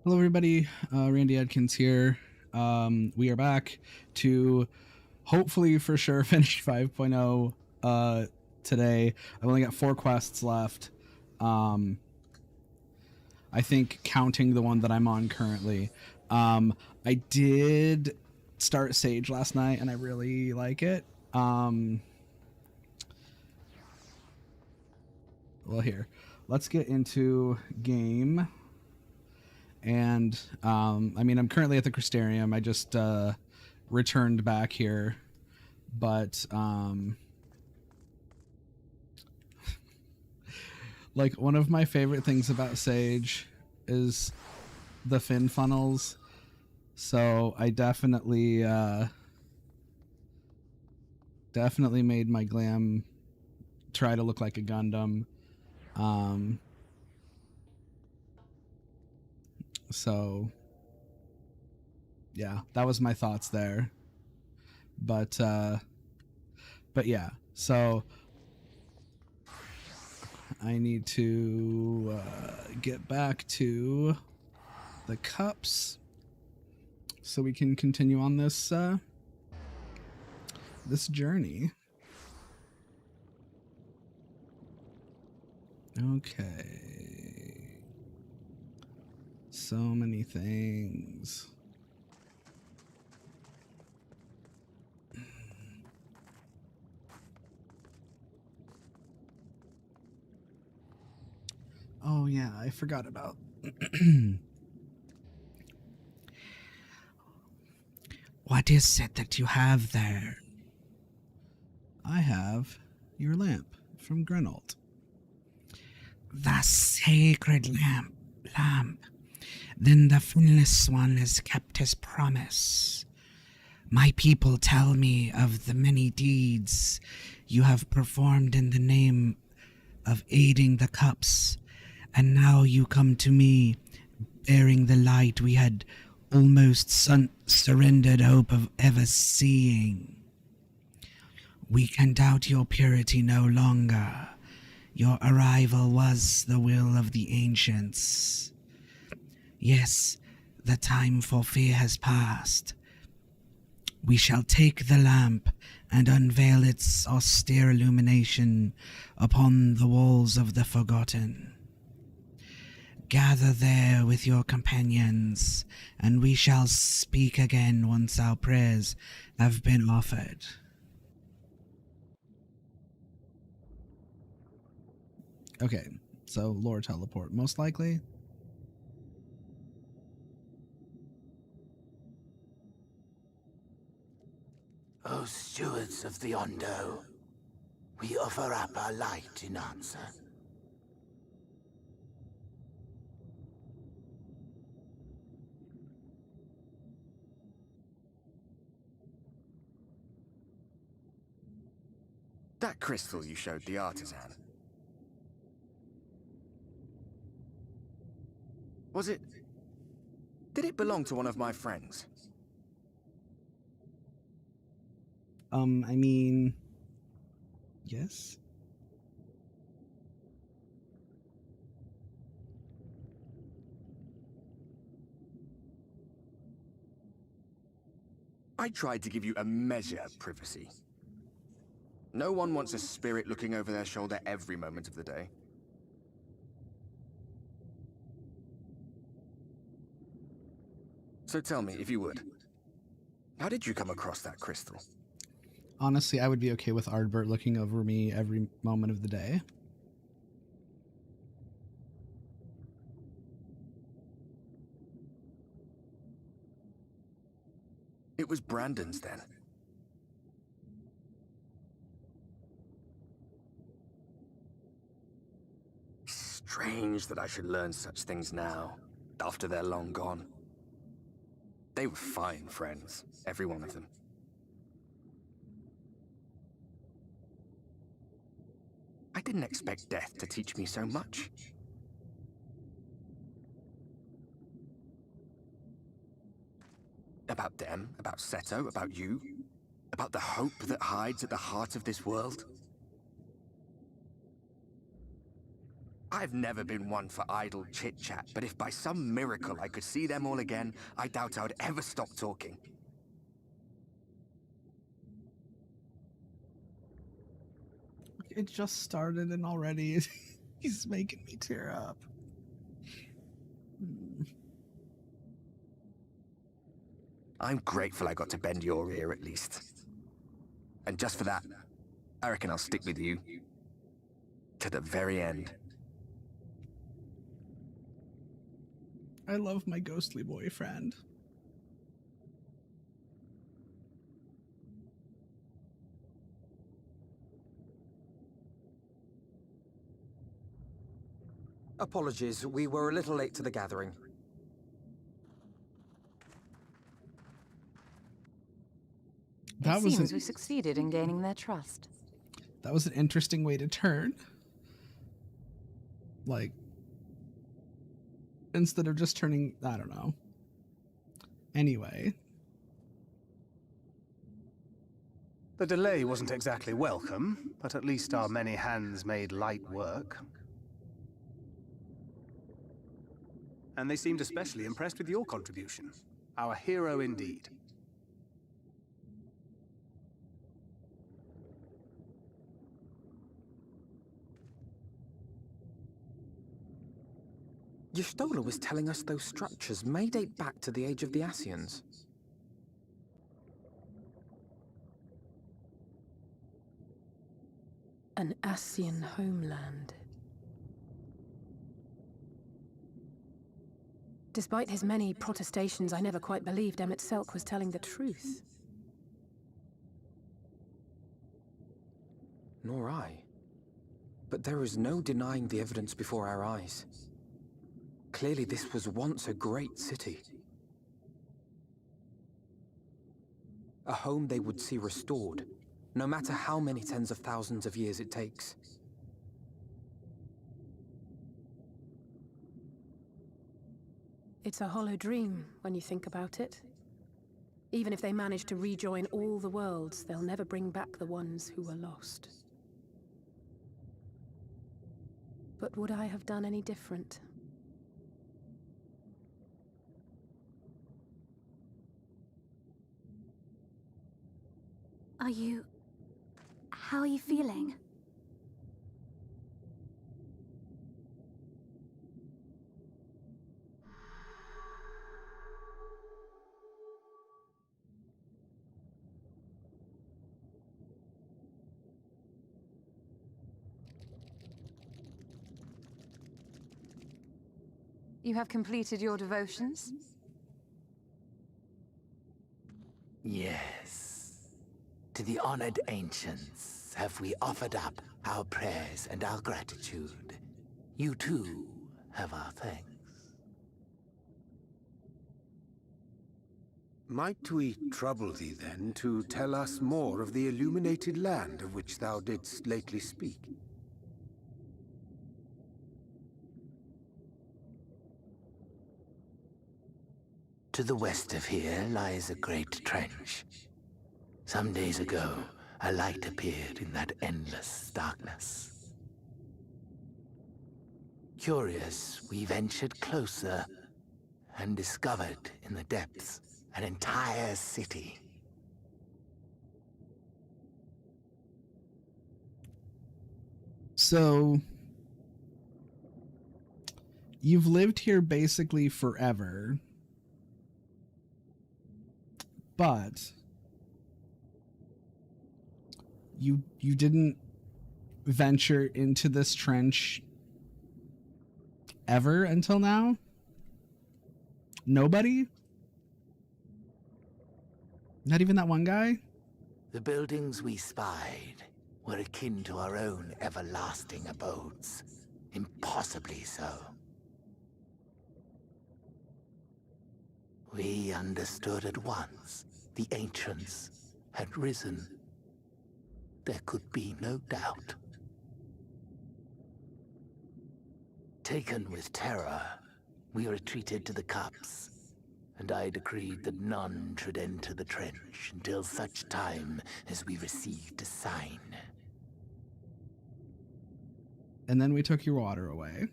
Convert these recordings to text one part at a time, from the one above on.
Hello, everybody. Randy Adkins here. We are back to hopefully for sure finish 5.0 today. I've only got 4 quests left. I think counting the one that I'm on currently. I did start Sage last night and I really like it. Well, here, let's get into game. And I mean, I'm currently at the Crystarium. I just returned back here, but like one of my favorite things about Sage is the fin funnels. So I definitely made my glam try to look like a Gundam. So yeah, that was my thoughts there. But yeah, so I need to get back to the cups so we can continue on this this journey. Okay. So many things. Oh yeah, I forgot about What is it that you have there? I have your lamp from Grenold. The sacred lamp. Then the Finless One has kept his promise. My people tell me of the many deeds you have performed in the name of aiding the cups, and now you come to me bearing the light we had almost surrendered hope of ever seeing. We can doubt your purity no longer. Your arrival was the will of the ancients. Yes, the time for fear has passed. We shall take the lamp and unveil its austere illumination upon the walls of the Forgotten. Gather there with your companions, and we shall speak again once our prayers have been offered. Okay, so lore teleport, most likely. O stewards of the Ondo, we offer up our light in answer. That crystal you showed the artisan. Did it belong to one of my friends? I mean, yes. I tried to give you a measure of privacy. No one wants a spirit looking over their shoulder every moment of the day. So tell me, if you would, how did you come across that crystal? Honestly, I would be okay with Ardbert looking over me every moment of the day. It was Brandon's then. Strange that I should learn such things now, after they're long gone. They were fine friends, every one of them. I didn't expect death to teach me so much. About them, about Seto, about you, about the hope that hides at the heart of this world. I've never been one for idle chit-chat, but if by some miracle I could see them all again, I doubt I would ever stop talking. It just started and already he's making me tear up. I'm grateful I got to bend your ear at least. And just for that, I reckon I'll stick with you. To the very end. I love my ghostly boyfriend. Apologies, we were a little late to the gathering. That It was seems we succeeded in gaining their trust. That was an interesting way to turn. Like, instead of just turning, I don't know. Anyway. The delay wasn't exactly welcome, but at least our many hands made light work. And they seemed especially impressed with your contribution. Our hero indeed. Y'shtola was telling us those structures may date back to the age of the Ascians. An Ascian homeland. Despite his many protestations, I never quite believed Emmett Selk was telling the truth. Nor I. But there is no denying the evidence before our eyes. Clearly this was once a great city. A home they would see restored, no matter how many tens of thousands of years it takes. It's a hollow dream when you think about it. Even if they manage to rejoin all the worlds, they'll never bring back the ones who were lost. But would I have done any different? How are you feeling? You have completed your devotions? Yes. To the honored ancients have we offered up our prayers and our gratitude. You too have our thanks. Might we trouble thee then to tell us more of the illuminated land of which thou didst lately speak? To the west of here lies a great trench. Some days ago, a light appeared in that endless darkness. Curious, we ventured closer and discovered in the depths an entire city. So, you've lived here basically forever, but you didn't venture into this trench ever until now? Nobody? Not even that one guy? The buildings we spied were akin to our own everlasting abodes. Impossibly so. We understood at once the ancients had risen. There could be no doubt. Taken with terror, we retreated to the cups, and I decreed that none should enter the trench until such time as we received a sign. And then we took your water away.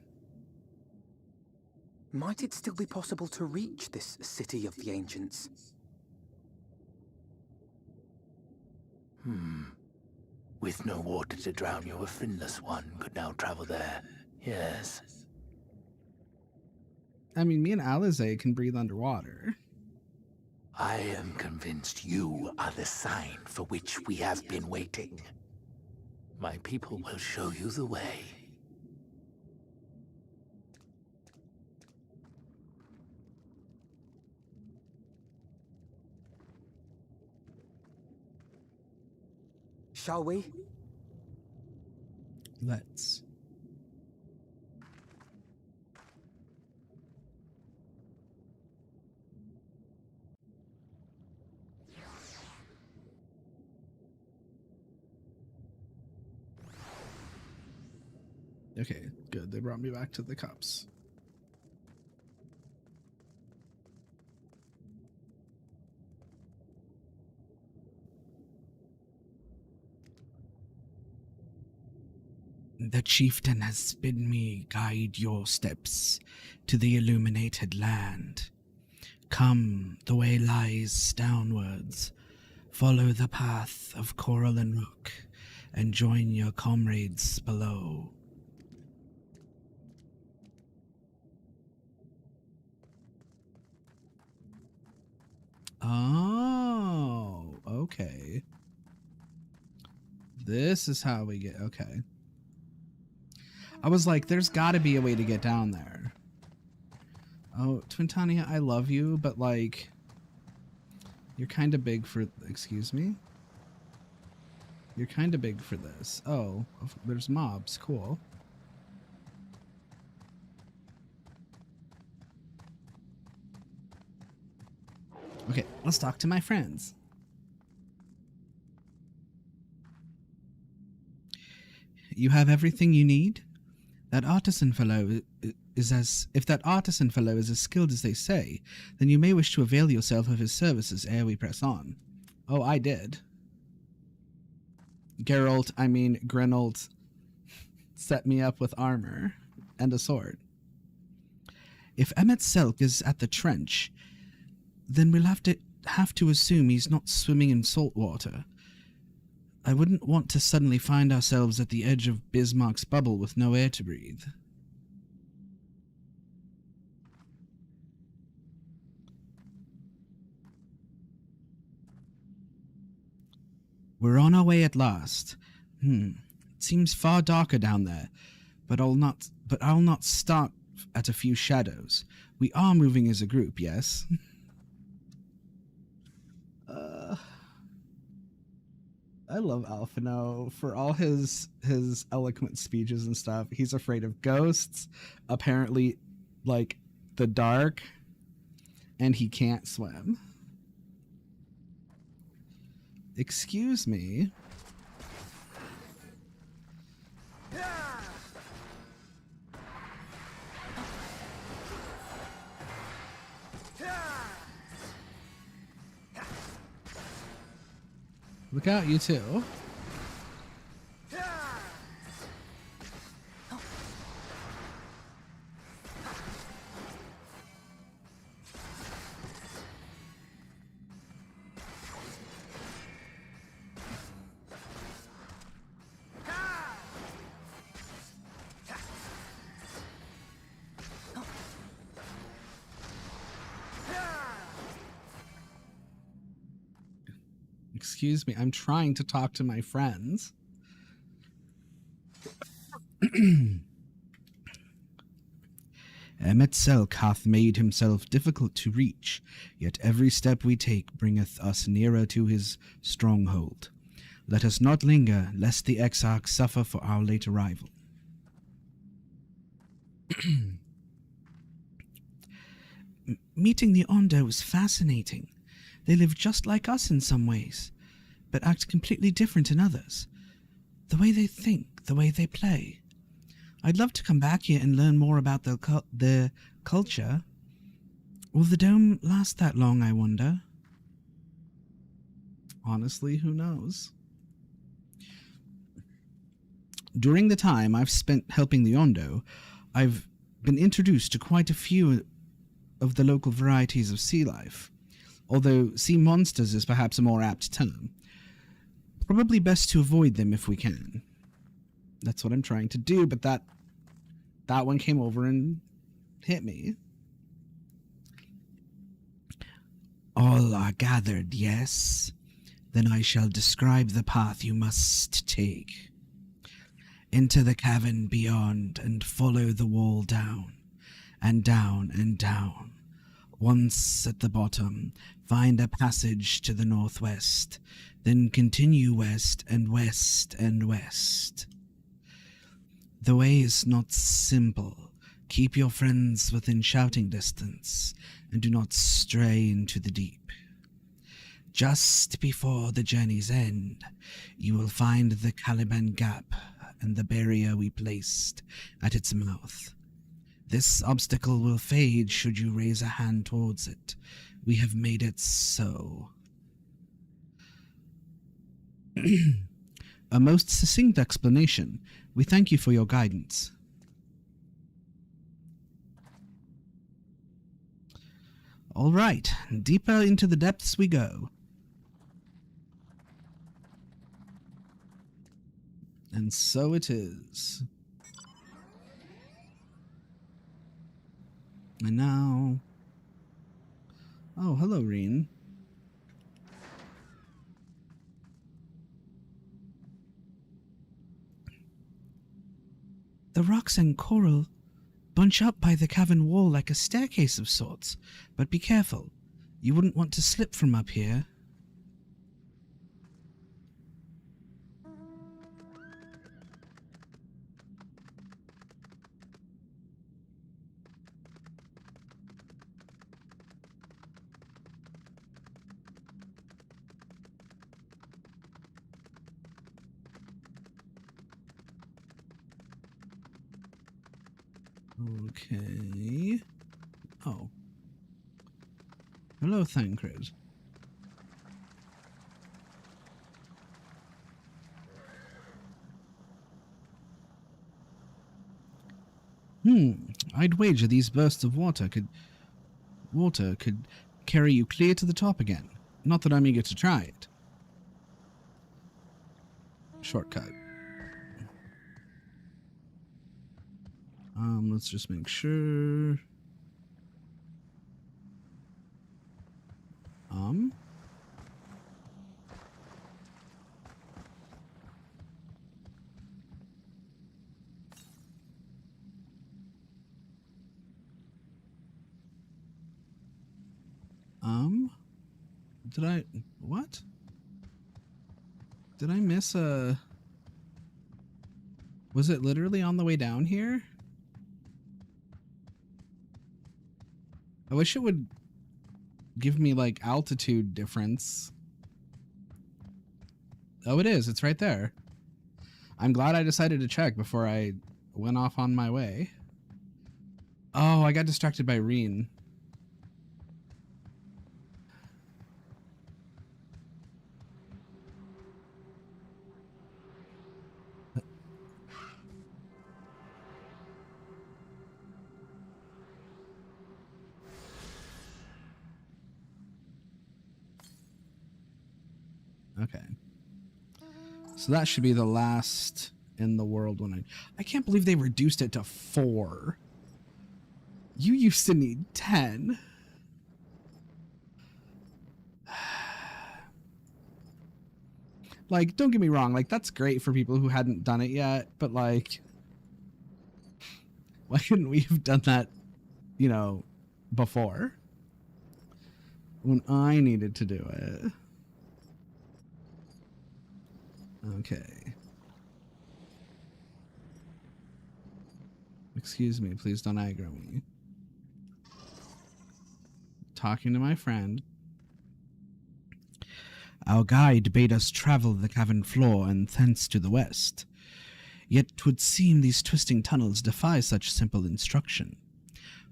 Might it still be possible to reach this city of the ancients? With no water to drown you, a finless one could now travel there. Yes. I mean, me and Alizé can breathe underwater. I am convinced you are the sign for which we have been waiting. My people will show you the way. Shall we? Let's. Okay, good. They brought me back to the cups. The chieftain has bidden me guide your steps to the illuminated land. Come, the way lies downwards. Follow the path of coral and rook, and join your comrades below. Oh, okay. This is how we get... Okay. I was like, there's gotta be a way to get down there. Oh, Twintania, I love you, but like... You're kind of big for... Excuse me? You're kind of big for this. Oh, there's mobs. Cool. Okay, let's talk to my friends. You have everything you need? That artisan fellow is as... If that artisan fellow is as skilled as they say, then you may wish to avail yourself of his services ere we press on. Oh, I did. Grenold set me up with armor and a sword. If Emmett Selk is at the trench, then we'll have to assume he's not swimming in salt water. I wouldn't want to suddenly find ourselves at the edge of Bismarck's bubble with no air to breathe. We're on our way at last. It seems far darker down there, but I'll not start at a few shadows. We are moving as a group, yes? I love Alphino for all his eloquent speeches and stuff. He's afraid of ghosts, apparently, like, the dark, and he can't swim. Excuse me. Look out, you two. Excuse me, I'm trying to talk to my friends. Emmett Selk hath made himself difficult to reach, yet every step we take bringeth us nearer to his stronghold. Let us not linger, lest the Exarch suffer for our late arrival. Meeting the Ondo was fascinating. They live just like us in some ways, but act completely different in others. The way they think, the way they play. I'd love to come back here and learn more about their culture. Will the dome last that long, I wonder? Honestly, who knows? During the time I've spent helping the Ondo, I've been introduced to quite a few of the local varieties of sea life, although sea monsters is perhaps a more apt term. Probably best to avoid them if we can. That's what I'm trying to do, but that one came over and hit me. All are gathered, yes? Then I shall describe the path you must take. Into the cavern beyond, and follow the wall down, and down, and down. Once at the bottom, find a passage to the northwest, then continue west, and west, and west. The way is not simple. Keep your friends within shouting distance, and do not stray into the deep. Just before the journey's end, you will find the Caliban Gap and the barrier we placed at its mouth. This obstacle will fade should you raise a hand towards it. We have made it so. A most succinct explanation. We thank you for your guidance. All right, deeper into the depths we go. And so it is. And now... Oh, hello, Reen. The rocks and coral bunch up by the cavern wall like a staircase of sorts, but be careful. You wouldn't want to slip from up here. Okay. Oh. Hello, Thancred. I'd wager these bursts of water could carry you clear to the top again. Not that I'm eager to try it. Shortcut. Let's just make sure. Did I... What? Did I miss a... Was it literally on the way down here? I wish it would give me, like, altitude difference. Oh, it is. It's right there. I'm glad I decided to check before I went off on my way. Oh, I got distracted by Reen. Okay. So that should be the last in the world when I can't believe they reduced it to 4. You used to need 10. Like, don't get me wrong, like, that's great for people who hadn't done it yet, but, like, why couldn't we have done that, you know, before? When I needed to do it. Okay. Excuse me, please don't aggro me. Talking to my friend. Our guide bade us travel the cavern floor and thence to the west. Yet 'twould seem these twisting tunnels defy such simple instruction.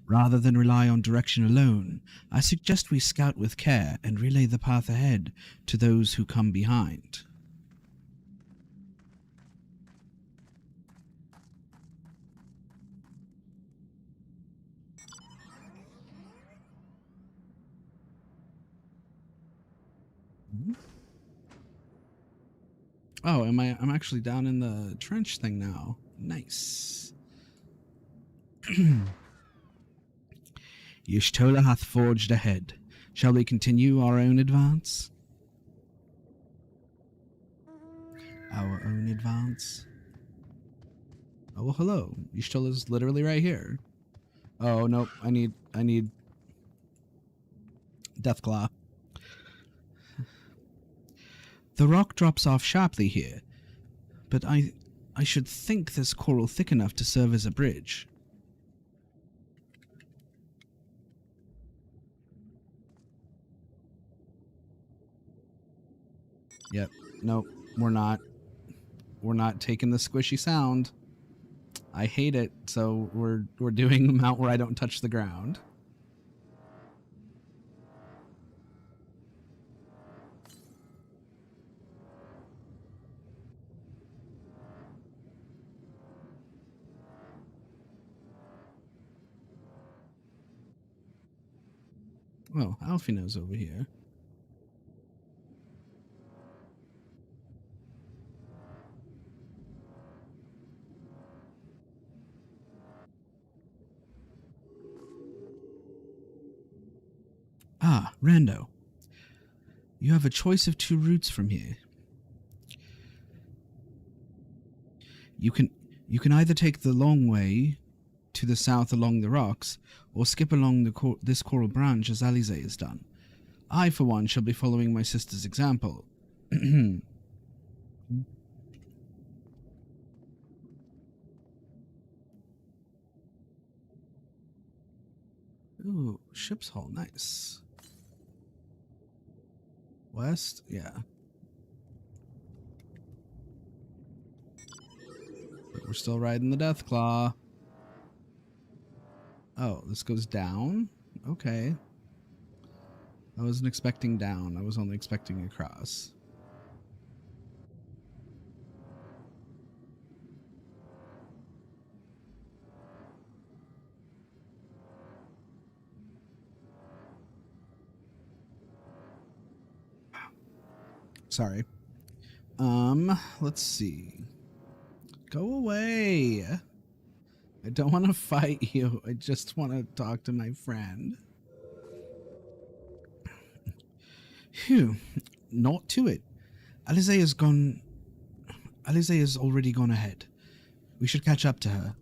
Rather than rely on direction alone, I suggest we scout with care and relay the path ahead to those who come behind. Oh, I'm actually down in the trench thing now. Nice. Y'shtola hath forged ahead. Shall we continue our own advance? Our own advance? Oh, well, hello. Y'shtola's literally right here. Oh, nope. I need Deathclaw. The rock drops off sharply here, but I should think this coral thick enough to serve as a bridge. Yep. Nope. We're not. We're not taking the squishy sound. I hate it, so we're doing the mount where I don't touch the ground. Oh, Alfino's over here. Ah, Rando. You have a choice of 2 routes from here. You can either take the long way to the south along the rocks, or skip along this coral branch as Alize has done. I, for one, shall be following my sister's example. Ooh, ship's hull, nice. West, yeah. But we're still riding the Deathclaw. Oh, this goes down? Okay. I wasn't expecting down. I was only expecting across. Sorry. Let's see. Go away. I don't want to fight you. I just want to talk to my friend. Phew. Not to it. Alize has gone... Alize has already gone ahead. We should catch up to her.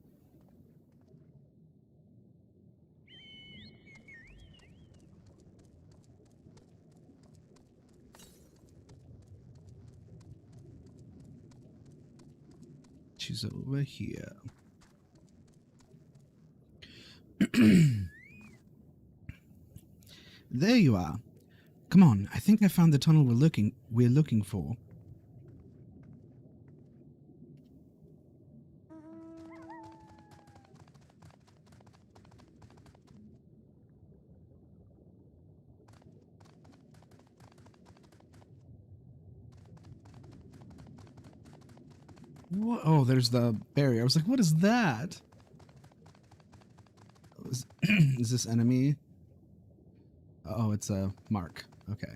She's over here. There you are. Come on, I think I found the tunnel we're looking for. What? Oh, there's the barrier. I was like, what is that? Is this enemy? Oh, it's a mark. Okay.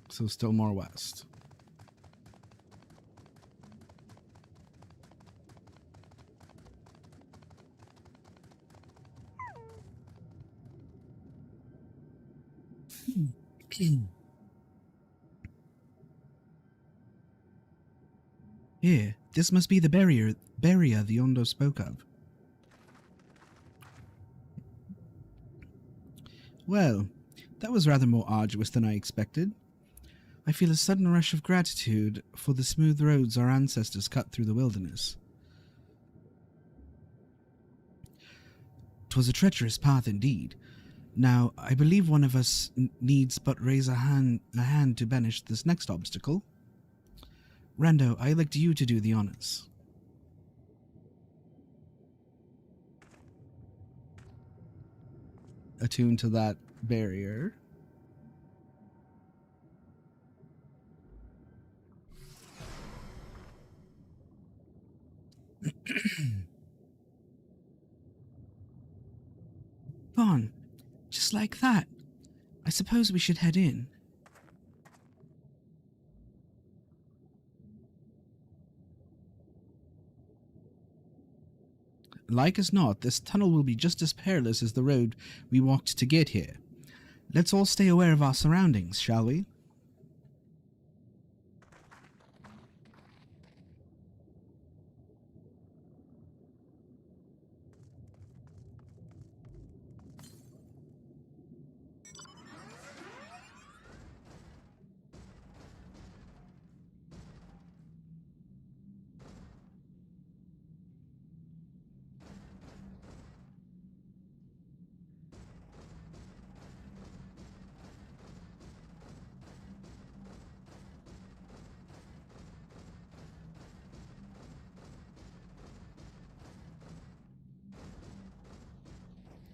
So still more west. Here, this must be the barrier the Ondo spoke of. Well, that was rather more arduous than I expected. I feel a sudden rush of gratitude for the smooth roads our ancestors cut through the wilderness. 'Twas a treacherous path indeed. Now, I believe one of us needs but raise a hand to banish this next obstacle. Rando, I elect you to do the honors. Attuned to that barrier. Looks like that. I suppose we should head in. Like as not, this tunnel will be just as perilous as the road we walked to get here. Let's all stay aware of our surroundings, shall we?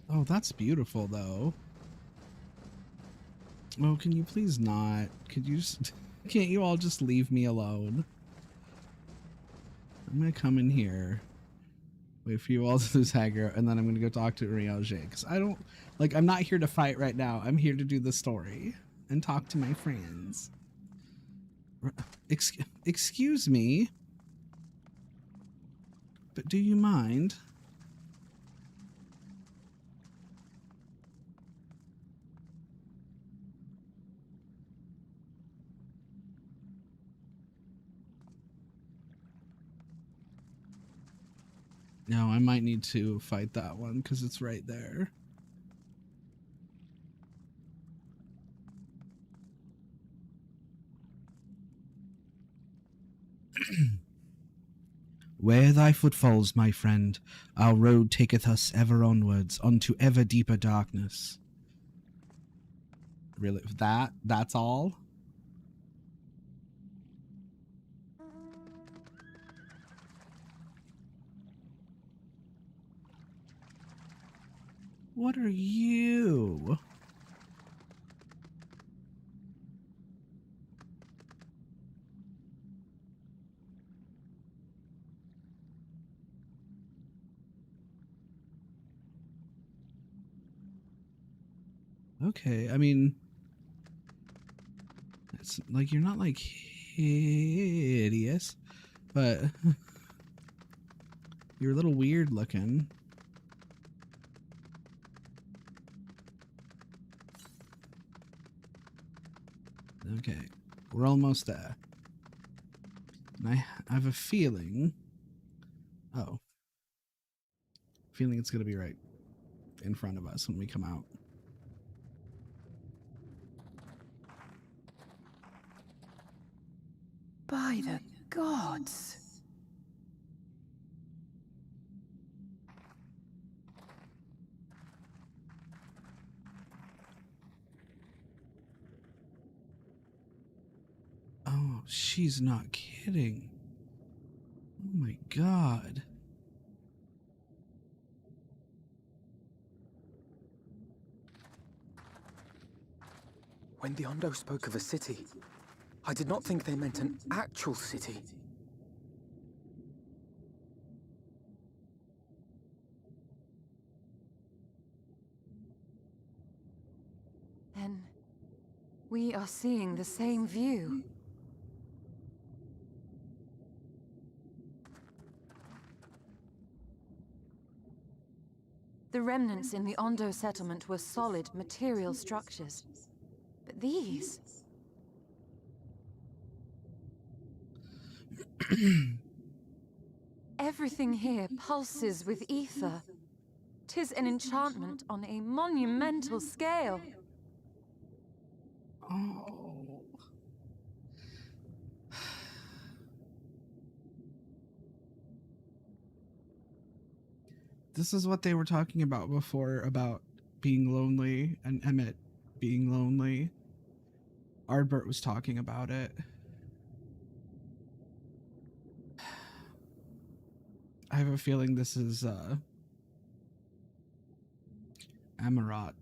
Oh, that's beautiful, though. Oh, can you please not? Could you just... Can't you all just leave me alone? I'm gonna come in here, wait for you all to lose Hagar, and then I'm gonna go talk to Urielge, because I don't... Like, I'm not here to fight right now. I'm here to do the story and talk to my friends. Excuse me? But do you mind? No, I might need to fight that one because it's right there. Where thy foot falls, my friend, our road taketh us ever onwards, unto ever deeper darkness. Really? That's all? What are you? Okay, I mean, it's like you're not like hideous, but you're a little weird looking. Okay, we're almost there. And I have a feeling... Oh. Feeling it's going to be right in front of us when we come out. By the gods! Oh, she's not kidding. Oh my god. When the Ondo spoke of a city, I did not think they meant an actual city. Then we are seeing the same view. The remnants in the Ondo settlement were solid material structures. But these... Everything here pulses with ether. 'Tis an enchantment on a monumental scale. Oh. This is what they were talking about before, about being lonely, and Emmett being lonely. Ardbert was talking about it. I have a feeling this is Amarat.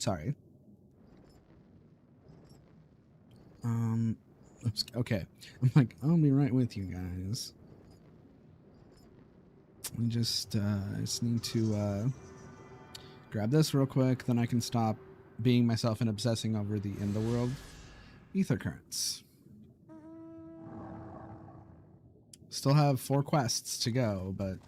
Sorry. Okay. I'm like, I'll be right with you guys. I just need to grab this real quick, then I can stop being myself and obsessing over the in the world ether currents. Still have 4 quests to go, but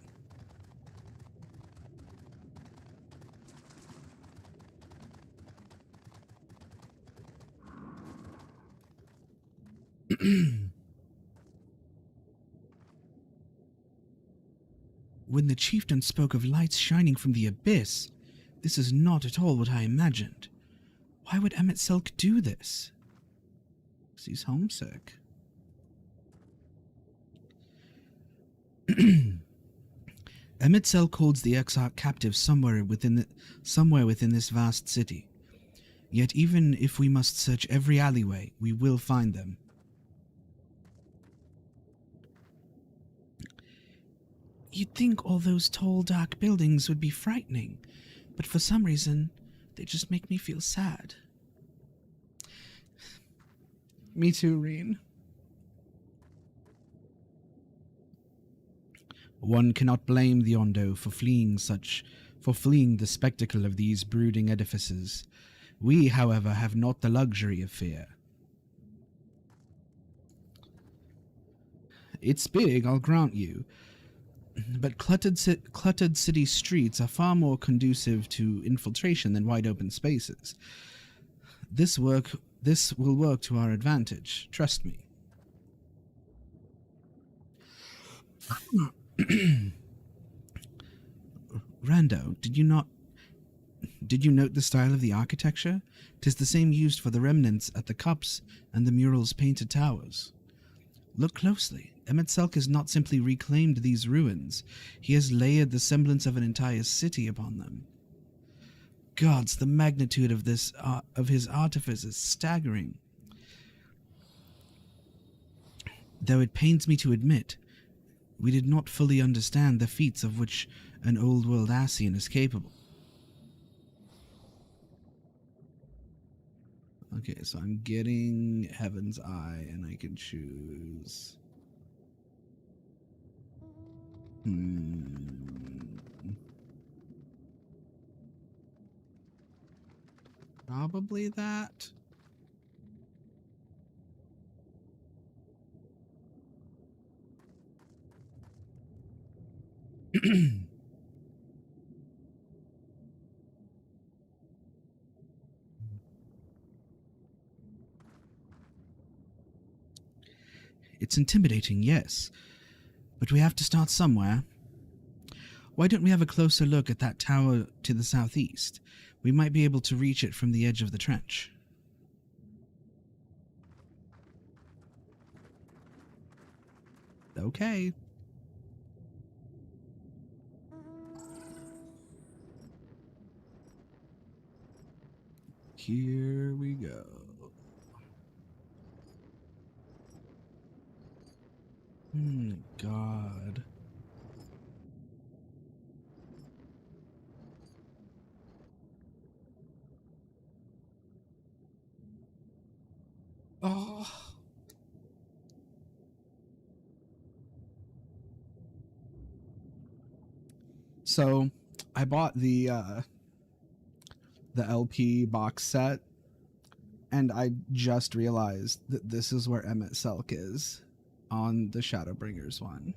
when the chieftain spoke of lights shining from the abyss, this is not at all what I imagined. Why would Emmett Selk do this? 'Cause he's homesick. Emmett Selk holds the Exarch captive somewhere within this vast city. Yet even if we must search every alleyway, we will find them. You'd think all those tall, dark buildings would be frightening, but for some reason, they just make me feel sad. Me too, Reen. One cannot blame the Ondo for fleeing the spectacle of these brooding edifices. We, however, have not the luxury of fear. It's big, I'll grant you, but cluttered city streets are far more conducive to infiltration than wide open spaces. This will work to our advantage, trust me. Rando, did you note the style of the architecture? 'Tis the same used for the remnants at the cups and the mural's painted towers. Look closely. Emmett Selk has not simply reclaimed these ruins. He has layered the semblance of an entire city upon them. Gods, the magnitude of his artifice is staggering. Though it pains me to admit, we did not fully understand the feats of which an old-world Ascian is capable. Okay, so I'm getting Heaven's Eye, and I can choose... Probably that. It's intimidating, yes, but we have to start somewhere. Why don't we have a closer look at that tower to the southeast? We might be able to reach it from the edge of the trench. Okay. Here we go. God. Oh. So, I bought the LP box set, and I just realized that this is where Emmett Selk is on the Shadowbringers one.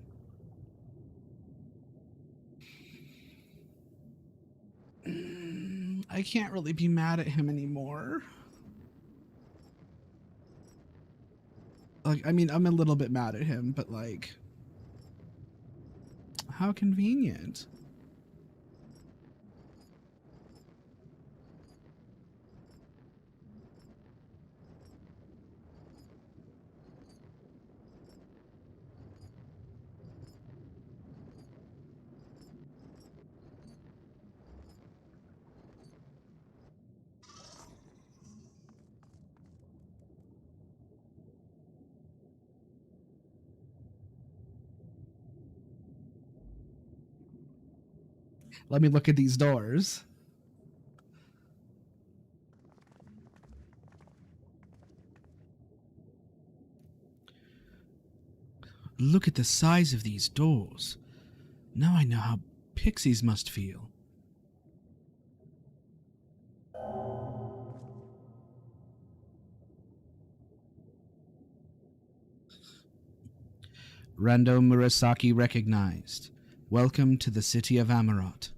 I can't really be mad at him anymore. Like, I mean, I'm a little bit mad at him, but like, how convenient. Let me look at these doors. Look at the size of these doors. Now I know how pixies must feel. Rando Murasaki recognized. Welcome to the city of Amarot.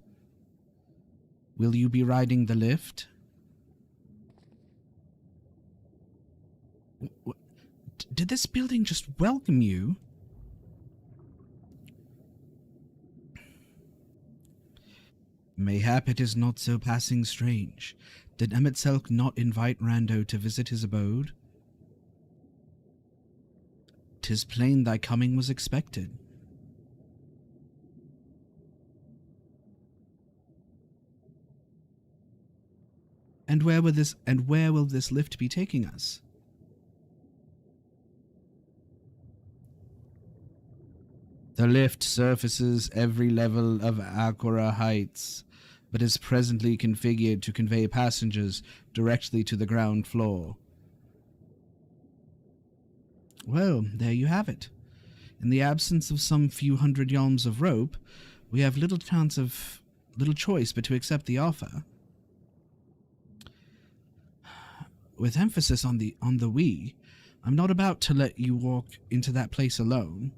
Will you be riding the lift? Did this building just welcome you? Mayhap it is not so passing strange. Did Emetzelk not invite Rando to visit his abode? 'Tis plain thy coming was expected. And where will this lift be taking us? The lift surfaces every level of Aquara Heights, but is presently configured to convey passengers directly to the ground floor. Well, there you have it. In the absence of some few hundred yalms of rope, we have little choice but to accept the offer. With emphasis on the we, I'm not about to let you walk into that place alone.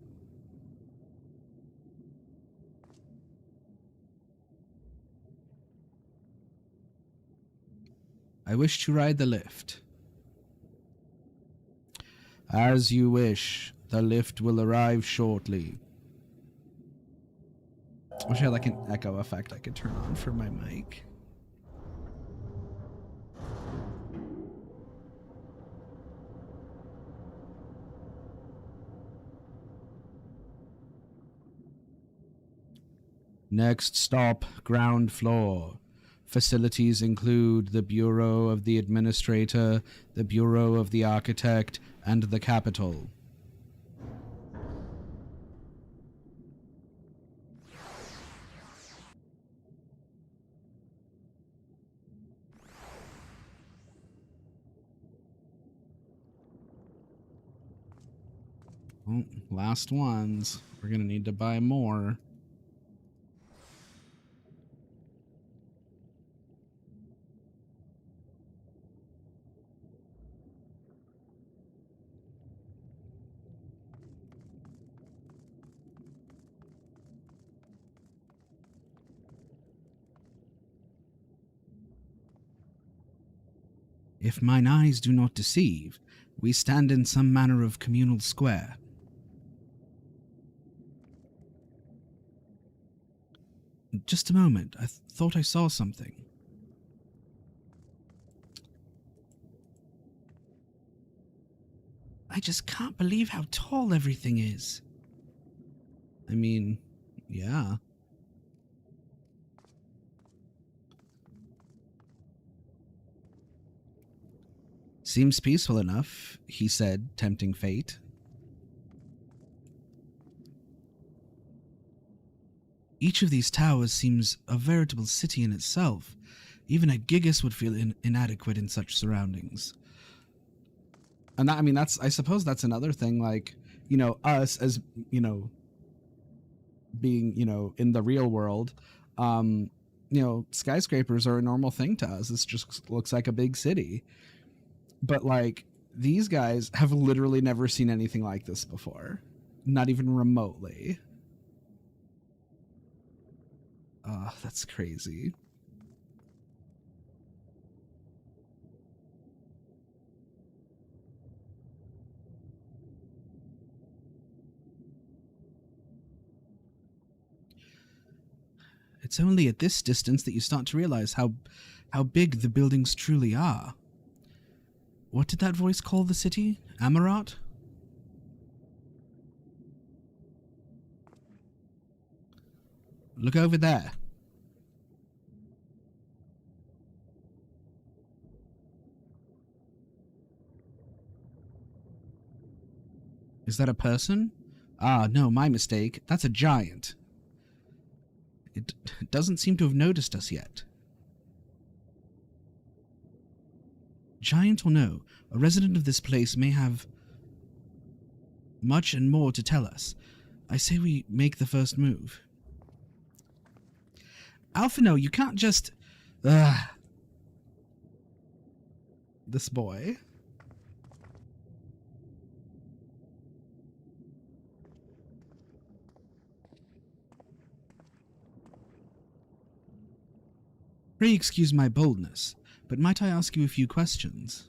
I wish to ride the lift. As you wish. The lift will arrive shortly. I wish I had like an echo effect I could turn on for my mic. Next stop, ground floor. Facilities include the Bureau of the Administrator, the Bureau of the Architect, and the Capitol. Oh, last ones. We're gonna need to buy more. If mine eyes do not deceive, we stand in some manner of communal square. Just a moment, I thought I saw something. I just can't believe how tall everything is. I mean, yeah. Seems peaceful enough, he said, tempting fate. Each of these towers seems a veritable city in itself. Even a Gigas would feel inadequate in such surroundings. And that, I mean, I suppose that's another thing, like, you know, us as, you know, being, you know, in the real world, you know, skyscrapers are a normal thing to us. This just looks like a big city. But, like, these guys have literally never seen anything like this before. Not even remotely. Oh, that's crazy. It's only at this distance that you start to realize how big the buildings truly are. What did that voice call the city? Amarot? Look over there. Is that a person? Ah, no, my mistake. That's a giant. It doesn't seem to have noticed us yet. Giant or no, a resident of this place may have much and more to tell us. I say we make the first move. Alphino, you can't just... This boy. Pray excuse my boldness, but might I ask you a few questions?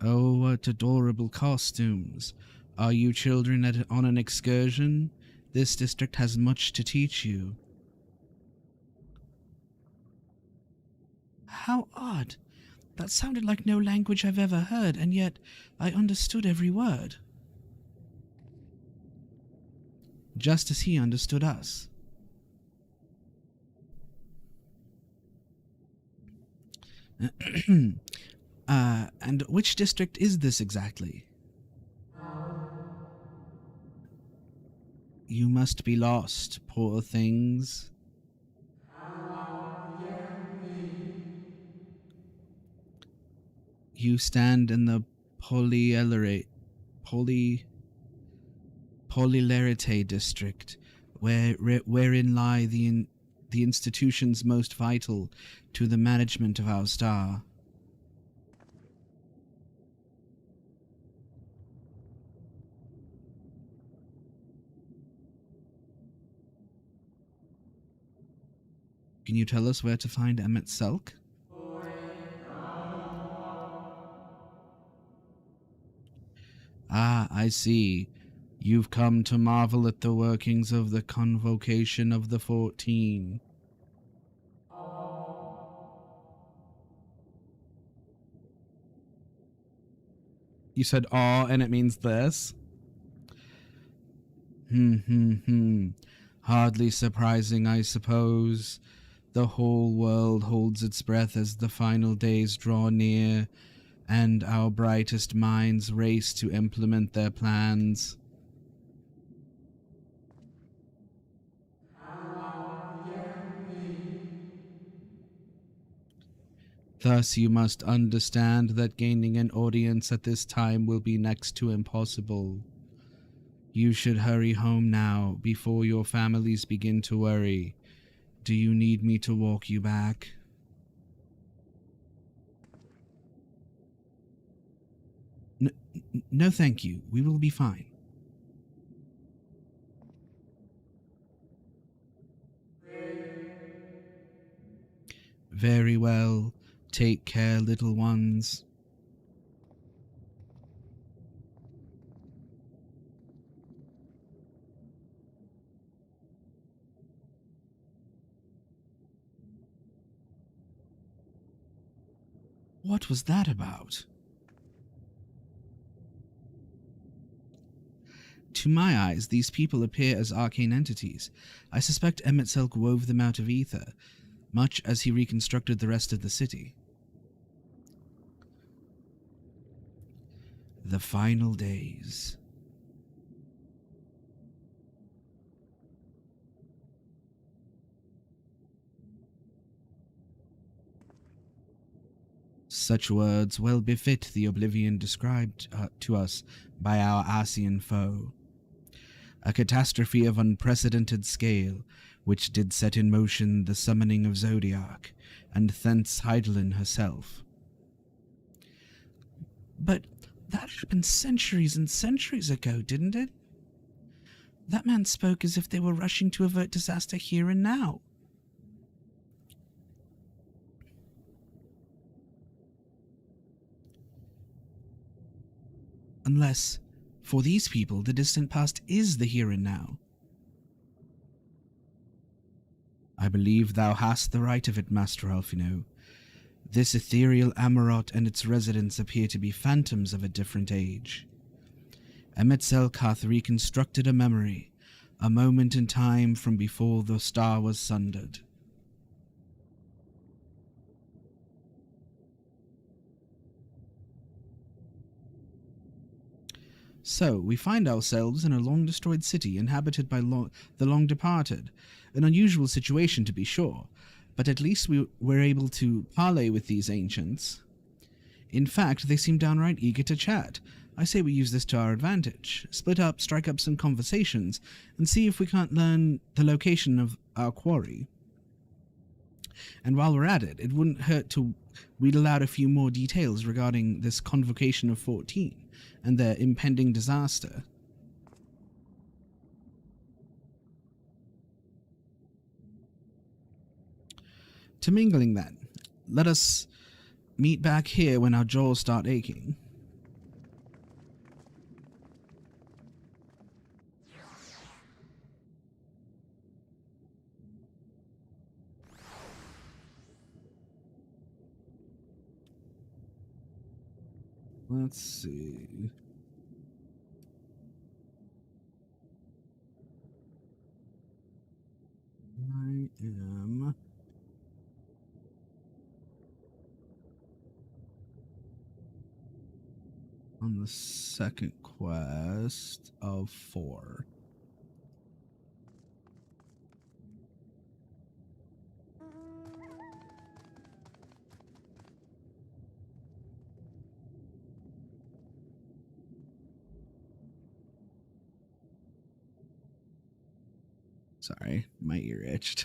Oh, what adorable costumes. Are you children on an excursion? This district has much to teach you. How odd. That sounded like no language I've ever heard, and yet I understood every word. Just as he understood us. And which district is this exactly? You must be lost, poor things. You stand in the Polylarite district, wherein lie the institutions most vital to the management of our star. Can you tell us where to find Emmett Selk? Ah, I see. You've come to marvel at the workings of the Convocation of the 14. You said aw, and it means this? Hardly surprising, I suppose. The whole world holds its breath as the final days draw near, and our brightest minds race to implement their plans. Thus you must understand that gaining an audience at this time will be next to impossible. You should hurry home now, before your families begin to worry. Do you need me to walk you back? No, thank you. We will be fine. Very well. Take care, little ones. What was that about? To my eyes, these people appear as arcane entities. I suspect Emmett Selk wove them out of ether, much as he reconstructed the rest of the city. The final days. Such words well befit the oblivion described to us by our Asian foe. A catastrophe of unprecedented scale, which did set in motion the summoning of Zodiac, and thence Heidelin herself. But that happened centuries and centuries ago, didn't it? That man spoke as if they were rushing to avert disaster here and now. Unless, for these people, the distant past is the here and now. I believe thou hast the right of it, Master Alphino. This ethereal Amarot and its residents appear to be phantoms of a different age. Emmett Selk hath reconstructed a memory, a moment in time from before the star was sundered. So, we find ourselves in a long-destroyed city inhabited by the long-departed. An unusual situation, to be sure, but at least we were able to parley with these ancients. In fact, they seem downright eager to chat. I say we use this to our advantage. Split up, strike up some conversations, and see if we can't learn the location of our quarry. And while we're at it, it wouldn't hurt to wheedle out a few more details regarding this convocation of 14 and their impending disaster. To mingling then, let us meet back here when our jaws start aching. Let's see. I am on the second quest of 4. Sorry, my ear itched.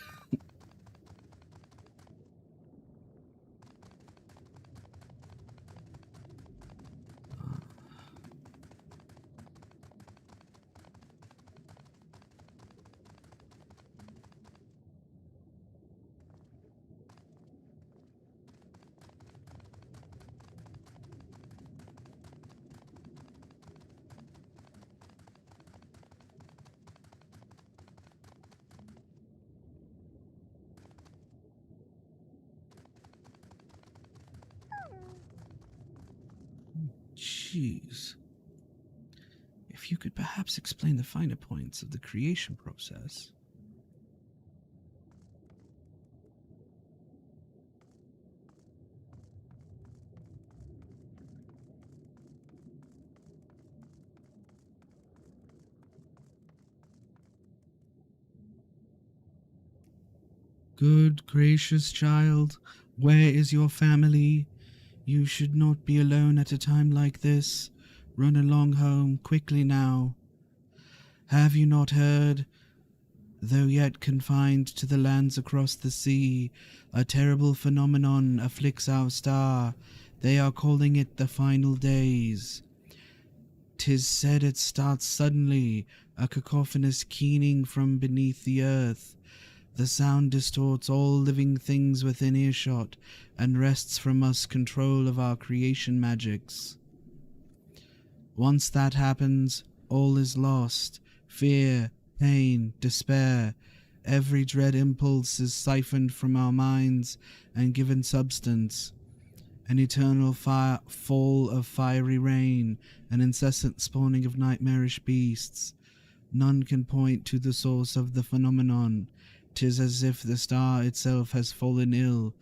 Jeez. If you could perhaps explain the finer points of the creation process. Good gracious child, where is your family? You should not be alone at a time like this. Run along home, quickly now. Have you not heard? Though yet confined to the lands across the sea, a terrible phenomenon afflicts our star. They are calling it the final days. 'Tis said it starts suddenly, a cacophonous keening from beneath the earth. The sound distorts all living things within earshot, and wrests from us control of our creation magics. Once that happens, all is lost. Fear, pain, despair. Every dread impulse is siphoned from our minds and given substance. An eternal fall of fiery rain, an incessant spawning of nightmarish beasts. None can point to the source of the phenomenon. 'Tis as if the star itself has fallen ill,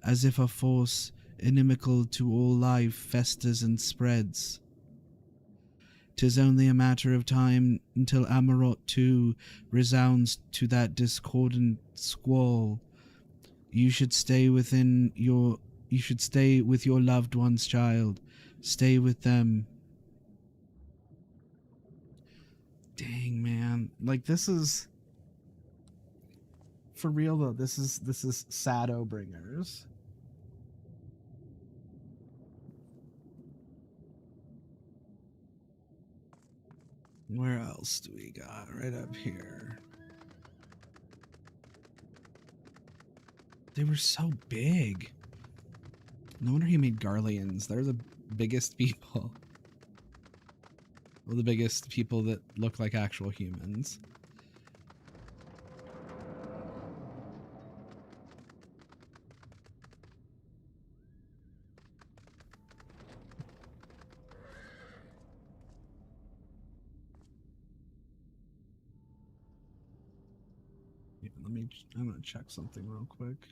as if a force inimical to all life festers and spreads. 'Tis only a matter of time until Amarot too resounds to that discordant squall. You should stay with your loved ones, child. Stay with them. Dang, man. Like, this is... For real, though, this is Shadowbringers. Where else do we got? Right up here. They were so big. No wonder he made Garleans. They're the biggest people. Well, the biggest people that look like actual humans. Yeah, I'm gonna check something real quick.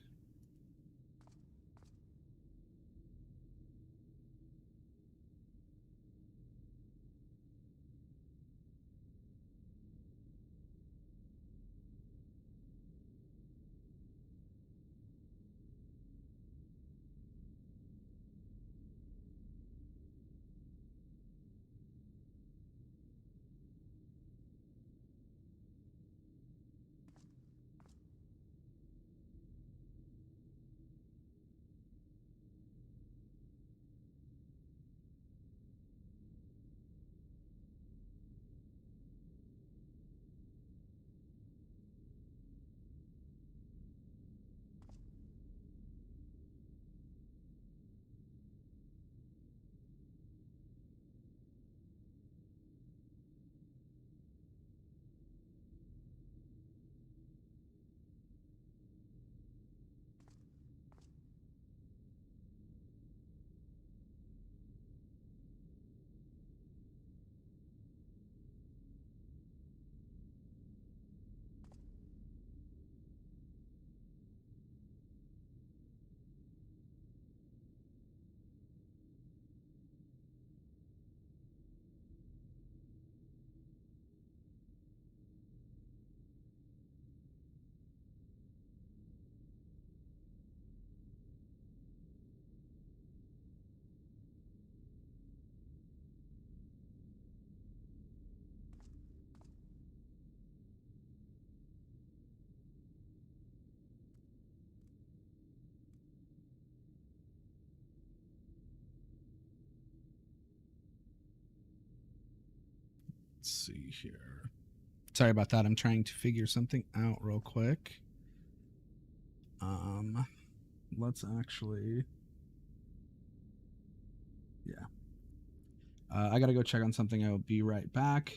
see here. Sorry about that. I'm trying to figure something out real quick. Let's actually... Yeah. I gotta go check on something. I will be right back.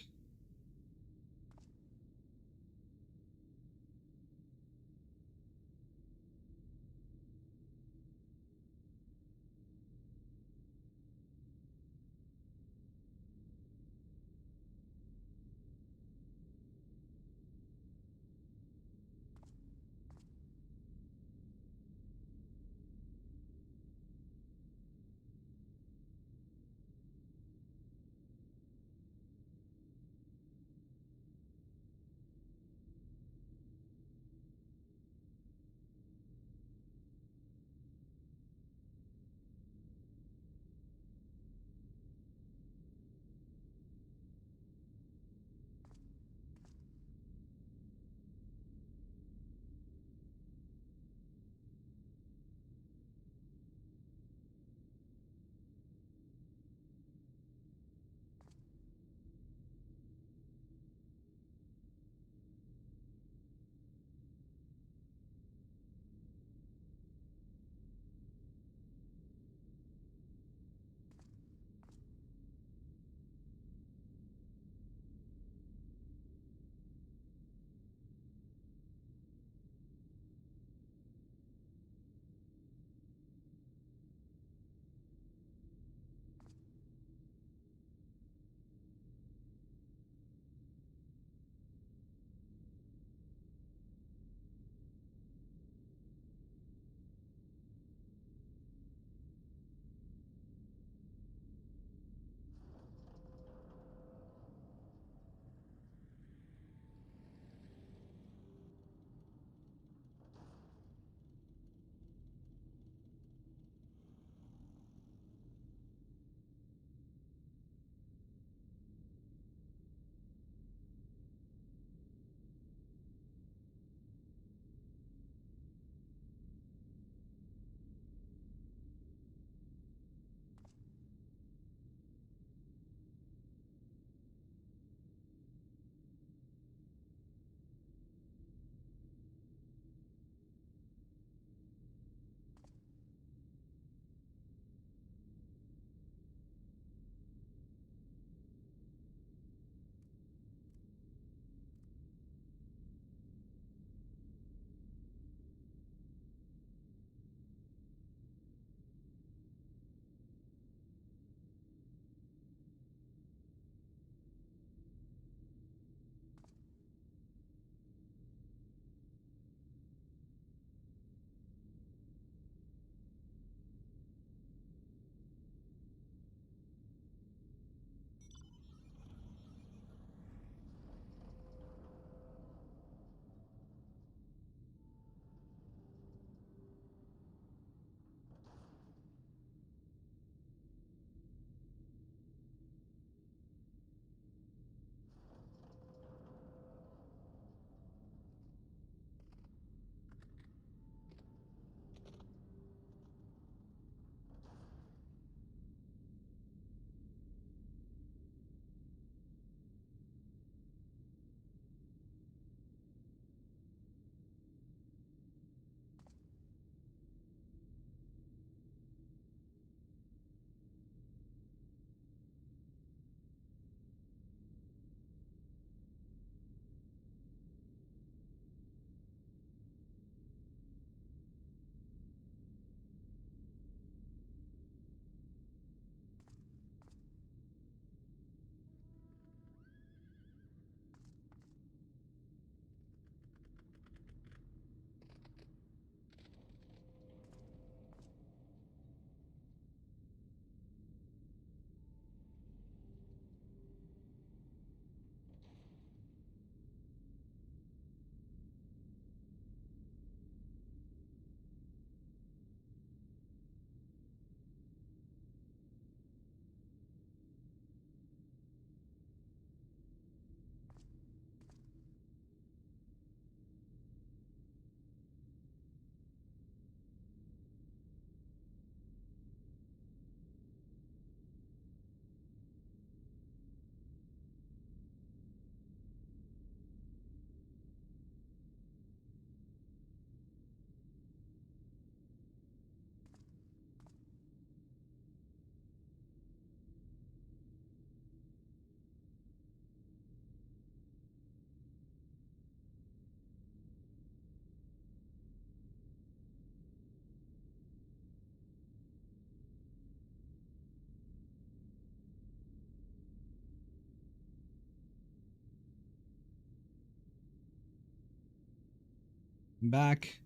I'm back.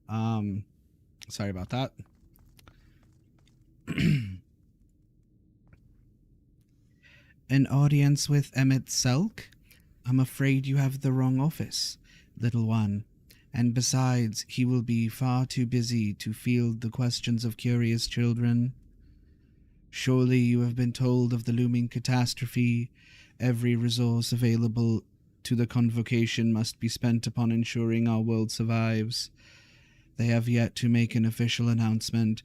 Sorry about that. An audience with Emmett Selk? I'm afraid you have the wrong office, little one. And besides, he will be far too busy to field the questions of curious children. Surely you have been told of the looming catastrophe. Every resource available to the convocation must be spent upon ensuring our world survives. They have yet to make an official announcement,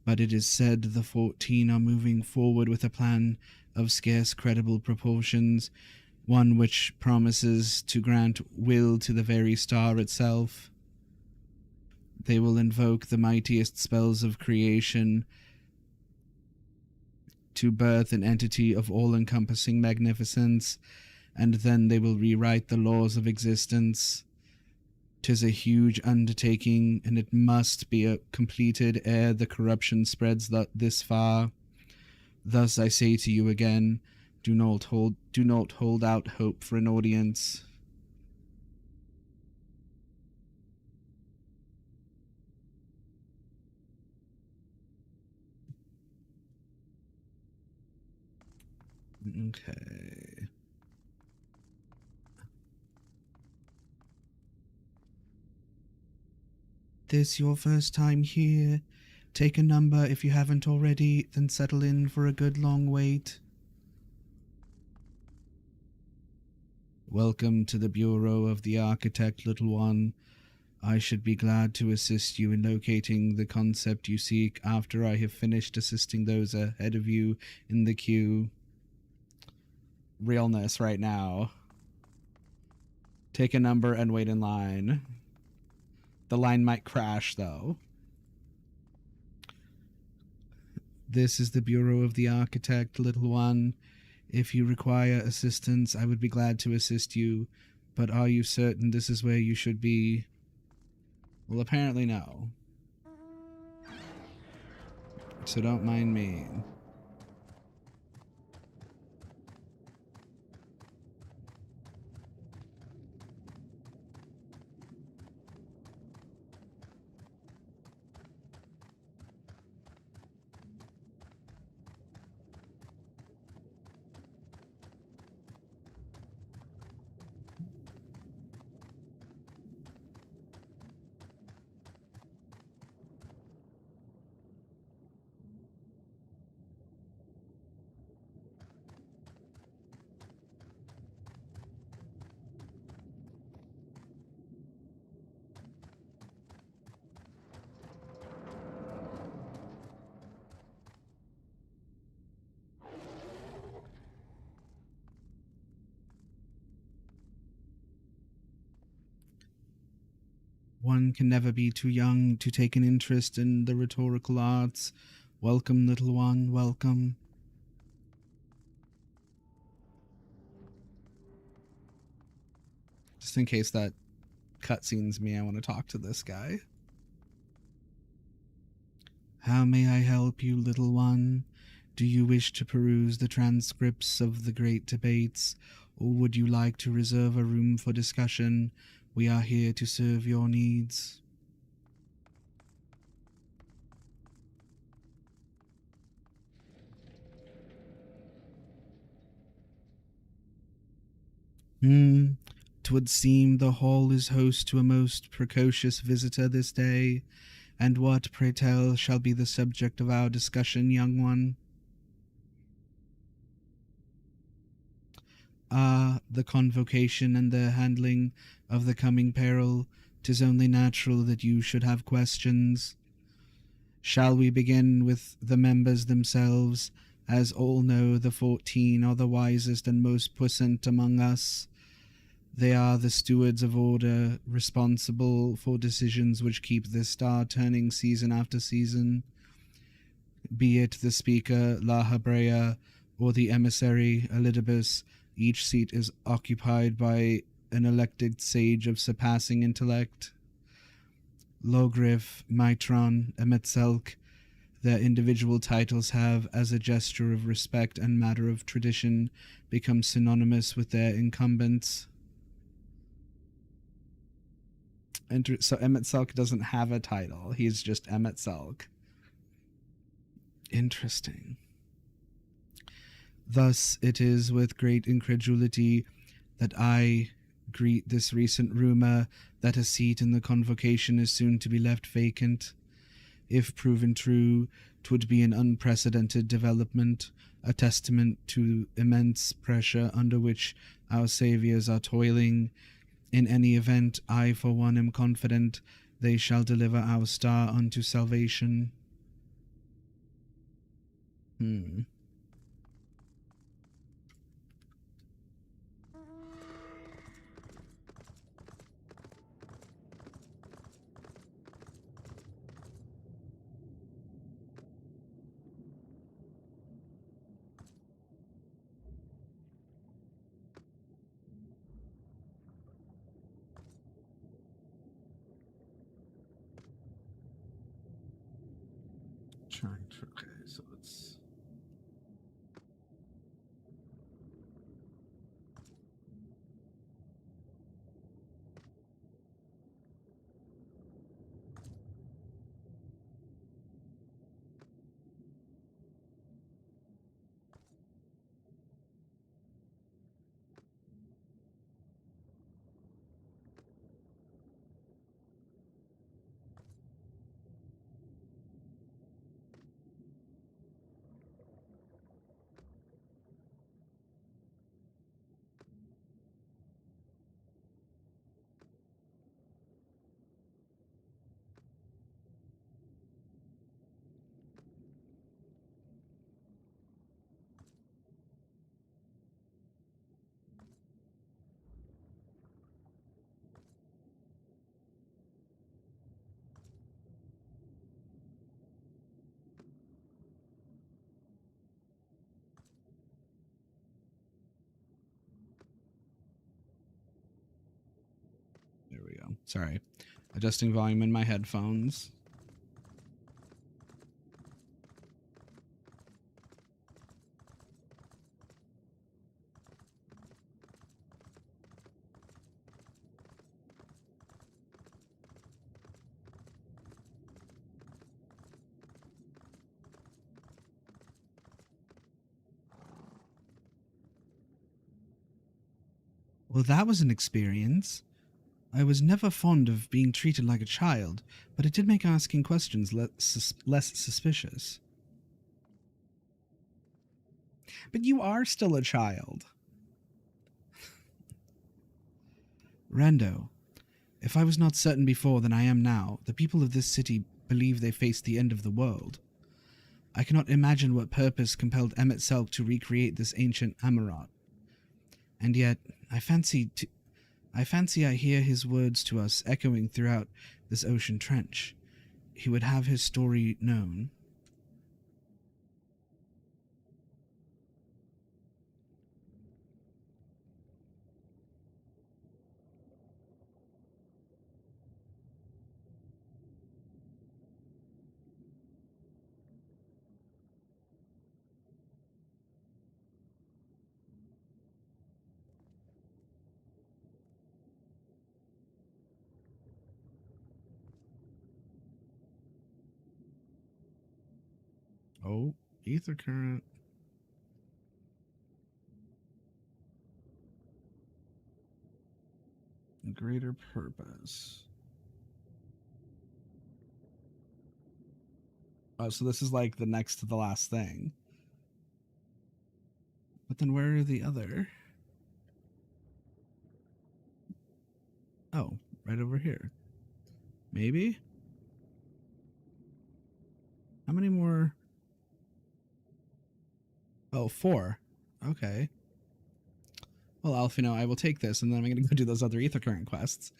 but it is said the 14 are moving forward with a plan of scarce credible proportions, one which promises to grant will to the very star itself. They will invoke the mightiest spells of creation to birth an entity of all-encompassing magnificence, and then they will rewrite the laws of existence. 'Tis a huge undertaking, and it must be completed ere the corruption spreads this far. Thus I say to you again, do not hold out hope for an audience. Okay. This your first time here? Take a number if you haven't already, then settle in for a good long wait. Welcome to the Bureau of the Architect, little one. I should be glad to assist you in locating the concept you seek after I have finished assisting those ahead of you in the queue. Realness right now. Take a number and wait in line. The line might crash, though. This is the Bureau of the Architect, little one. If you require assistance, I would be glad to assist you, but are you certain this is where you should be? Well, apparently no. So don't mind me. One can never be too young to take an interest in the rhetorical arts. Welcome, little one, welcome. Just in case that cutscene's me, I want to talk to this guy. How may I help you, little one? Do you wish to peruse the transcripts of the great debates, or would you like to reserve a room for discussion? We are here to serve your needs. Twould seem the hall is host to a most precocious visitor this day. And what, pray tell, shall be the subject of our discussion, young one? The convocation and the handling of the coming peril. 'Tis only natural that you should have questions. Shall we begin with the members themselves? As all know, the 14 are the wisest and most puissant among us. They are the stewards of order, responsible for decisions which keep the star turning season after season. Be it the speaker, La Habrea, or the emissary, Elidibus, each seat is occupied by an elected sage of surpassing intellect. Logriff, Mitron, Emetzelk, their individual titles have, as a gesture of respect and matter of tradition, become synonymous with their incumbents. So Emmett Selk doesn't have a title. He's just Emmett Selk. Interesting. Thus it is with great incredulity that I greet this recent rumor that a seat in the convocation is soon to be left vacant. If proven true, 'twould be an unprecedented development, a testament to immense pressure under which our saviors are toiling. In any event, I for one am confident they shall deliver our star unto salvation. Okay, so it's... There we go. Sorry. Adjusting volume in my headphones. Well, that was an experience. I was never fond of being treated like a child, but it did make asking questions less suspicious. But you are still a child. Rando, if I was not certain before than I am now, the people of this city believe they face the end of the world. I cannot imagine what purpose compelled Emmett Selk to recreate this ancient Amarat. And yet, I fancy I hear his words to us echoing throughout this ocean trench. He would have his story known. Oh, ether current. Greater purpose. Oh, so this is like the next to the last thing. But then where are the other? Oh, right over here. Maybe? How many more? Oh, 4. Okay. Well, Alphino, I will take this, and then I'm going to go do those other ether current quests.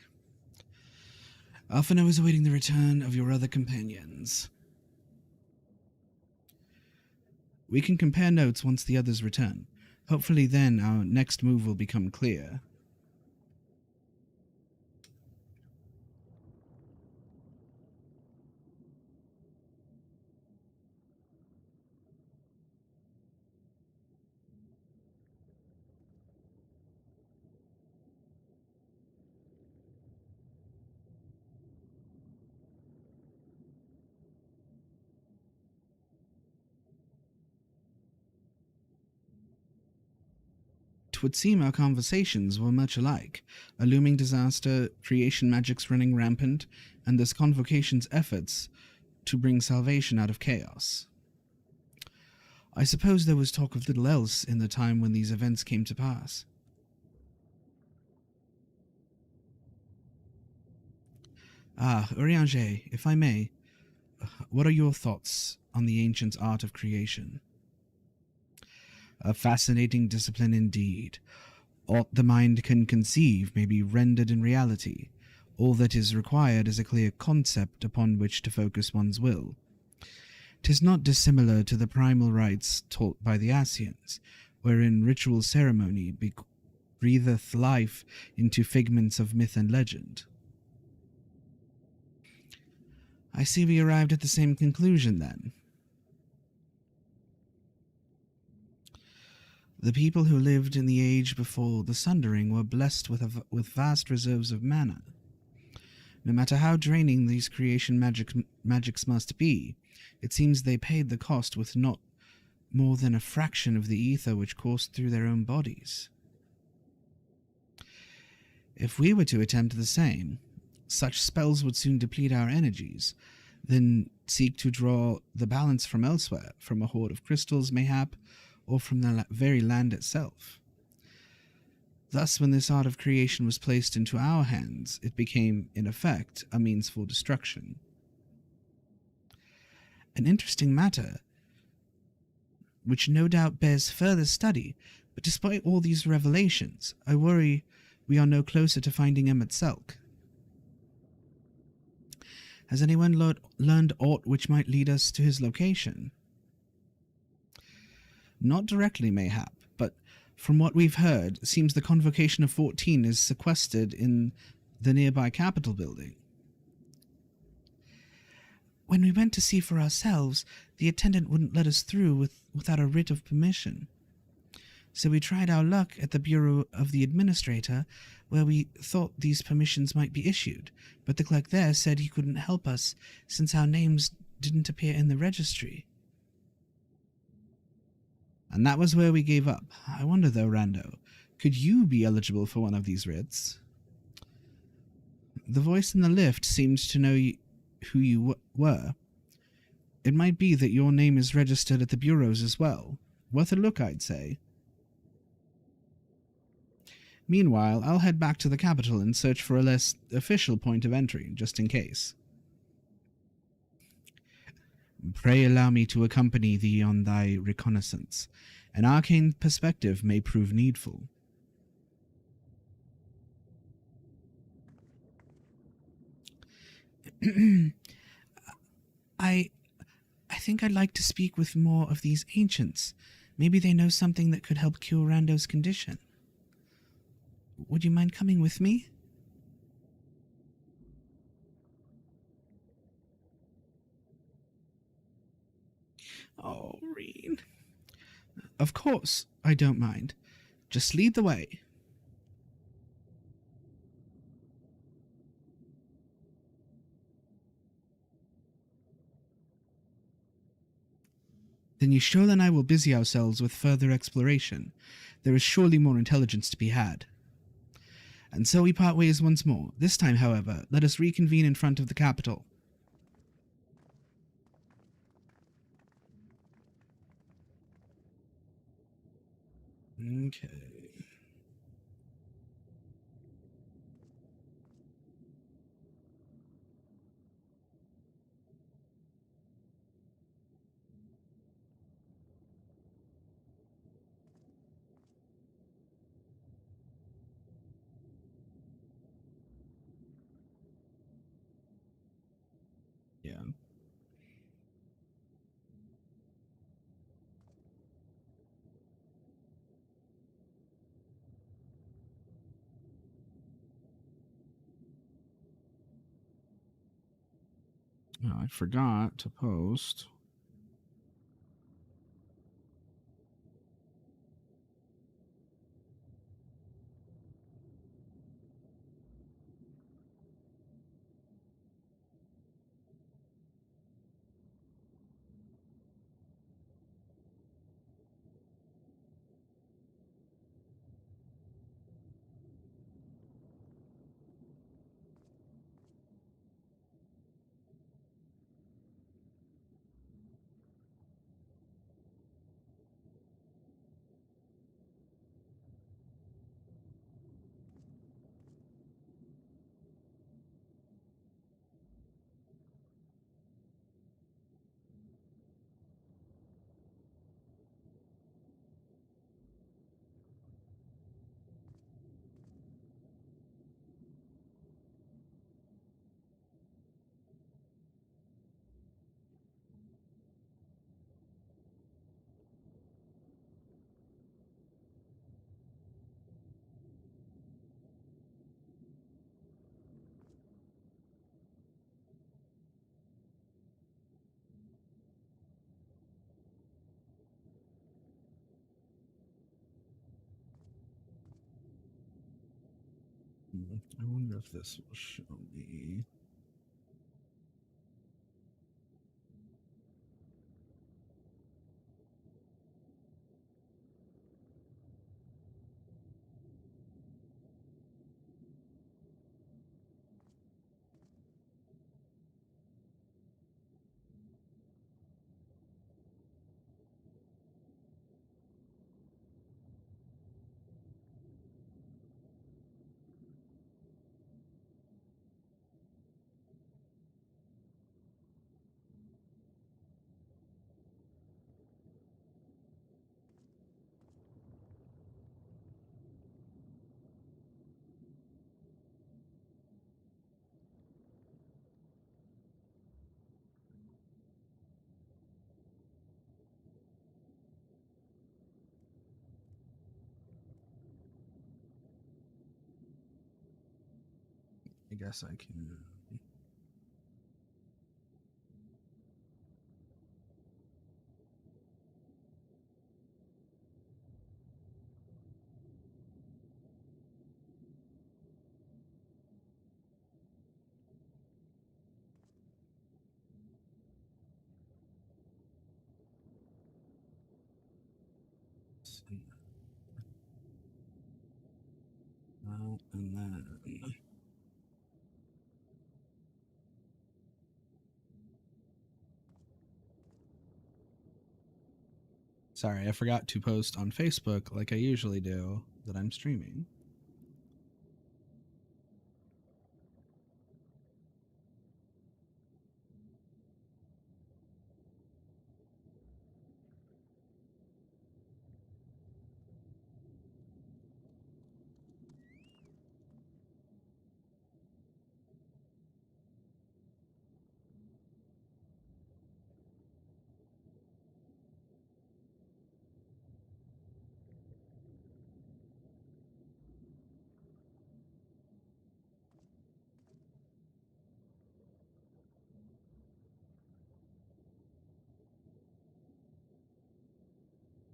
Alphino is awaiting the return of your other companions. We can compare notes once the others return. Hopefully then our next move will become clear. 'twould seem our conversations were much alike. A looming disaster, creation magics running rampant, and this convocation's efforts to bring salvation out of chaos. I suppose there was talk of little else in the time when these events came to pass. Ah, Urianger, if I may, what are your thoughts on the ancients' art of creation? A fascinating discipline indeed. Aught the mind can conceive may be rendered in reality. All that is required is a clear concept upon which to focus one's will. 'Tis not dissimilar to the primal rites taught by the Asians, wherein ritual ceremony breatheth life into figments of myth and legend. I see we arrived at the same conclusion, then. The people who lived in the age before the Sundering were blessed with vast reserves of mana. No matter how draining these creation magics must be, it seems they paid the cost with not more than a fraction of the ether which coursed through their own bodies. If we were to attempt the same, such spells would soon deplete our energies, then seek to draw the balance from elsewhere, from a hoard of crystals mayhap, or from the very land itself. Thus, when this art of creation was placed into our hands, it became, in effect, a means for destruction. An interesting matter, which no doubt bears further study, but despite all these revelations, I worry we are no closer to finding Emmett Selk. Has anyone learned aught which might lead us to his location? Not directly, mayhap, but from what we've heard, it seems the Convocation of 14 is sequestered in the nearby Capitol building. When we went to see for ourselves, the attendant wouldn't let us through without a writ of permission. So we tried our luck at the Bureau of the Administrator, where we thought these permissions might be issued, but the clerk there said he couldn't help us since our names didn't appear in the registry. And that was where we gave up. I wonder though, Rando, could you be eligible for one of these writs? The voice in the lift seemed to know who you were. It might be that your name is registered at the bureaus as well. Worth a look, I'd say. Meanwhile, I'll head back to the capital and search for a less official point of entry, just in case. Pray allow me to accompany thee on thy reconnaissance. An arcane perspective may prove needful. I think I'd like to speak with more of these ancients. Maybe they know something that could help cure Rando's condition. Would you mind coming with me? Oh, Reen. Of course, I don't mind. Just lead the way. Then Yashola and I will busy ourselves with further exploration. There is surely more intelligence to be had. And so we part ways once more. This time, however, let us reconvene in front of the capital. Okay. Yeah. Oh, I forgot to post. I wonder if this will show me. I guess I can. See. And then. Sorry, I forgot to post on Facebook like I usually do that I'm streaming.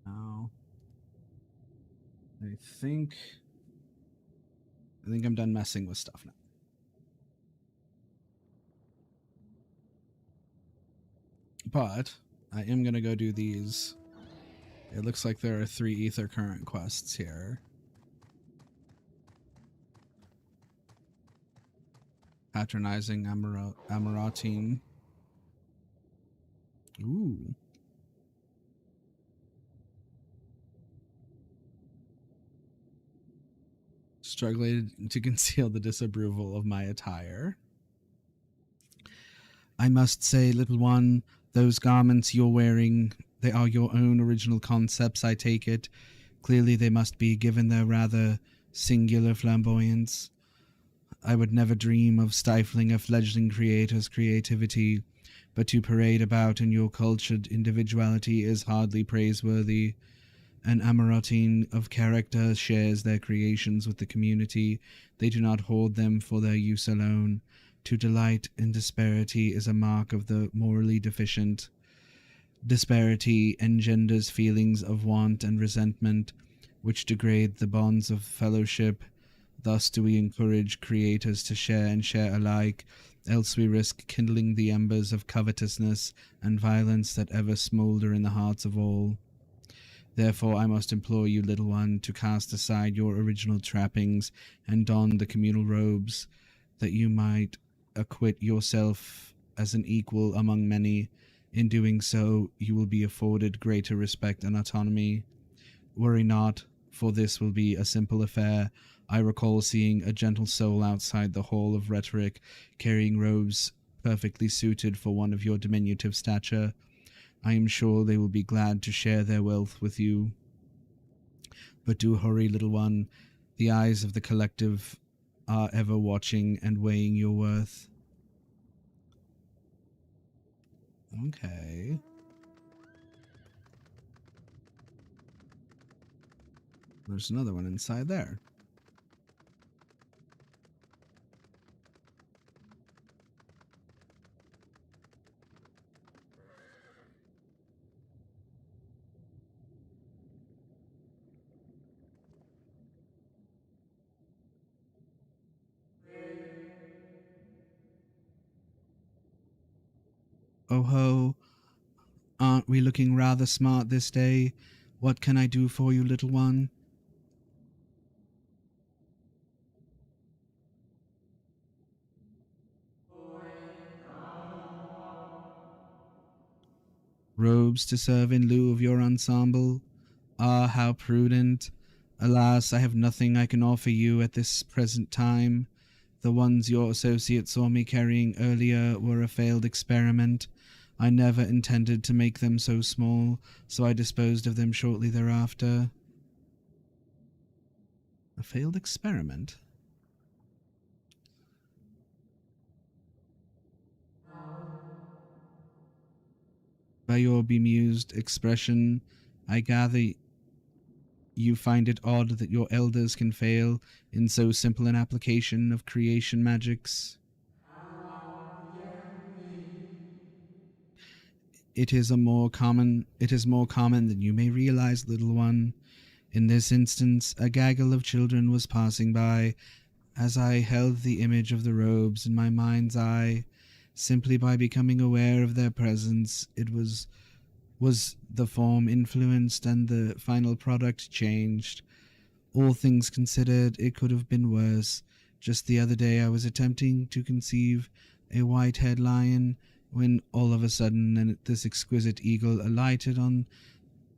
Now, I think I'm done messing with stuff now. But I am gonna go do these. It looks like there are 3 ether current quests here. Patronizing Amaratine. Ooh. Struggling to conceal the disapproval of my attire. I must say, little one, those garments you're wearing, they are your own original concepts, I take it. Clearly they must be, given their rather singular flamboyance. I would never dream of stifling a fledgling creator's creativity, but to parade about in your cultured individuality is hardly praiseworthy. An Amaratine of character shares their creations with the community. They do not hoard them for their use alone. To delight in disparity is a mark of the morally deficient. Disparity engenders feelings of want and resentment, which degrade the bonds of fellowship. Thus do we encourage creators to share and share alike, else we risk kindling the embers of covetousness and violence that ever smolder in the hearts of all. Therefore I must implore you, little one, to cast aside your original trappings and don the communal robes, that you might acquit yourself as an equal among many. In doing so, you will be afforded greater respect and autonomy. Worry not, for this will be a simple affair. I recall seeing a gentle soul outside the Hall of Rhetoric, carrying robes perfectly suited for one of your diminutive stature. I am sure they will be glad to share their wealth with you. But do hurry, little one. The eyes of the collective are ever watching and weighing your worth. Okay. There's another one inside there. Oh ho, aren't we looking rather smart this day? What can I do for you, little one? Robes to serve in lieu of your ensemble? Ah, how prudent. Alas, I have nothing I can offer you at this present time. The ones your associate saw me carrying earlier were a failed experiment. I never intended to make them so small, so I disposed of them shortly thereafter. A failed experiment? By your bemused expression, I gather you find it odd that your elders can fail in so simple an application of creation magics. It is more common than you may realize, little one. In this instance, a gaggle of children was passing by. As I held the image of the robes in my mind's eye, simply by becoming aware of their presence, it was the form influenced and the final product changed. All things considered, it could have been worse. Just the other day I was attempting to conceive a white-haired lion when all of a sudden this exquisite eagle alighted on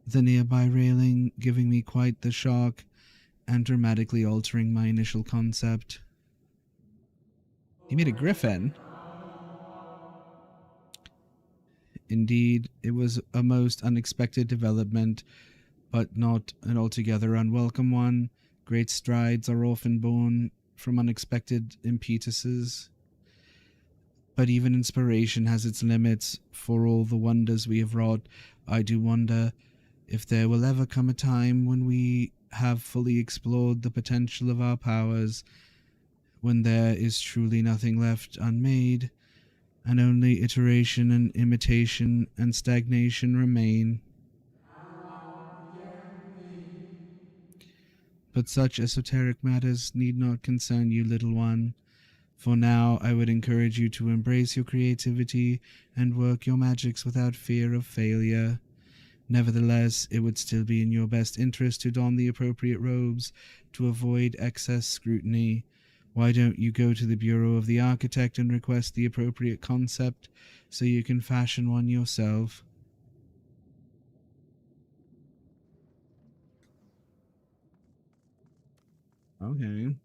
the nearby railing, giving me quite the shock and dramatically altering my initial concept. He made a griffin? Indeed, it was a most unexpected development, but not an altogether unwelcome one. Great strides are often born from unexpected impetuses. But even inspiration has its limits. For all the wonders we have wrought, I do wonder if there will ever come a time when we have fully explored the potential of our powers, when there is truly nothing left unmade, and only iteration and imitation and stagnation remain. But such esoteric matters need not concern you, little one. For now, I would encourage you to embrace your creativity and work your magics without fear of failure. Nevertheless, it would still be in your best interest to don the appropriate robes to avoid excess scrutiny. Why don't you go to the Bureau of the Architect and request the appropriate concept so you can fashion one yourself? Okay.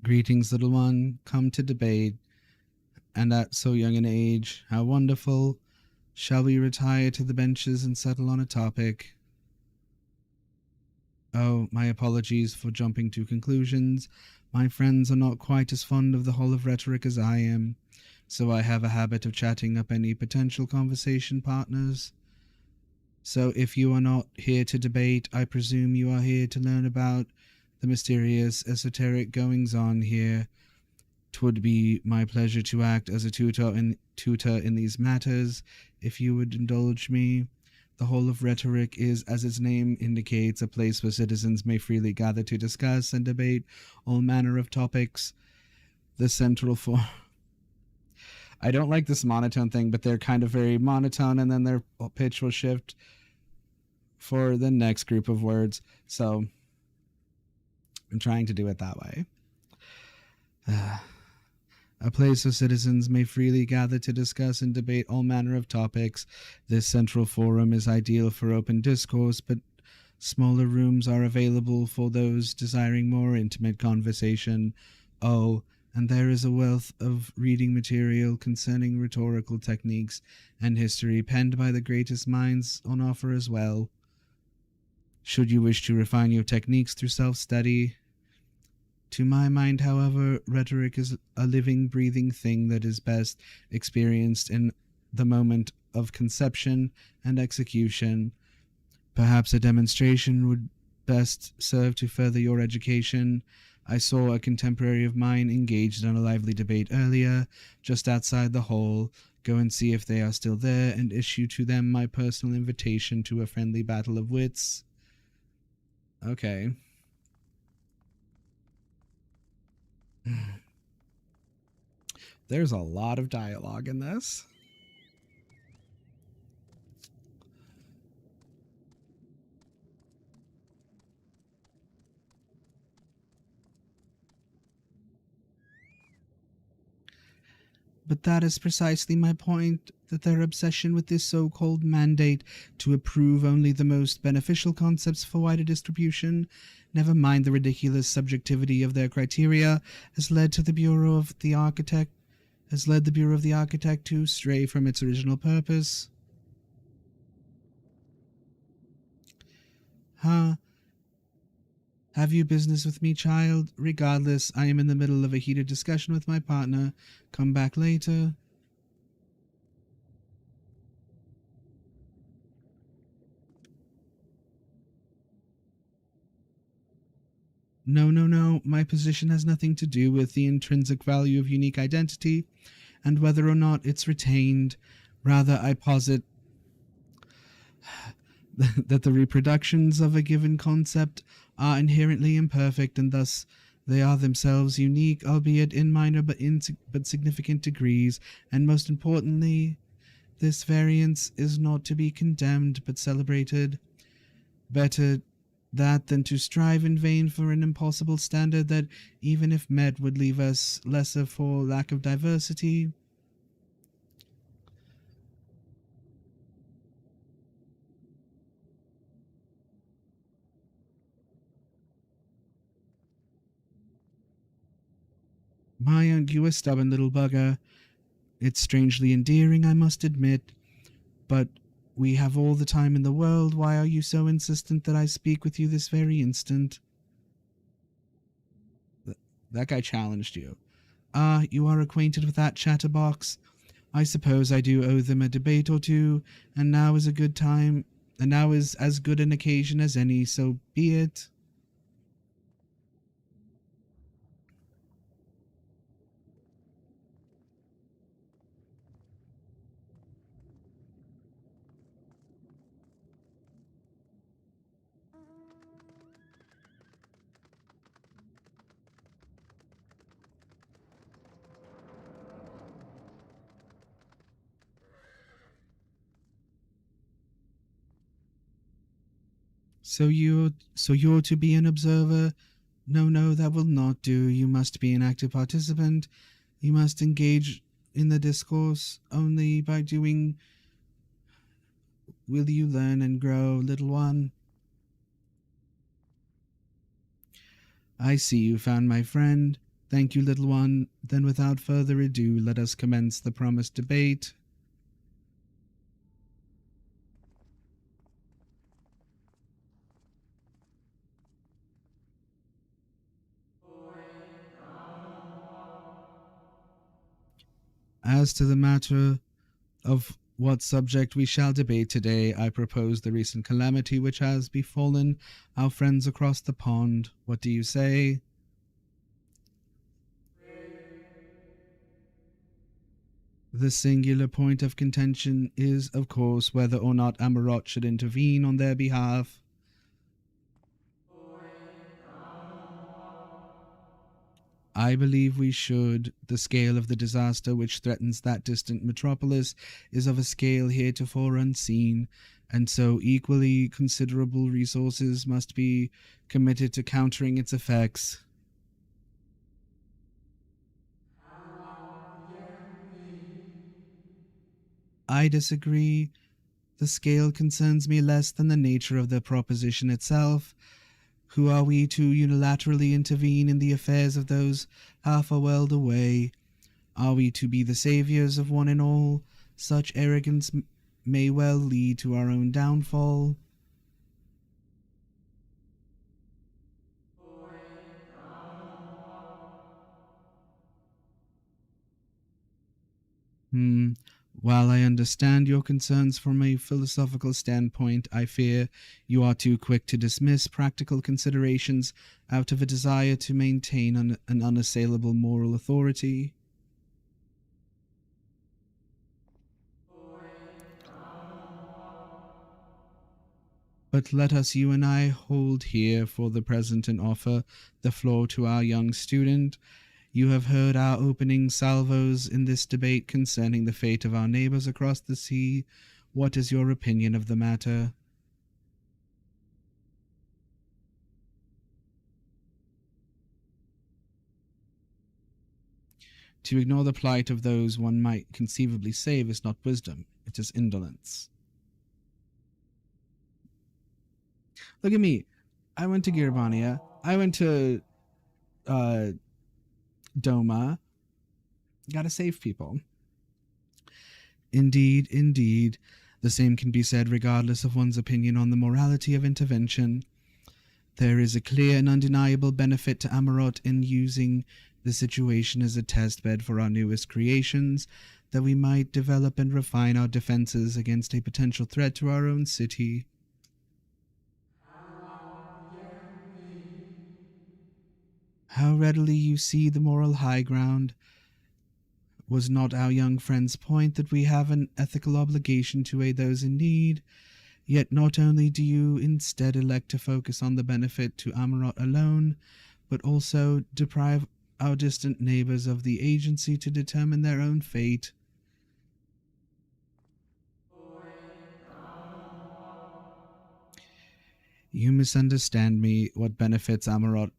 Greetings, little one. Come to debate, and at so young an age. How wonderful. Shall we retire to the benches and settle on a topic? Oh, my apologies for jumping to conclusions. My friends are not quite as fond of the Hall of Rhetoric as I am, so I have a habit of chatting up any potential conversation partners. So if you are not here to debate, I presume you are here to learn about the mysterious esoteric goings-on here. 'Twould be my pleasure to act as a tutor in these matters, if you would indulge me. The Hall of Rhetoric is, as its name indicates, a place where citizens may freely gather to discuss and debate all manner of topics. The central I don't like this monotone thing, but they're kind of very monotone, and then their pitch will shift for the next group of words. So I'm trying to do it that way. A place where citizens may freely gather to discuss and debate all manner of topics. This central forum is ideal for open discourse, but smaller rooms are available for those desiring more intimate conversation. Oh, and there is a wealth of reading material concerning rhetorical techniques and history penned by the greatest minds on offer as well. Should you wish to refine your techniques through self-study. To my mind, however, rhetoric is a living, breathing thing that is best experienced in the moment of conception and execution. Perhaps a demonstration would best serve to further your education. I saw a contemporary of mine engaged in a lively debate earlier, just outside the hall. Go and see if they are still there, and issue to them my personal invitation to a friendly battle of wits. Okay. There's a lot of dialogue in this. But that is precisely my point, that their obsession with this so-called mandate to approve only the most beneficial concepts for wider distribution, never mind the ridiculous subjectivity of their criteria, has led the Bureau of the Architect to stray from its original purpose. Huh? Have you business with me, child? Regardless, I am in the middle of a heated discussion with my partner. Come back later. No. My position has nothing to do with the intrinsic value of unique identity and whether or not it's retained. Rather, I posit that the reproductions of a given concept are inherently imperfect, and thus they are themselves unique, albeit in minor but significant degrees, and most importantly, this variance is not to be condemned but celebrated. Better that than to strive in vain for an impossible standard that, even if met, would leave us lesser for lack of diversity. My, aren't you a stubborn little bugger? It's strangely endearing, I must admit, but we have all the time in the world. Why are you so insistent that I speak with you this very instant? That guy challenged you. Ah, you are acquainted with that chatterbox? I suppose I do owe them a debate or two, and now is as good an occasion as any, so be it. So you're to be an observer? No, that will not do. You must be an active participant. You must engage in the discourse. Only by doing will you learn and grow, little one. I see you found my friend. Thank you, little one. Then without further ado, let us commence the promised debate. As to the matter of what subject we shall debate today, I propose the recent calamity which has befallen our friends across the pond. What do you say? The singular point of contention is, of course, whether or not Amarot should intervene on their behalf. I believe we should. The scale of the disaster which threatens that distant metropolis is of a scale heretofore unseen, and so equally considerable resources must be committed to countering its effects. I disagree. The scale concerns me less than the nature of the proposition itself. Who are we to unilaterally intervene in the affairs of those half a world away? Are we to be the saviors of one and all? Such arrogance may well lead to our own downfall. While I understand your concerns from a philosophical standpoint, I fear you are too quick to dismiss practical considerations out of a desire to maintain an unassailable moral authority. But let us, you and I, hold here for the present and offer the floor to our young student. You have heard our opening salvos in this debate concerning the fate of our neighbors across the sea. What is your opinion of the matter? To ignore the plight of those one might conceivably save is not wisdom, it is indolence. Look at me. I went to Girbania. I went to Doma. Gotta save people. Indeed, indeed. The same can be said regardless of one's opinion on the morality of intervention. There is a clear and undeniable benefit to Amarot in using the situation as a test bed for our newest creations, that we might develop and refine our defenses against a potential threat to our own city. How readily you see the moral high ground. Was not our young friend's point that we have an ethical obligation to aid those in need? Yet not only do you instead elect to focus on the benefit to Amarot alone, but also deprive our distant neighbors of the agency to determine their own fate. You misunderstand me. What benefits Amarot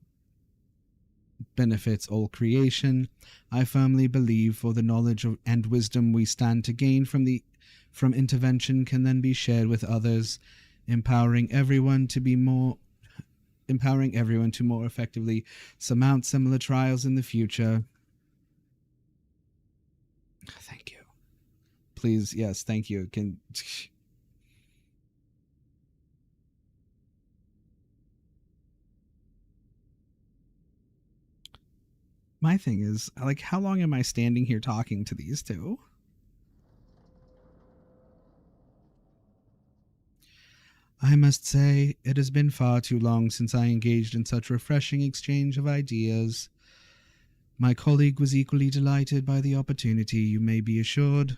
benefits all creation. I firmly believe for the knowledge and wisdom we stand to gain from intervention can then be shared with others, empowering everyone to more effectively surmount similar trials in the future. Thank you. Please, yes, thank you. My thing is, like, how long am I standing here talking to these two? I must say, it has been far too long since I engaged in such refreshing exchange of ideas. My colleague was equally delighted by the opportunity, you may be assured.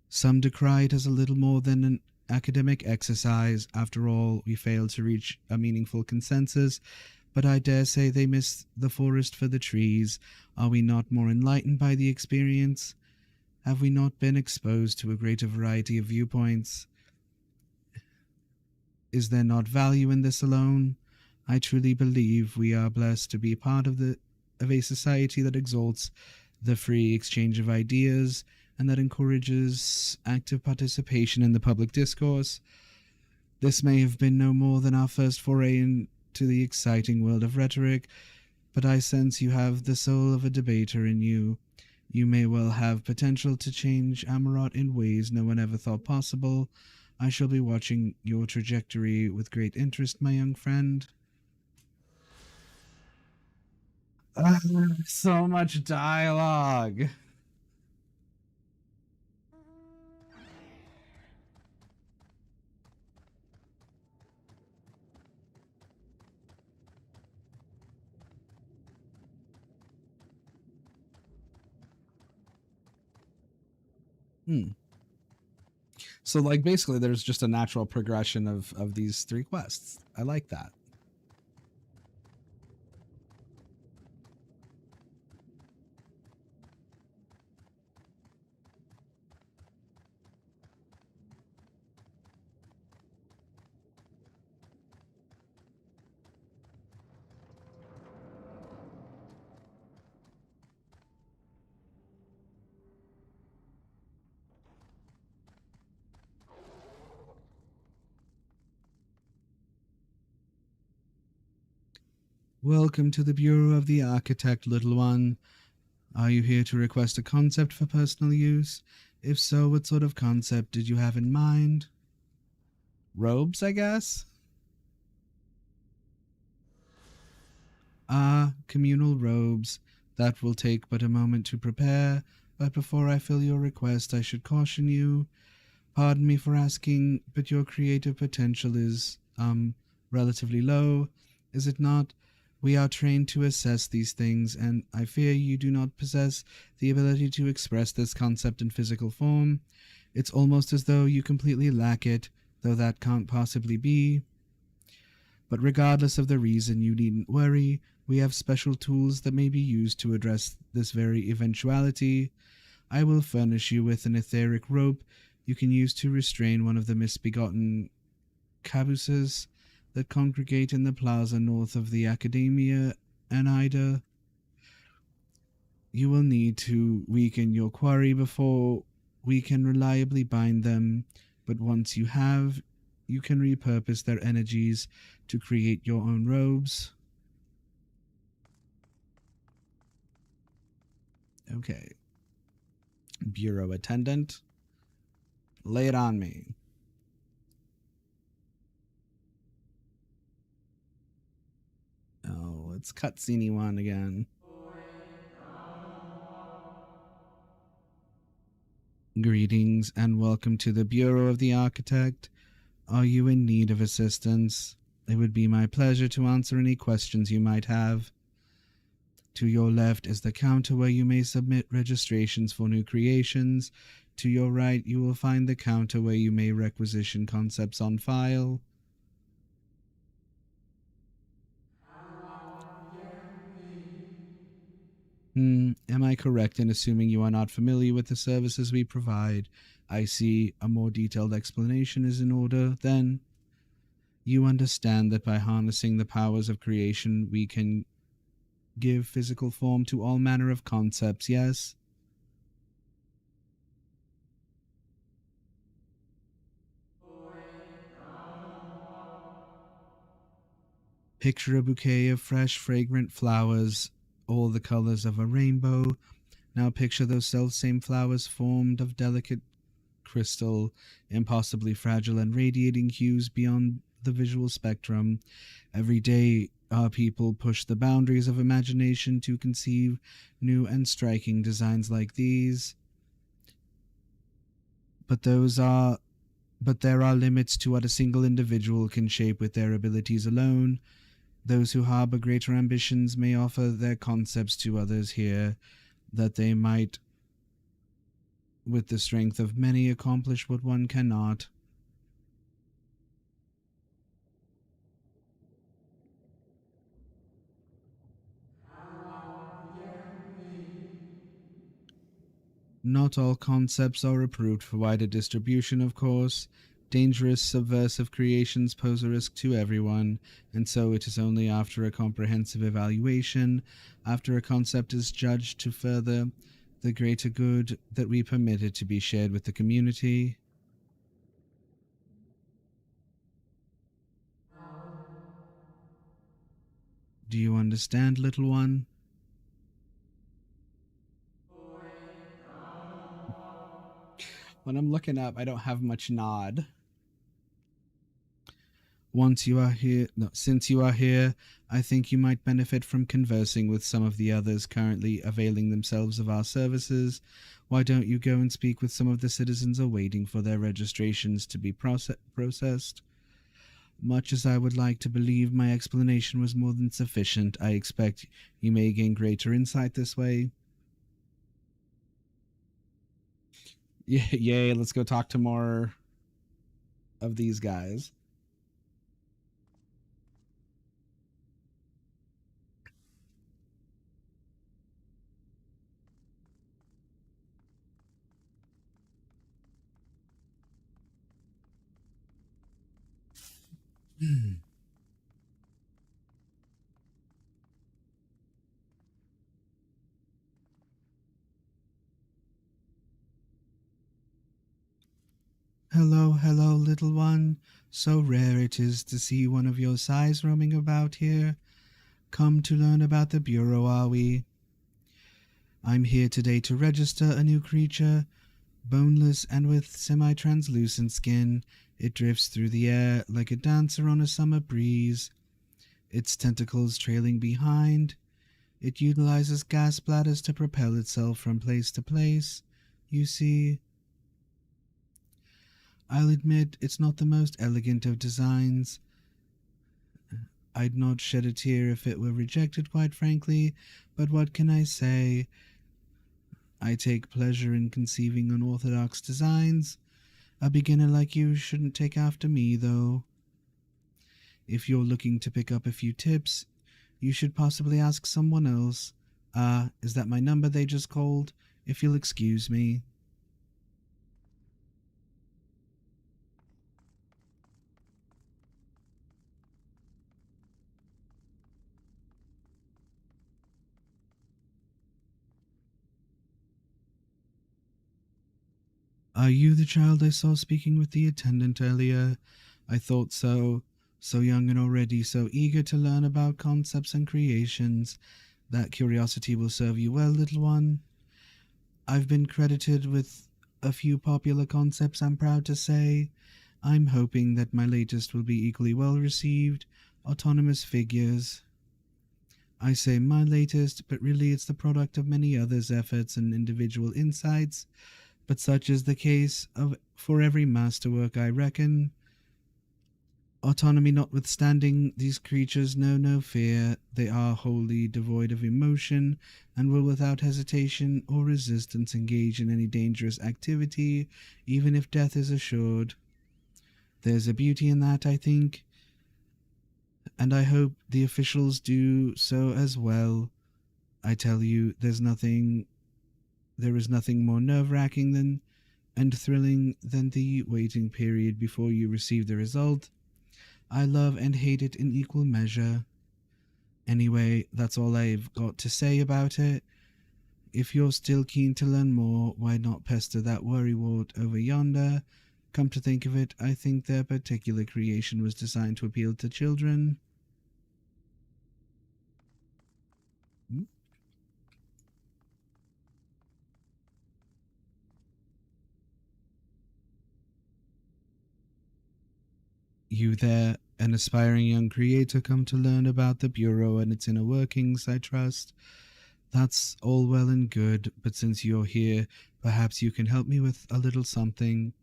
Some decry it as a little more than an academic exercise. After all, we failed to reach a meaningful consensus, but I dare say they miss the forest for the trees. Are we not more enlightened by the experience? Have we not been exposed to a greater variety of viewpoints? Is there not value in this alone? I truly believe we are blessed to be part of a society that exalts the free exchange of ideas and that encourages active participation in the public discourse. This may have been no more than our first foray into the exciting world of rhetoric, but I sense you have the soul of a debater in you. You may well have potential to change Amarot in ways no one ever thought possible. I shall be watching your trajectory with great interest, my young friend. So much dialogue. So, like, basically, there's just a natural progression of these three quests. I like that. Welcome to the Bureau of the Architect, little one. Are you here to request a concept for personal use? If so, what sort of concept did you have in mind? Robes, I guess? Ah, communal robes. That will take but a moment to prepare. But before I fill your request, I should caution you. Pardon me for asking, but your creative potential is, relatively low, is it not? We are trained to assess these things, and I fear you do not possess the ability to express this concept in physical form. It's almost as though you completely lack it, though that can't possibly be. But regardless of the reason, you needn't worry. We have special tools that may be used to address this very eventuality. I will furnish you with an etheric rope you can use to restrain one of the misbegotten cabooses that congregate in the plaza north of the Academia and Ida. You will need to weaken your quarry before we can reliably bind them, but once you have, you can repurpose their energies to create your own robes. Okay. Bureau attendant. Lay it on me. Oh, it's cutscene one again. Greetings and welcome to the Bureau of the Architect. Are you in need of assistance? It would be my pleasure to answer any questions you might have. To your left is the counter where you may submit registrations for new creations. To your right, you will find the counter where you may requisition concepts on file. Am I correct in assuming you are not familiar with the services we provide? I see. A more detailed explanation is in order, then. You understand that by harnessing the powers of creation, we can give physical form to all manner of concepts, yes? Picture a bouquet of fresh, fragrant flowers, all the colors of a rainbow. Now picture those self-same flowers formed of delicate crystal, impossibly fragile and radiating hues beyond the visual spectrum. Every day, our people push the boundaries of imagination to conceive new and striking designs like these. But there are limits to what a single individual can shape with their abilities alone. Those who harbor greater ambitions may offer their concepts to others here, that they might, with the strength of many, accomplish what one cannot. Not all concepts are approved for wider distribution, of course. Dangerous, subversive creations pose a risk to everyone, and so it is only after a comprehensive evaluation, after a concept is judged to further the greater good, that we permit it to be shared with the community. Do you understand, little one? When I'm looking up, I don't have much nod. Since you are here, I think you might benefit from conversing with some of the others currently availing themselves of our services. Why don't you go and speak with some of the citizens awaiting for their registrations to be processed? Much as I would like to believe my explanation was more than sufficient, I expect you may gain greater insight this way. Yay, let's go talk to more of these guys. Hello, hello, little one. So rare it is to see one of your size roaming about here. Come to learn about the Bureau, are we? I'm here today to register a new creature. Boneless and with semi-translucent skin, it drifts through the air like a dancer on a summer breeze, its tentacles trailing behind. It utilizes gas bladders to propel itself from place to place. You see, I'll admit it's not the most elegant of designs. I'd not shed a tear if it were rejected, quite frankly, but what can I say? I take pleasure in conceiving unorthodox designs. A beginner like you shouldn't take after me, though. If you're looking to pick up a few tips, you should possibly ask someone else. Is that my number they just called? If you'll excuse me. Are you the child I saw speaking with the attendant earlier? I thought so. So young and already so eager to learn about concepts and creations. That curiosity will serve you well, little one. I've been credited with a few popular concepts, I'm proud to say. I'm hoping that my latest will be equally well received. Autonomous figures. I say my latest, but really it's the product of many others' efforts and individual insights. But such is the case for every masterwork, I reckon. Autonomy notwithstanding, these creatures know no fear. They are wholly devoid of emotion, and will without hesitation or resistance engage in any dangerous activity, even if death is assured. There's a beauty in that, I think, and I hope the officials do so as well. I tell you, there is nothing more nerve-wracking than and thrilling than the waiting period before you receive the result. I love and hate it in equal measure. Anyway, that's all I've got to say about it. If you're still keen to learn more, why not pester that worrywart over yonder? Come to think of it, I think their particular creation was designed to appeal to children. You there, an aspiring young creator come to learn about the Bureau and its inner workings, I trust. That's all well and good, but since you're here, perhaps you can help me with a little something.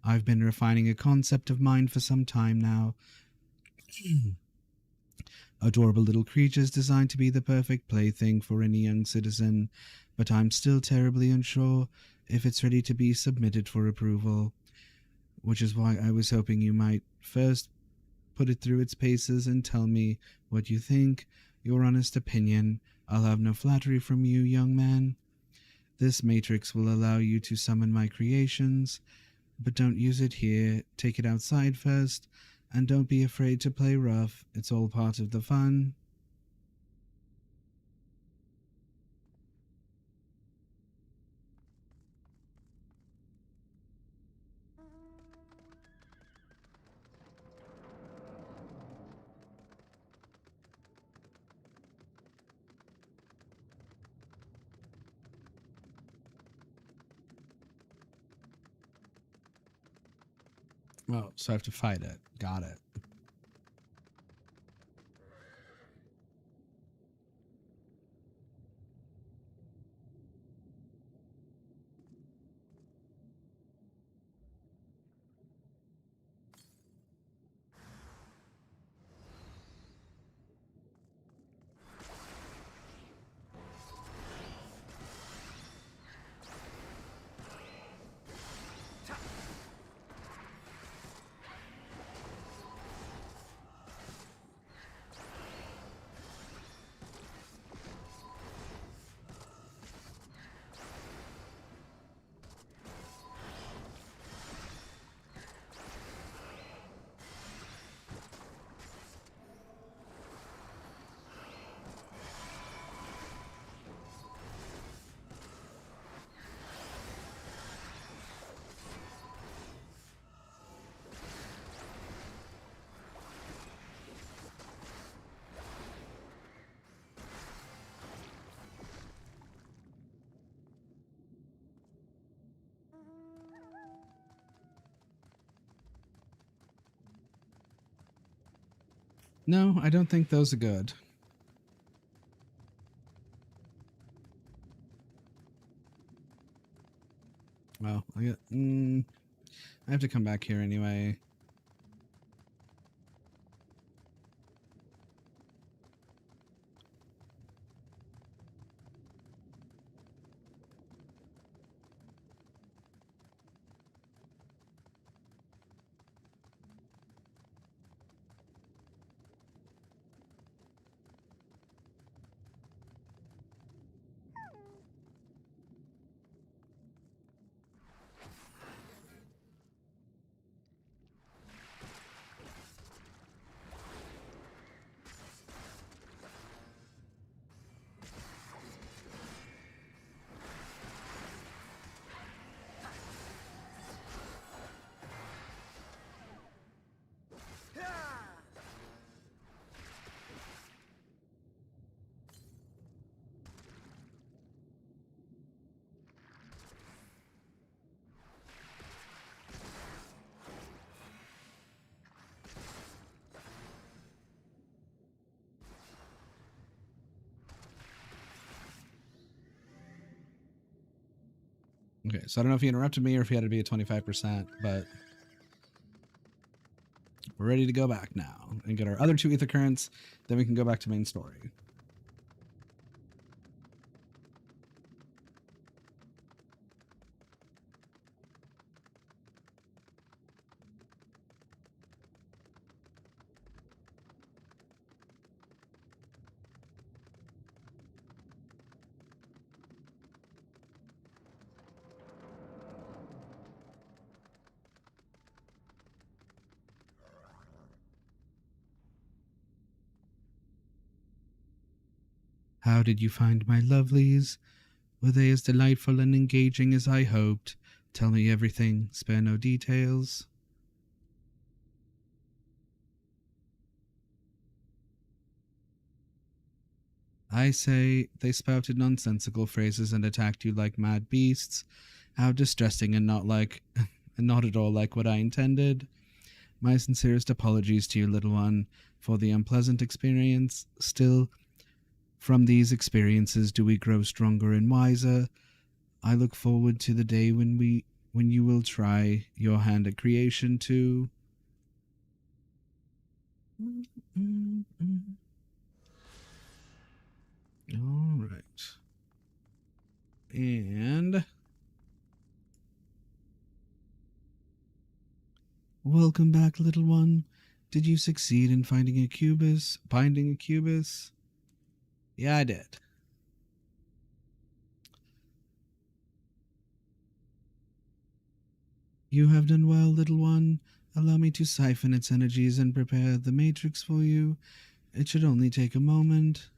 I've been refining a concept of mine for some time now. Adorable little creatures designed to be the perfect plaything for any young citizen, but I'm still terribly unsure if it's ready to be submitted for approval. Which is why I was hoping you might first put it through its paces and tell me what you think, your honest opinion. I'll have no flattery from you, young man. This matrix will allow you to summon my creations, but don't use it here. Take it outside first, and don't be afraid to play rough. It's all part of the fun. Oh, so I have to fight it. Got it. No, I don't think those are good. Well, I have to come back here anyway. Okay, so I don't know if he interrupted me or if he had to be at 25%, but we're ready to go back now and get our other 2 ether currents. Then we can go back to main story. How did you find my lovelies? Were they as delightful and engaging as I hoped? Tell me everything, spare no details. I say they spouted nonsensical phrases and attacked you like mad beasts. How distressing and not at all like what I intended. My sincerest apologies to you, little one, for the unpleasant experience. Still, from these experiences do we grow stronger and wiser. I look forward to the day when you will try your hand at creation too. All right. And welcome back, little one. Did you succeed in binding a cubus? Yeah, I did. You have done well, little one. Allow me to siphon its energies and prepare the matrix for you. It should only take a moment.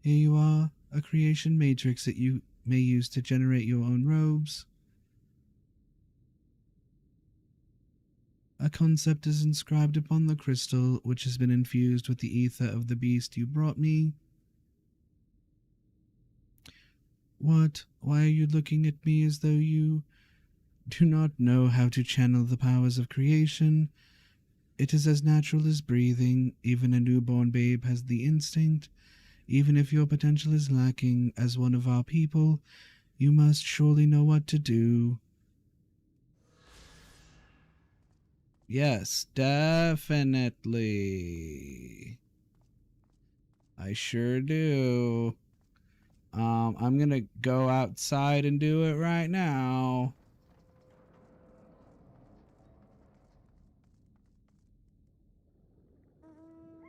Here you are, a creation matrix that you may use to generate your own robes. A concept is inscribed upon the crystal, which has been infused with the ether of the beast you brought me. What? Why are you looking at me as though you do not know how to channel the powers of creation? It is as natural as breathing. Even a newborn babe has the instinct. Even if your potential is lacking as one of our people, you must surely know what to do. Yes, definitely. I sure do. I'm gonna go outside and do it right now.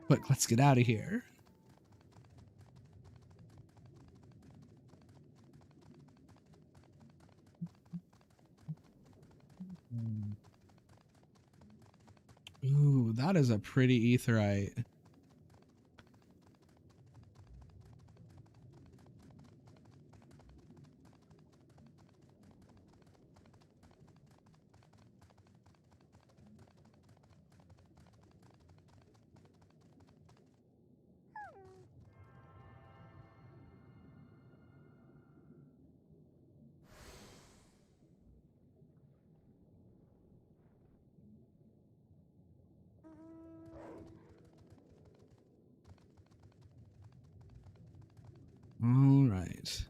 Quick, let's get out of here. Ooh, that is a pretty aetheryte. All right.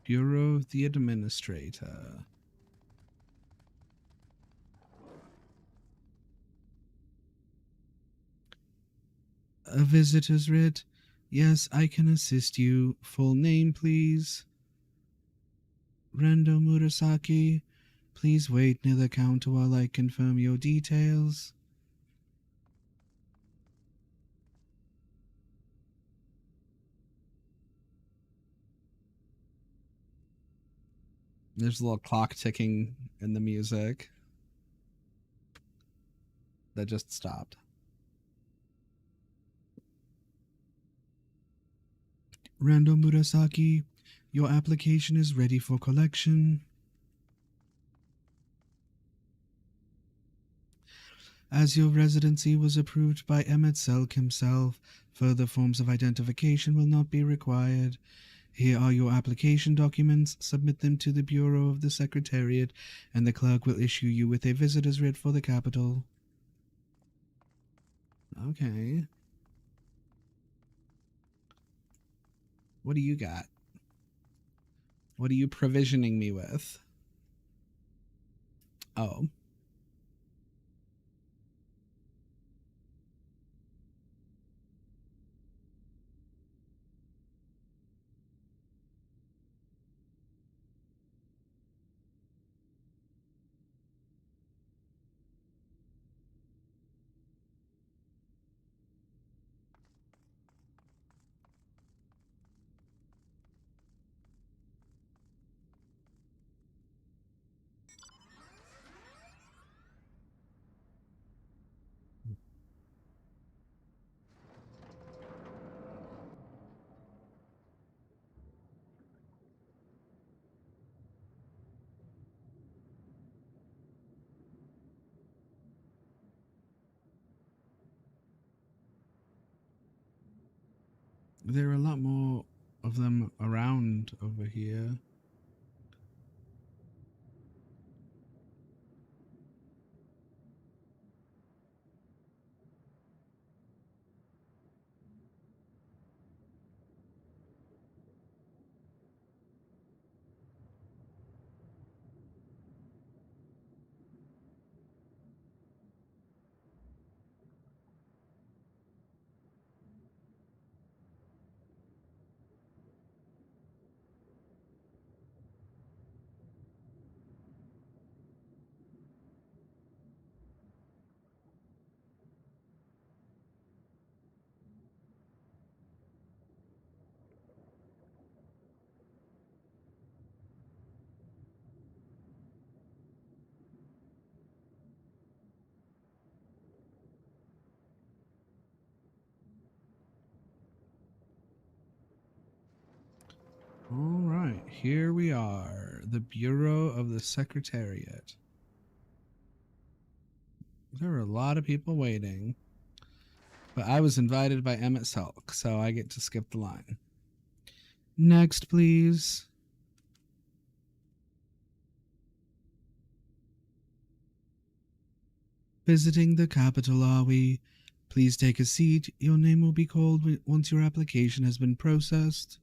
Bureau of the Administrator. A visitor's writ? Yes, I can assist you. Full name, please. Rendo Murasaki. Please wait near the counter while I confirm your details. There's a little clock ticking in the music that just stopped. Rando Murasaki, your application is ready for collection. As your residency was approved by Emmett Selk himself, further forms of identification will not be required. Here are your application documents. Submit them to the Bureau of the Secretariat, and the clerk will issue you with a visitor's writ for the capital. Okay. What do you got? What are you provisioning me with? Oh. There are a lot more of them around over here. All right, here we are, the Bureau of the Secretariat. There are a lot of people waiting, but I was invited by Emmett Selk, so I get to skip the line. Next, please. Visiting the capital, are we? Please take a seat. Your name will be called once your application has been processed.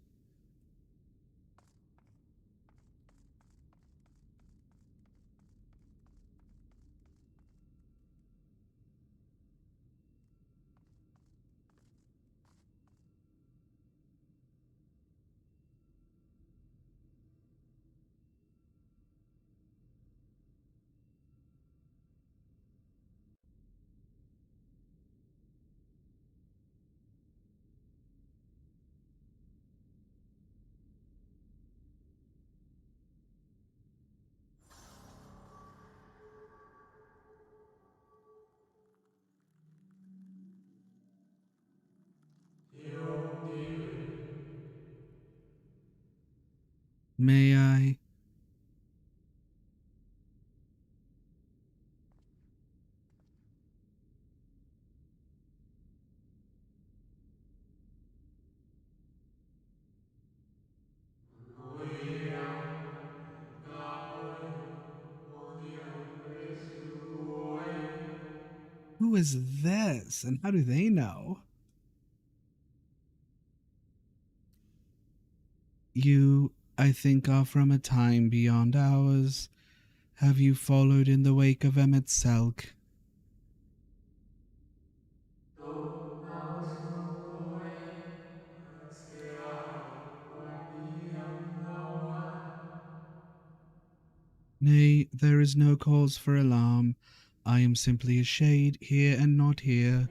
May I? Who is this, and how do they know? You I think are from a time beyond ours. Have you followed in the wake of Emmett Selk? Nay, there is no cause for alarm. I am simply a shade, here and not here.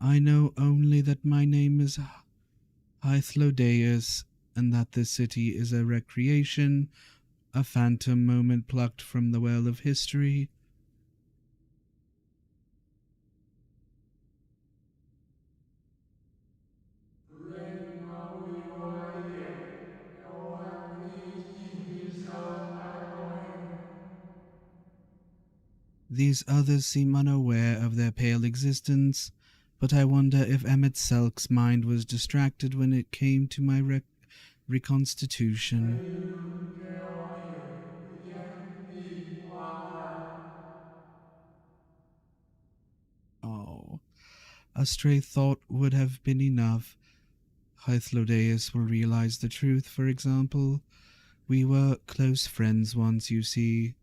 I know only that my name is Hythlodaeus, and that this city is a recreation, a phantom moment plucked from the well of history. These others seem unaware of their pale existence, but I wonder if Emmett Selk's mind was distracted when it came to my reconstitution. Oh, a stray thought would have been enough. Hythlodaeus will realize the truth, for example. We were close friends once, you see.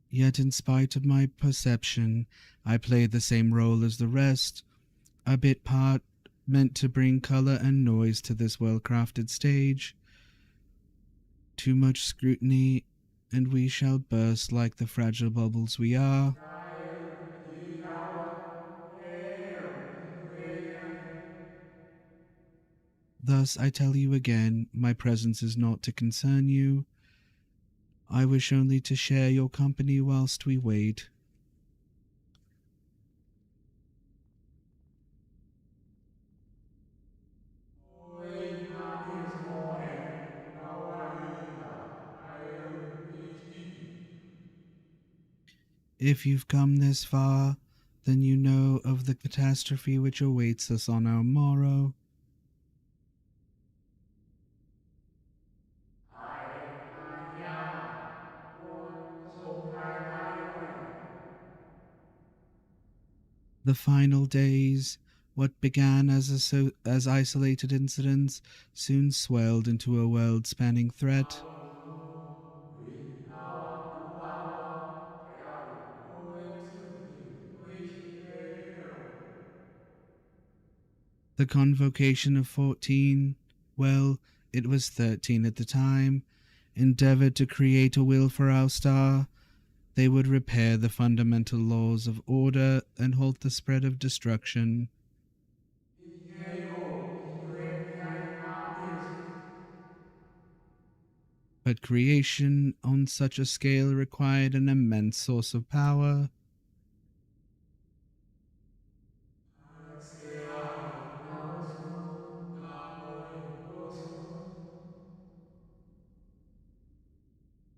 Yet in spite of my perception, I played the same role as the rest, a bit part meant to bring color and noise to this well-crafted stage. Too much scrutiny, and we shall burst like the fragile bubbles we are. Thus, I tell you again, my presence is not to concern you. I wish only to share your company whilst we wait. If you've come this far, then you know of the catastrophe which awaits us on our morrow. The final days, what began as isolated incidents, soon swelled into a world-spanning threat. The convocation of 14, well, it was 13 at the time, endeavored to create a will for our star. They would repair the fundamental laws of order and halt the spread of destruction. But creation on such a scale required an immense source of power.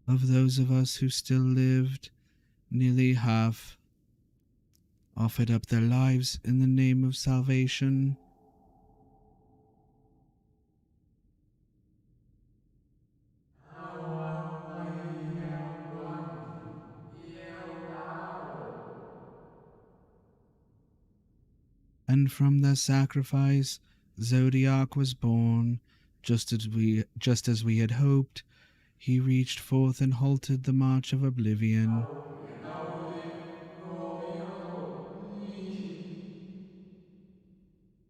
Of those of us who still lived, nearly half offered up their lives in the name of salvation. And from their sacrifice, Zodiac was born, just as we had hoped. He reached forth and halted the march of oblivion.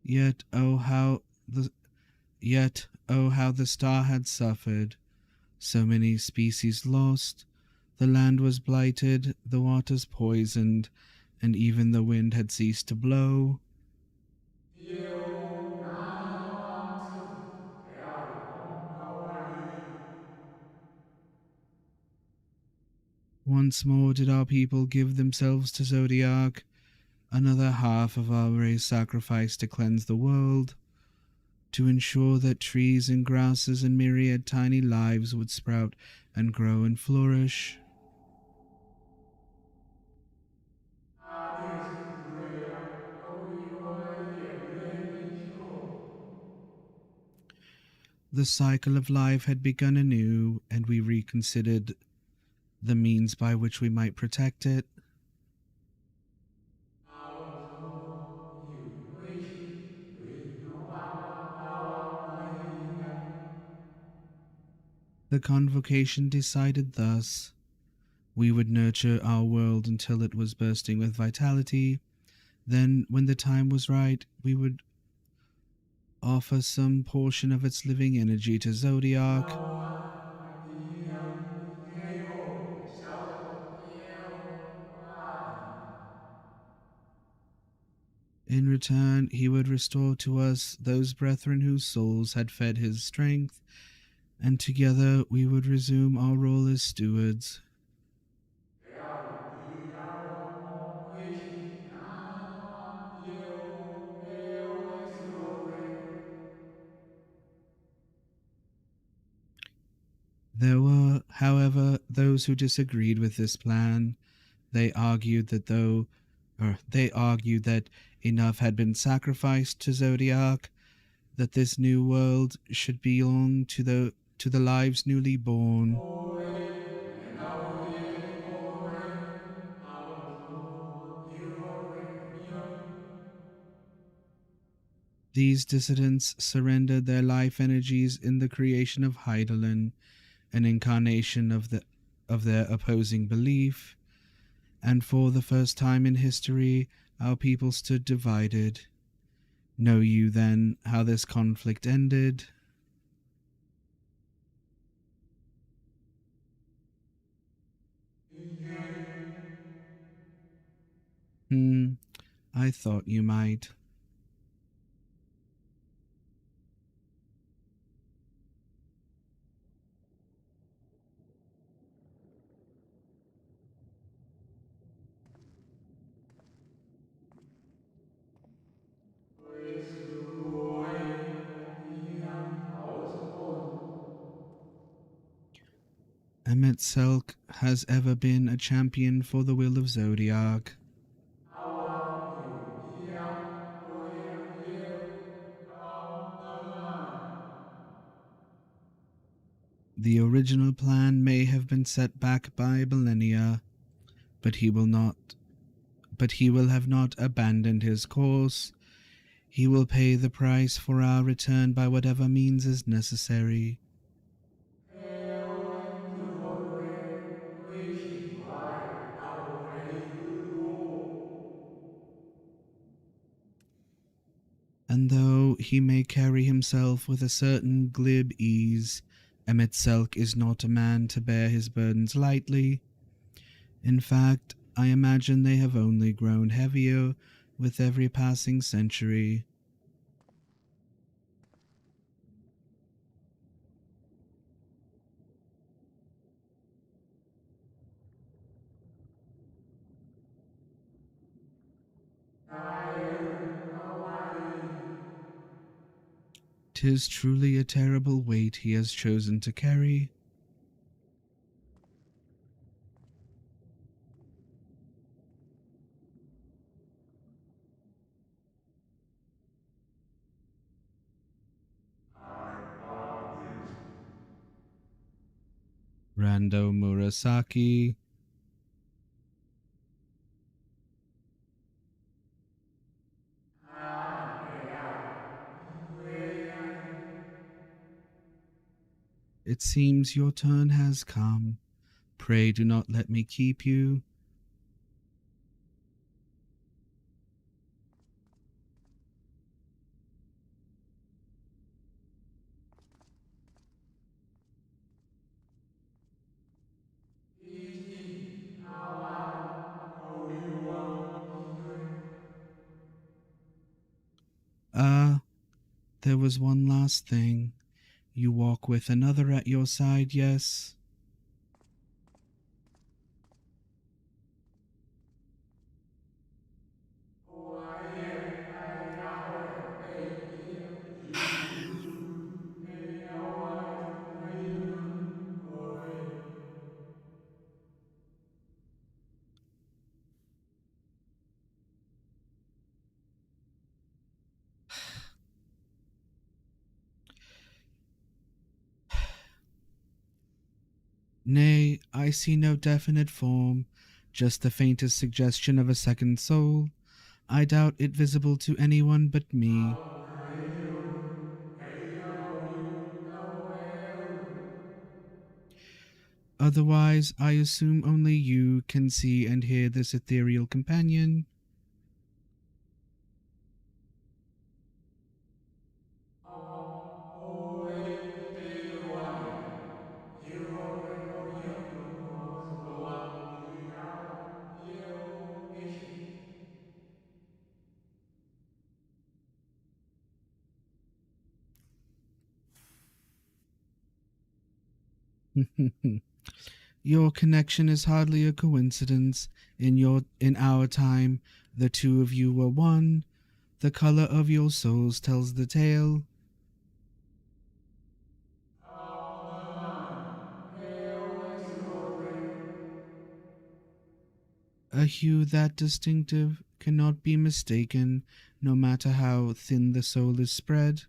Yet oh how the star had suffered. So many species lost, the land was blighted, the waters poisoned, and even the wind had ceased to blow. Once more did our people give themselves to Zodiac, another half of our race sacrificed to cleanse the world, to ensure that trees and grasses and myriad tiny lives would sprout and grow and flourish. The cycle of life had begun anew, and we reconsidered the means by which we might protect it. The convocation decided thus: we would nurture our world until it was bursting with vitality. Then, when the time was right, we would offer some portion of its living energy to Zodiac. In return, he would restore to us those brethren whose souls had fed his strength, and together we would resume our role as stewards. There were, however, those who disagreed with this plan. They argued that enough had been sacrificed to Zodiac, that this new world should belong to the lives newly born. These dissidents surrendered their life energies in the creation of Heidelin, an incarnation of their opposing belief, and for the first time in history, our people stood divided. Know you, then, how this conflict ended? I thought you might. Emet-Selch has ever been a champion for the will of Zodiac. The original plan may have been set back by millennia, but he will have not abandoned his course. He will pay the price for our return by whatever means is necessary. And though he may carry himself with a certain glib ease, Emet-Selch is not a man to bear his burdens lightly. In fact, I imagine they have only grown heavier with every passing century. "'Tis truly a terrible weight he has chosen to carry." Rando Murasaki. It seems your turn has come. Pray do not let me keep you. There was one last thing. You walk with another at your side, yes? Nay, I see no definite form, just the faintest suggestion of a second soul. I doubt it visible to anyone but me. Otherwise, I assume only you can see and hear this ethereal companion. Your connection is hardly a coincidence. In our time, the two of you were one. The color of your souls tells the tale. A hue that distinctive cannot be mistaken, no matter how thin the soul is spread.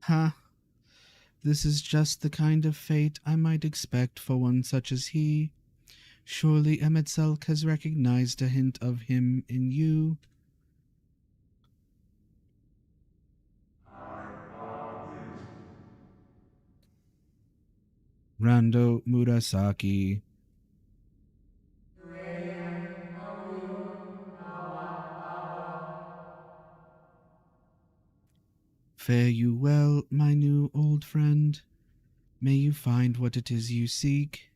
Ha! This is just the kind of fate I might expect for one such as he. Surely Emetzelk has recognized a hint of him in you. Rando Murasaki. Fare you well, my new old friend. May you find what it is you seek.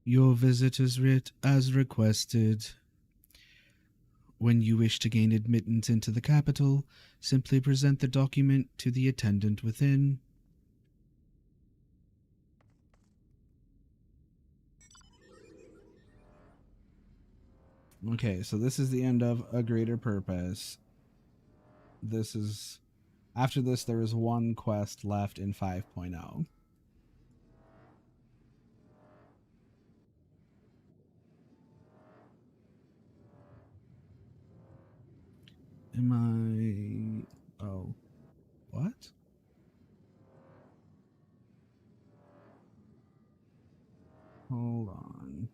Your visit is writ as requested. When you wish to gain admittance into the capital, simply present the document to the attendant within. Okay, so this is the end of A Greater Purpose. This is... After this, there is one quest left in 5.0. Am I... Oh. What? Hold on.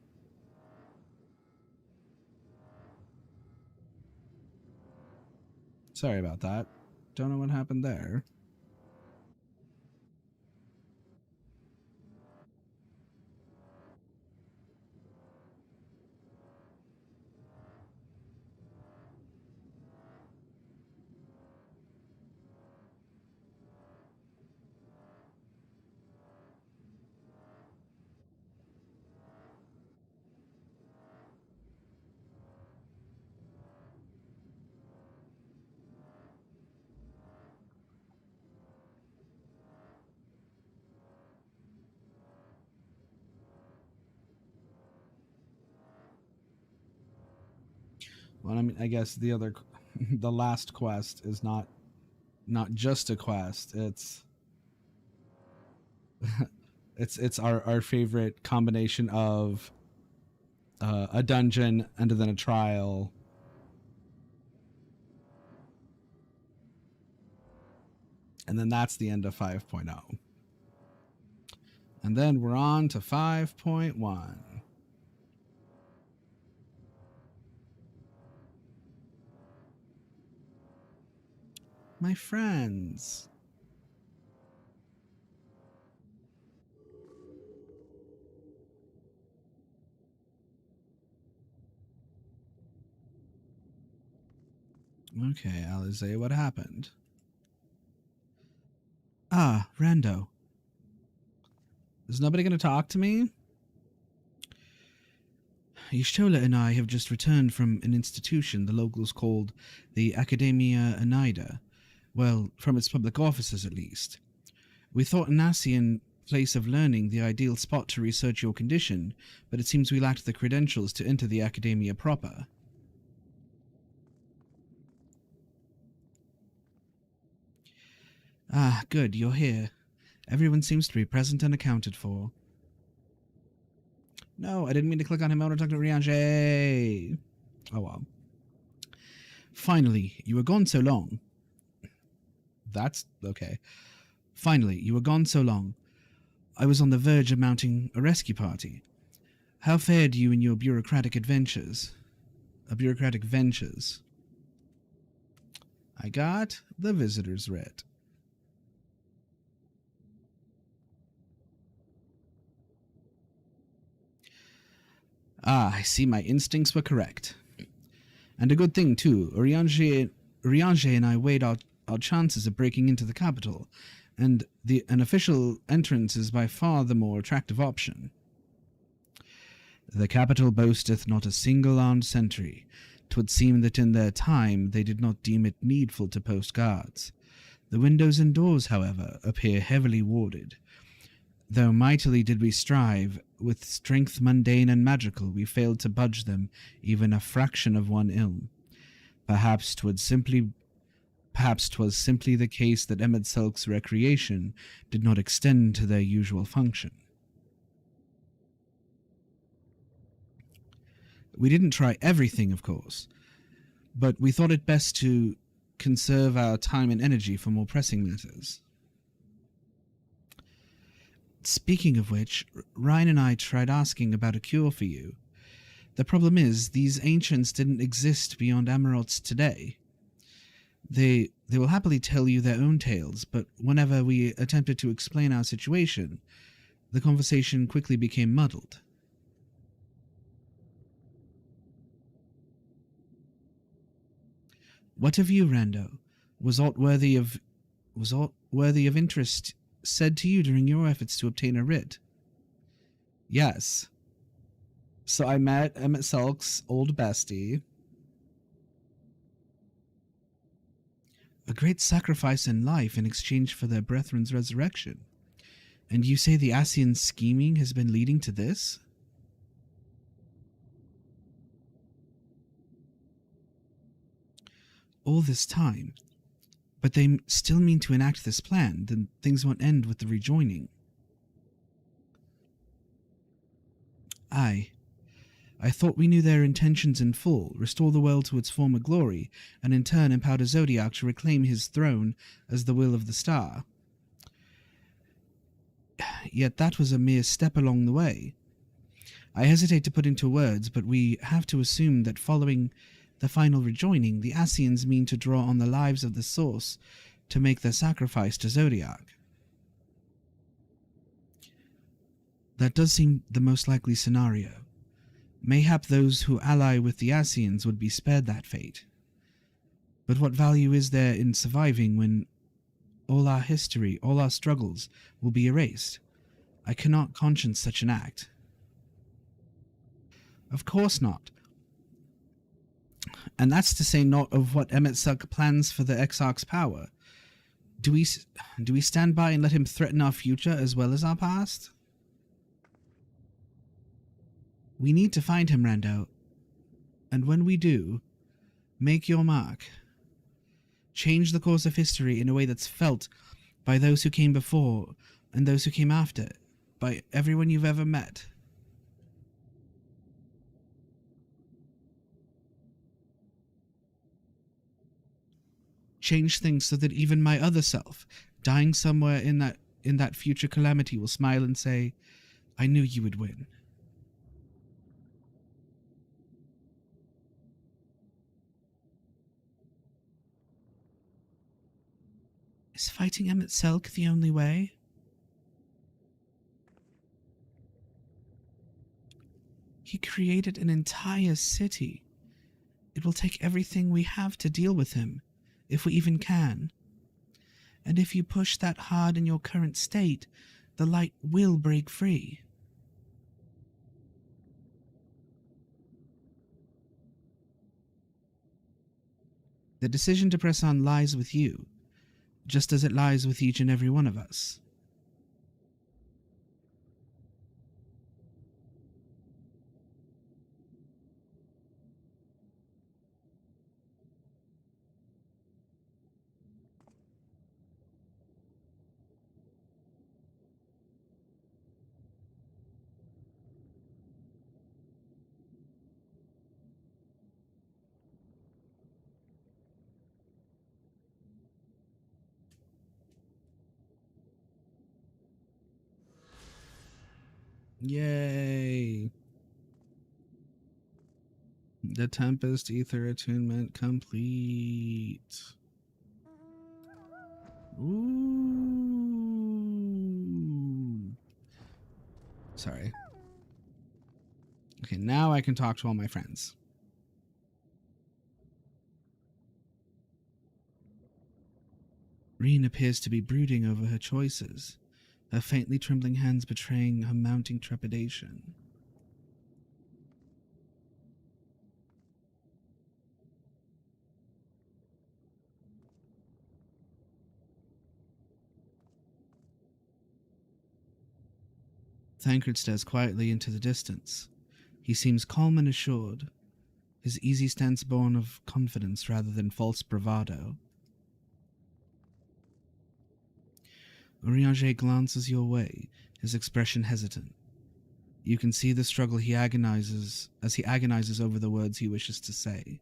Sorry about that. Don't know what happened there. Well, I mean, I guess the other, the last quest is not just a quest. It's it's our favorite combination of a dungeon and then a trial. And then that's the end of 5.0. And then we're on to 5.1. My friends. Okay, Alize, what happened? Ah, Rando. Is nobody going to talk to me? Y'shtola and I have just returned from an institution the locals called the Academia Oneida. Well, from its public offices at least. We thought an Ascian place of learning the ideal spot to research your condition, but it seems we lacked the credentials to enter the Academia proper. Ah, good, you're here. Everyone seems to be present and accounted for. No, I didn't mean to click on him. I want to talk to Riange. Oh well. Finally, you were gone so long. That's okay. Finally, you were gone so long. I was on the verge of mounting a rescue party. How fared you in your bureaucratic ventures? I got the visitor's writ. Ah, I see my instincts were correct. And a good thing, too. Riange and I weighed our chances of breaking into the capital, and an official entrance is by far the more attractive option. The capital boasteth not a single armed sentry. 'Twould seem that in their time they did not deem it needful to post guards. The windows and doors, however, appear heavily warded. Though mightily did we strive, with strength mundane and magical, we failed to budge them even a fraction of one ilm. Perhaps 'twas simply the case that Emetselk's recreation did not extend to their usual function. We didn't try everything, of course, but we thought it best to conserve our time and energy for more pressing matters. Speaking of which, Ryan and I tried asking about a cure for you. The problem is, these ancients didn't exist beyond Amarot's today. They will happily tell you their own tales, but whenever we attempted to explain our situation, the conversation quickly became muddled. What of you, Rando? Was aught worthy of interest said to you during your efforts to obtain a writ? Yes. So I met Emetselk's old bestie. A great sacrifice in life in exchange for their brethren's resurrection. And you say the Ascian scheming has been leading to this? All this time. But they still mean to enact this plan, then things won't end with the rejoining. Aye. I thought we knew their intentions in full, restore the world to its former glory, and in turn empower the Zodiac to reclaim his throne as the will of the star. Yet that was a mere step along the way. I hesitate to put into words, but we have to assume that following the final rejoining, the Ascians mean to draw on the lives of the Source to make their sacrifice to Zodiac. That does seem the most likely scenario. Mayhap those who ally with the Ascians would be spared that fate. But what value is there in surviving when all our history, all our struggles, will be erased? I cannot conscience such an act. Of course not. And that's to say naught of what Emetselk plans for the Exarch's power. Do we stand by and let him threaten our future as well as our past? We need to find him, Rando. And when we do, make your mark. Change the course of history in a way that's felt by those who came before and those who came after, by everyone you've ever met. Change things so that even my other self, dying somewhere in that future calamity, will smile and say, I knew you would win. Is fighting Emetselk the only way? He created an entire city. It will take everything we have to deal with him, if we even can. And if you push that hard in your current state, the light will break free. The decision to press on lies with you, just as it lies with each and every one of us. Yay! The Tempest Ether attunement complete. Ooh. Sorry. Okay, now I can talk to all my friends. Reen appears to be brooding over her choices, her faintly trembling hands betraying her mounting trepidation. Thancred stares quietly into the distance. He seems calm and assured, his easy stance born of confidence rather than false bravado. Urianger glances your way, his expression hesitant. You can see the struggle he agonizes over the words he wishes to say.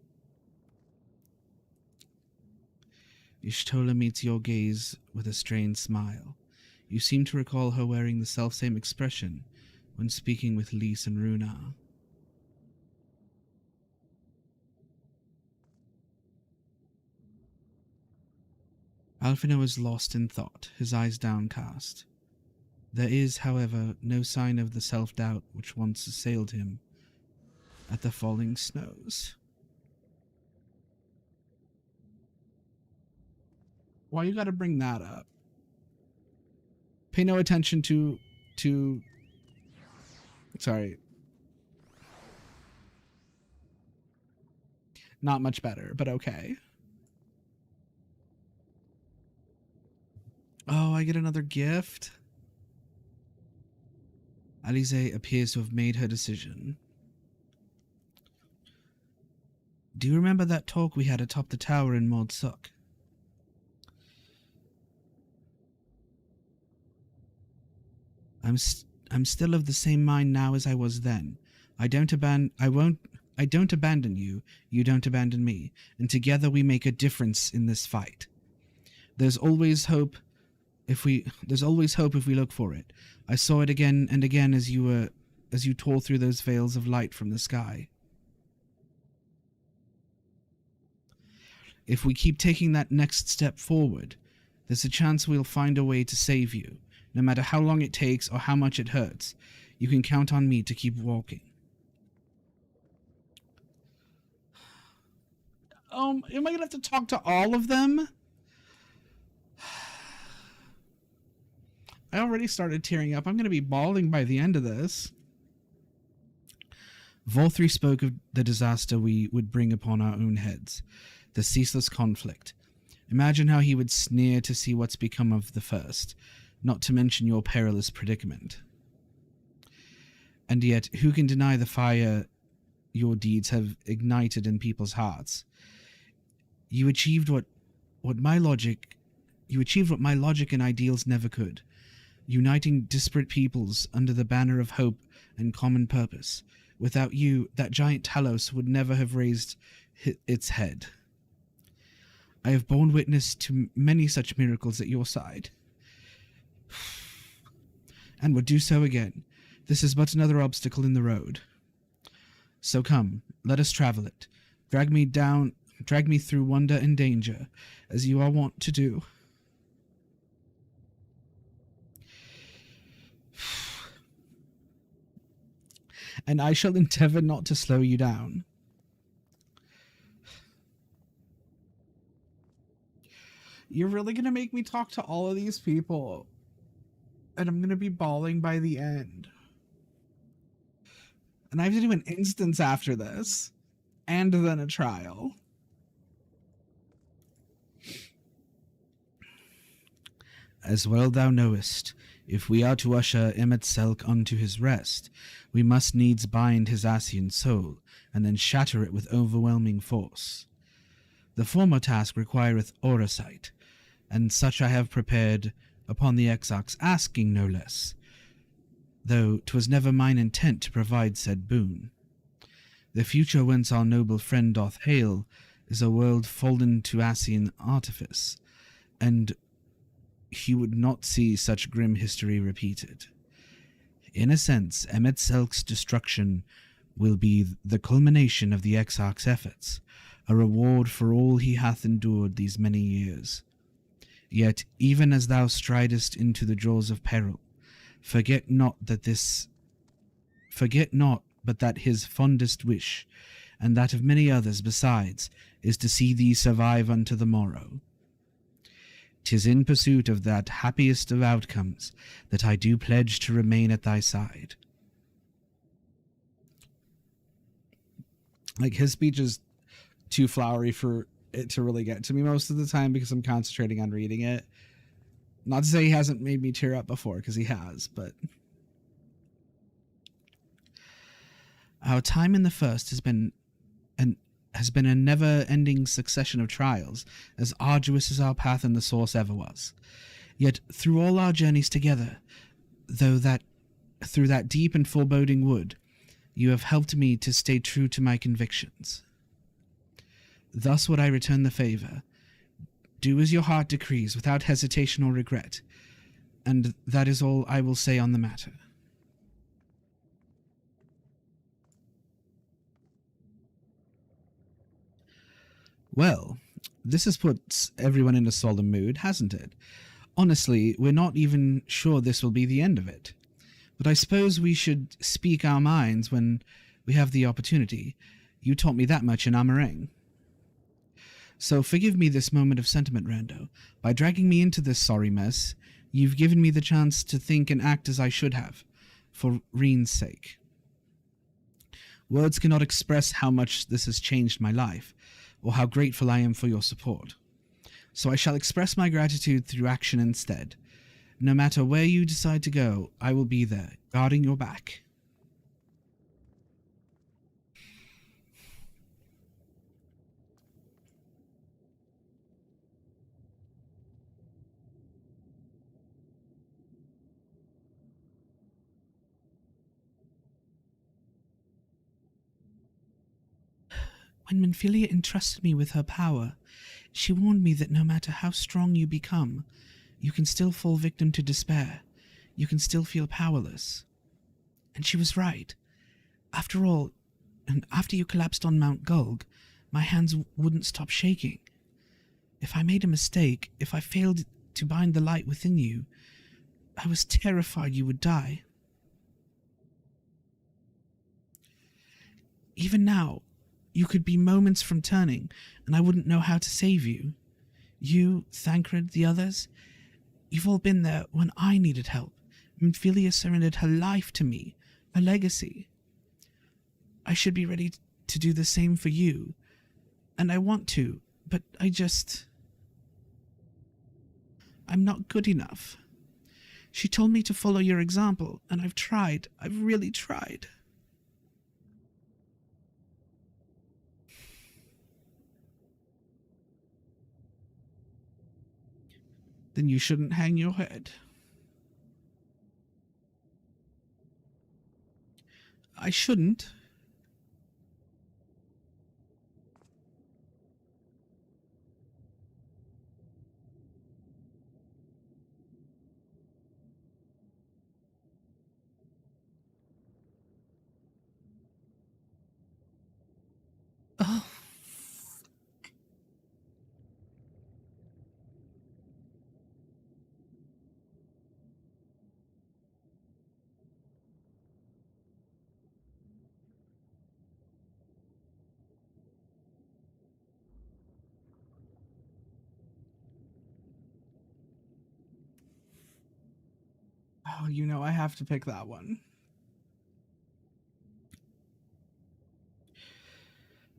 Y'shtola meets your gaze with a strained smile. You seem to recall her wearing the selfsame expression when speaking with Lys and Runa. Alphino is lost in thought, his eyes downcast. There is, however, no sign of the self-doubt which once assailed him at the falling snows. Why you gotta bring that up? Pay no attention to... Sorry. Not much better, but okay. Oh, I get another gift? Alize appears to have made her decision. Do you remember that talk we had atop the tower in Mod Suk? I'm still of the same mind now as I was then. I don't abandon you, you don't abandon me, and together we make a difference in this fight. There's always hope if we look for it. I saw it again and again as you tore through those veils of light from the sky. If we keep taking that next step forward, there's a chance we'll find a way to save you, no matter how long it takes or how much it hurts. You can count on me to keep walking. Am I gonna have to talk to all of them? I already started tearing up. I'm going to be bawling by the end of this. Volthree spoke of the disaster we would bring upon our own heads, the ceaseless conflict. Imagine how he would sneer to see what's become of the first, not to mention your perilous predicament. And yet, who can deny the fire your deeds have ignited in people's hearts? You achieved what my logic and ideals never could. Uniting disparate peoples under the banner of hope and common purpose. Without you, that giant Talos would never have raised its head. I have borne witness to many such miracles at your side, and would do so again. This is but another obstacle in the road. So come, let us travel it. Drag me through wonder and danger, as you are wont to do. And I shall endeavor not to slow you down. You're really gonna make me talk to all of these people, and I'm gonna be bawling by the end. And I have to do an instance after this, and then a trial. As well thou knowest, if we are to usher Emet-Selch unto his rest, we must needs bind his Ascian soul, and then shatter it with overwhelming force. The former task requireth oversight, and such I have prepared upon the Exarch's asking no less, though 'twas never mine intent to provide said boon. The future whence our noble friend doth hail is a world fallen to Ascian artifice, and he would not see such grim history repeated. In a sense, Emet-Selch's destruction will be the culmination of the Exarch's efforts, a reward for all he hath endured these many years. Yet, even as thou stridest into the jaws of peril, forget not but that his fondest wish, and that of many others besides, is to see thee survive unto the morrow. 'Tis in pursuit of that happiest of outcomes that I do pledge to remain at thy side. Like, his speech is too flowery for it to really get to me most of the time because I'm concentrating on reading it. Not to say he hasn't made me tear up before, because he has, but our time in the First has been a never-ending succession of trials, as arduous as our path in the Source ever was. Yet through all our journeys together, through that deep and foreboding wood, you have helped me to stay true to my convictions. Thus would I return the favor. Do as your heart decrees, without hesitation or regret, and that is all I will say on the matter. Well, this has put everyone in a solemn mood, hasn't it? Honestly, we're not even sure this will be the end of it. But I suppose we should speak our minds when we have the opportunity. You taught me that much in Amareng. So forgive me this moment of sentiment, Rando. By dragging me into this sorry mess, you've given me the chance to think and act as I should have, for Reen's sake. Words cannot express how much this has changed my life, or how grateful I am for your support. So I shall express my gratitude through action instead. No matter where you decide to go, I will be there, guarding your back. When Minfilia entrusted me with her power, she warned me that no matter how strong you become, you can still fall victim to despair. You can still feel powerless. And she was right. After all, and after you collapsed on Mount Gulg, my hands wouldn't stop shaking. If I made a mistake, if I failed to bind the light within you, I was terrified you would die. Even now, you could be moments from turning, and I wouldn't know how to save you. You, Thancred, the others, you've all been there when I needed help. Minfilia surrendered her life to me, a legacy. I should be ready to do the same for you, and I want to, but I'm not good enough. She told me to follow your example, and I've tried. I've really tried. Then you shouldn't hang your head. I shouldn't. Oh. Oh, you know I have to pick that one.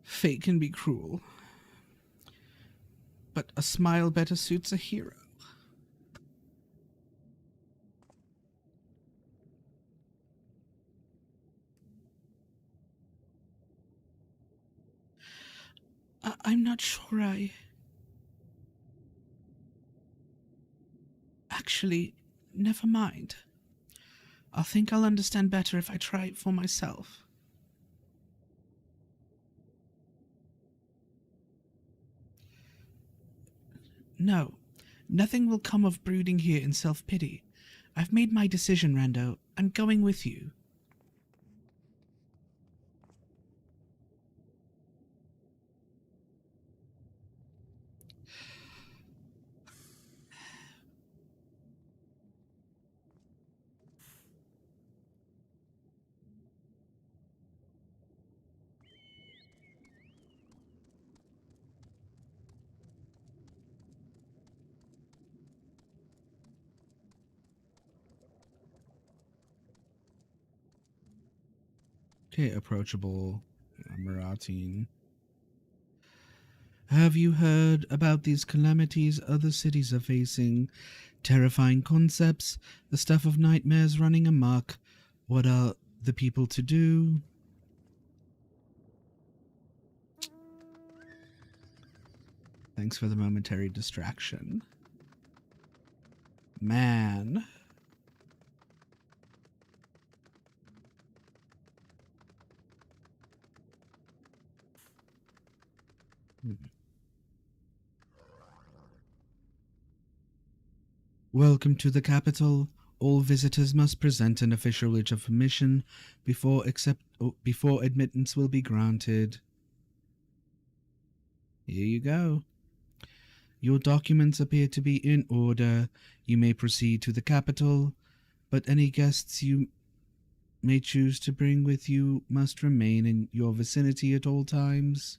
Fate can be cruel, but a smile better suits a hero. I'm not sure I... Actually, never mind. I think I'll understand better if I try it for myself. No, nothing will come of brooding here in self-pity. I've made my decision, Rando. I'm going with you. Okay, approachable Maratin. Have you heard about these calamities other cities are facing? Terrifying concepts, the stuff of nightmares running amok. What are the people to do? Thanks for the momentary distraction. Man. Welcome to the capital. All visitors must present an official writ of permission before admittance will be granted. Here you go. Your documents appear to be in order. You may proceed to the capital, but any guests you may choose to bring with you must remain in your vicinity at all times.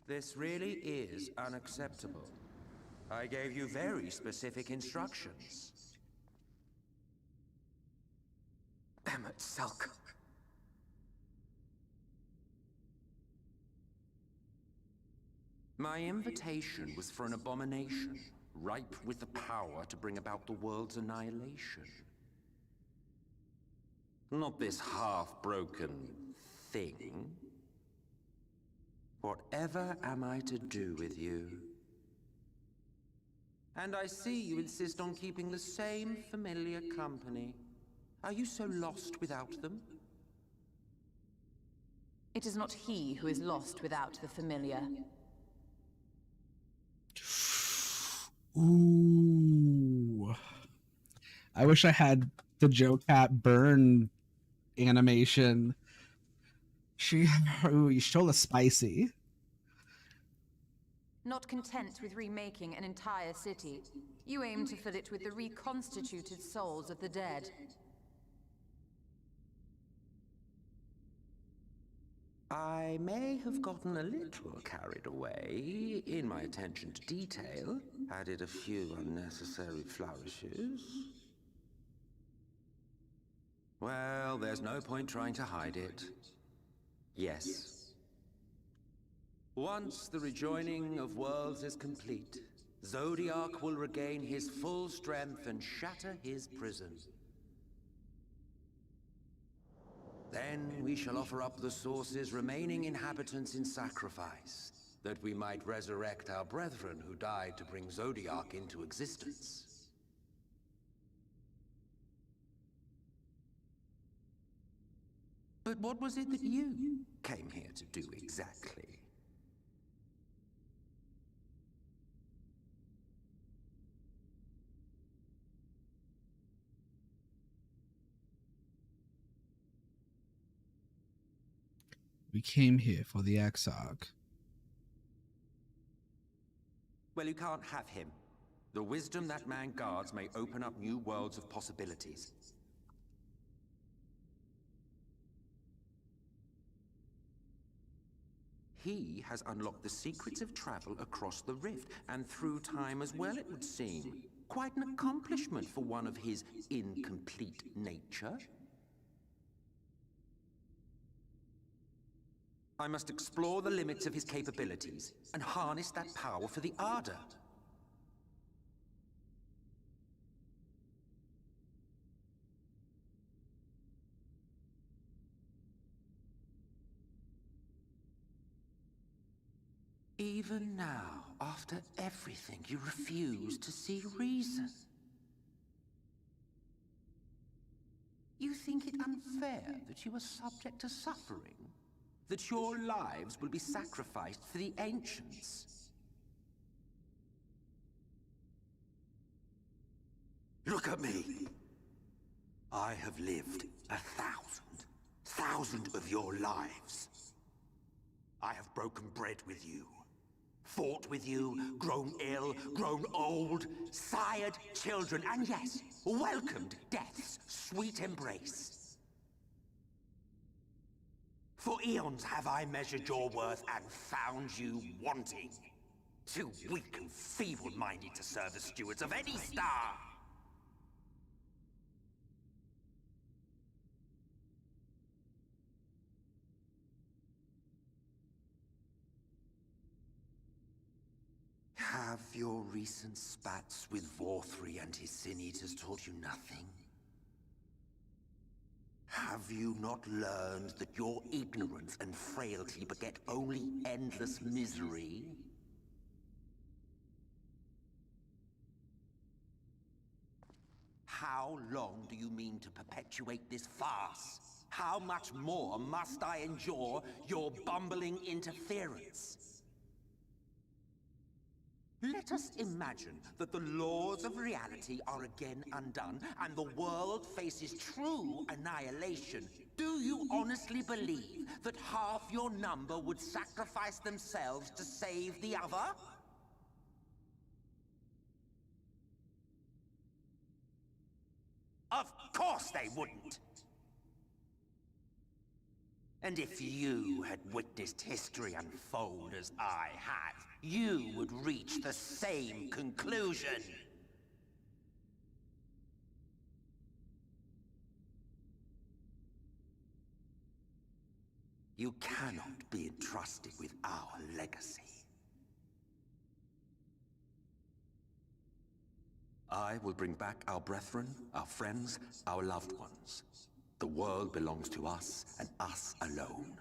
This really is unacceptable. I gave you very specific instructions. Emmett Selk. My invitation was for an abomination, ripe with the power to bring about the world's annihilation. Not this half-broken thing. Whatever am I to do with you? And I see you insist on keeping the same familiar company. Are you so lost without them? It is not he who is lost without the familiar. Ooh. I wish I had the Joe Cat burn animation. She's told us spicy. Not content with remaking an entire city, you aim to fill it with the reconstituted souls of the dead. I may have gotten a little carried away in my attention to detail, added a few unnecessary flourishes. Well, there's no point trying to hide it. Yes. Once the rejoining of worlds is complete, Zodiac will regain his full strength and shatter his prison. Then we shall offer up the Source's remaining inhabitants in sacrifice, that we might resurrect our brethren who died to bring Zodiac into existence. But what was it that you came here to do exactly? We came here for the Exarch. Well, you can't have him. The wisdom that man guards may open up new worlds of possibilities. He has unlocked the secrets of travel across the rift, and through time as well, it would seem. Quite an accomplishment for one of his incomplete nature. I must explore the limits of his capabilities and harness that power for the Ardor. Even now, after everything, you refuse to see reason. You think it unfair that you are subject to suffering? That your lives will be sacrificed for the Ancients? Look at me! I have lived 1,000 of your lives. I have broken bread with you, fought with you, grown ill, grown old, sired children, and yes, welcomed death's sweet embrace. For eons have I measured your worth and found you wanting. Too weak and feeble-minded to serve as stewards of any star. Have your recent spats with Vorthri and his Sin Eaters taught you nothing? Have you not learned that your ignorance and frailty beget only endless misery? How long do you mean to perpetuate this farce? How much more must I endure your bumbling interference? Let us imagine that the laws of reality are again undone, and the world faces true annihilation. Do you honestly believe that half your number would sacrifice themselves to save the other? Of course they wouldn't! And if you had witnessed history unfold as I have, you would reach the same conclusion. You cannot be entrusted with our legacy. I will bring back our brethren, our friends, our loved ones. The world belongs to us, and us alone.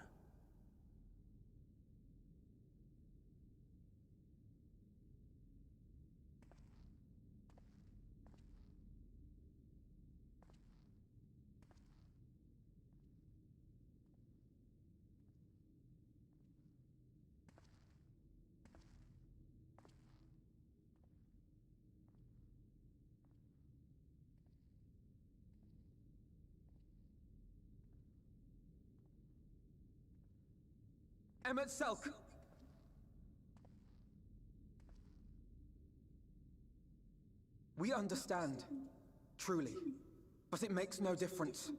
Emmet Selk! We understand, truly, but it makes no difference.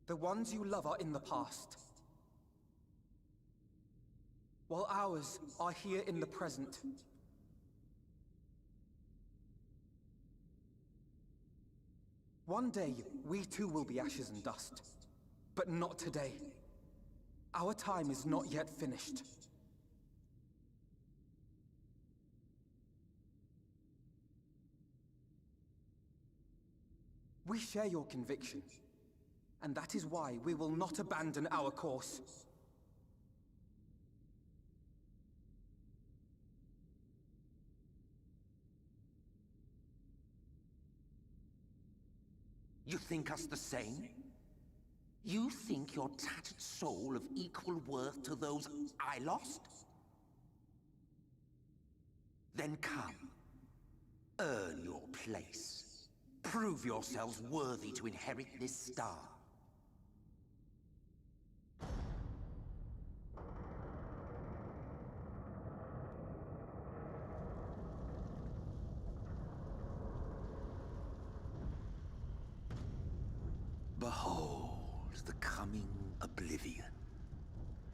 The ones you love are in the past, while ours are here in the present. One day, we too will be ashes and dust, but not today. Our time is not yet finished. We share your conviction, and that is why we will not abandon our course. You think us the same? You think your tattered soul of equal worth to those I lost? Then come. Earn your place. Prove yourselves worthy to inherit this star. Behold the coming oblivion.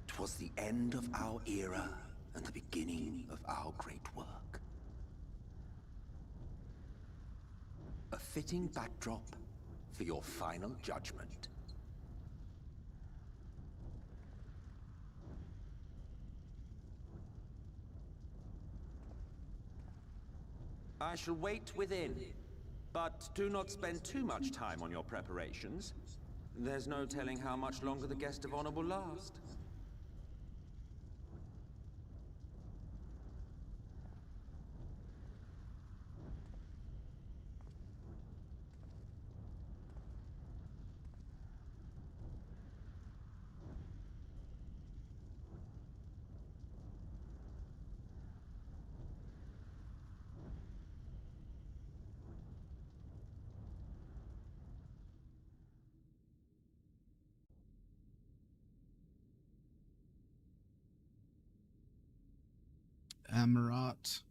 'Twas the end of our era and the beginning of our great work. A fitting backdrop for your final judgment. I shall wait within. But do not spend too much time on your preparations. There's no telling how much longer the guest of honor will last. Amarat.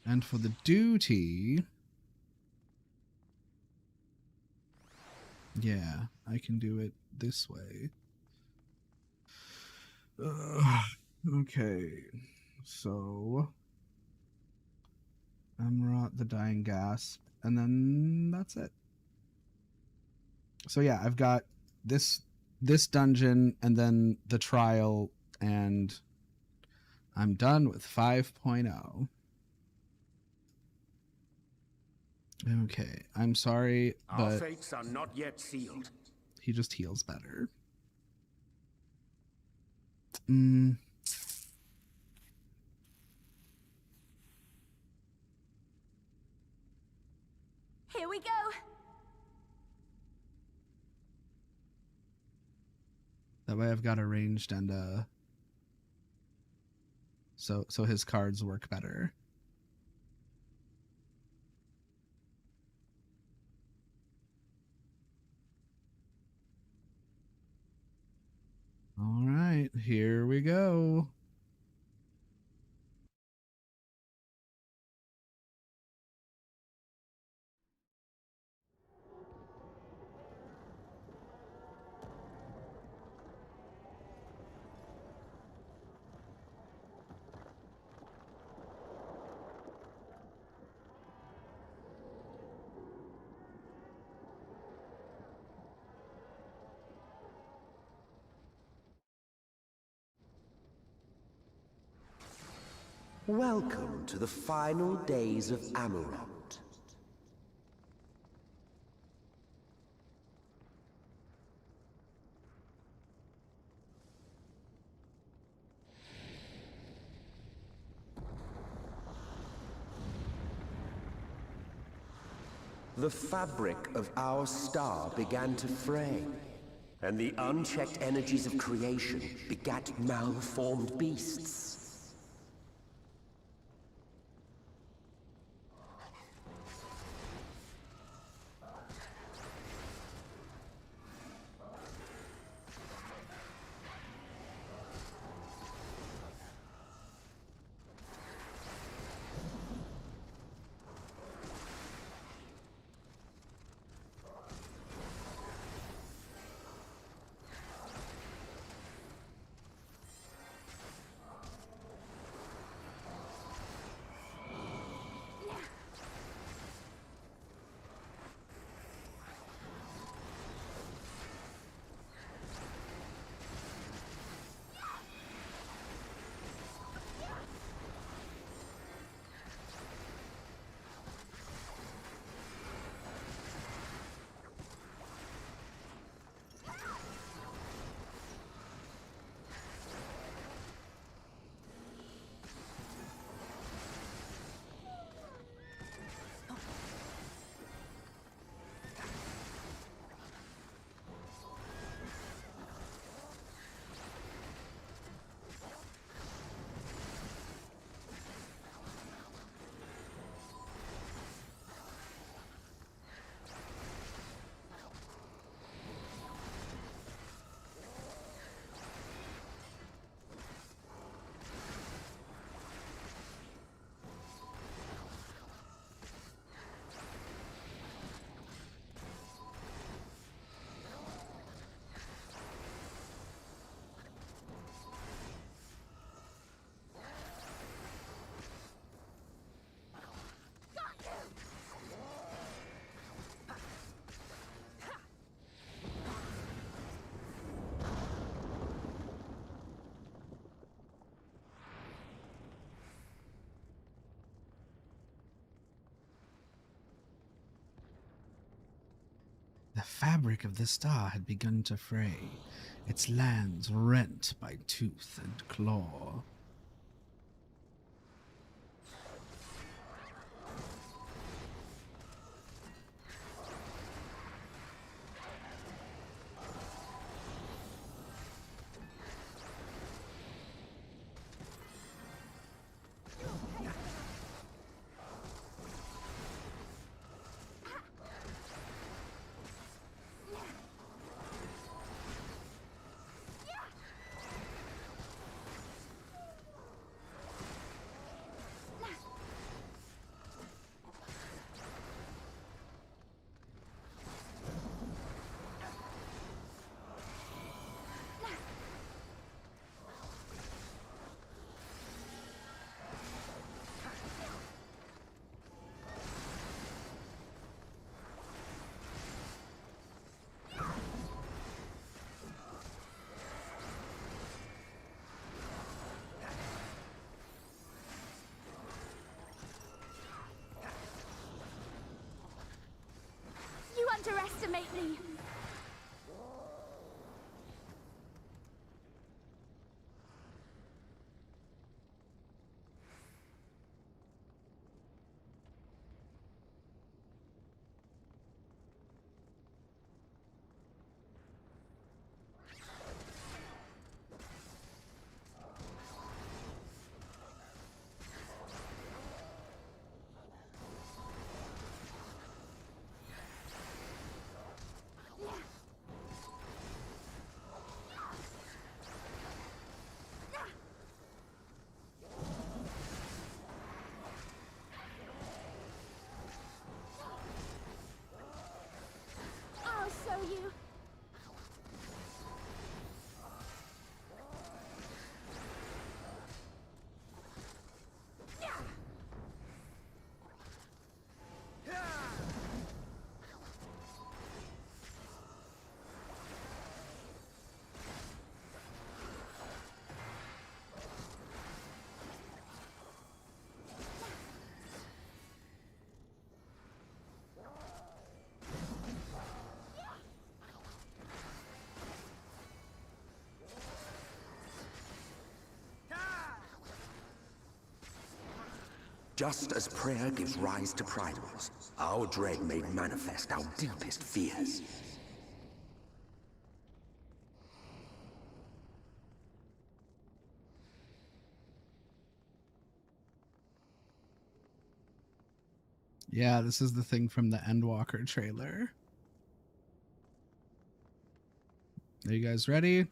And for the duty... Yeah, I can do it this way. Okay, so... Amarat, the Dying Gasp, and then that's it. So yeah, I've got this dungeon and then the trial, and I'm done with 5.0. Okay, I'm sorry, but our fates are not yet sealed. He just heals better. Here we go. That way I've got a ranged and so his cards work better. All right, here we go. Welcome to the final days of Amarant. The fabric of our star began to fray, and the unchecked energies of creation begat malformed beasts. fabric of the star had begun to fray, its lands rent by tooth and claw. You underestimate me. I'll show you. Just as prayer gives rise to primals, our dread made manifest our deepest fears. Yeah, this is the thing from the Endwalker trailer. Are you guys ready?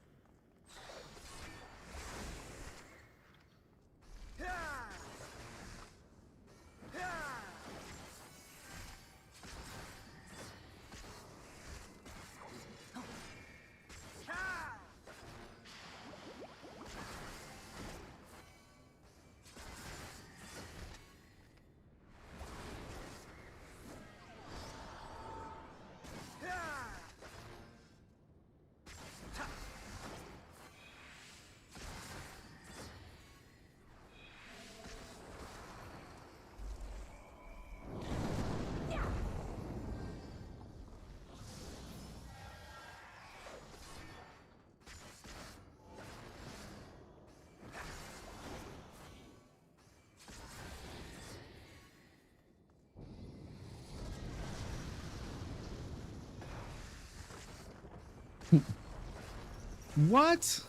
What?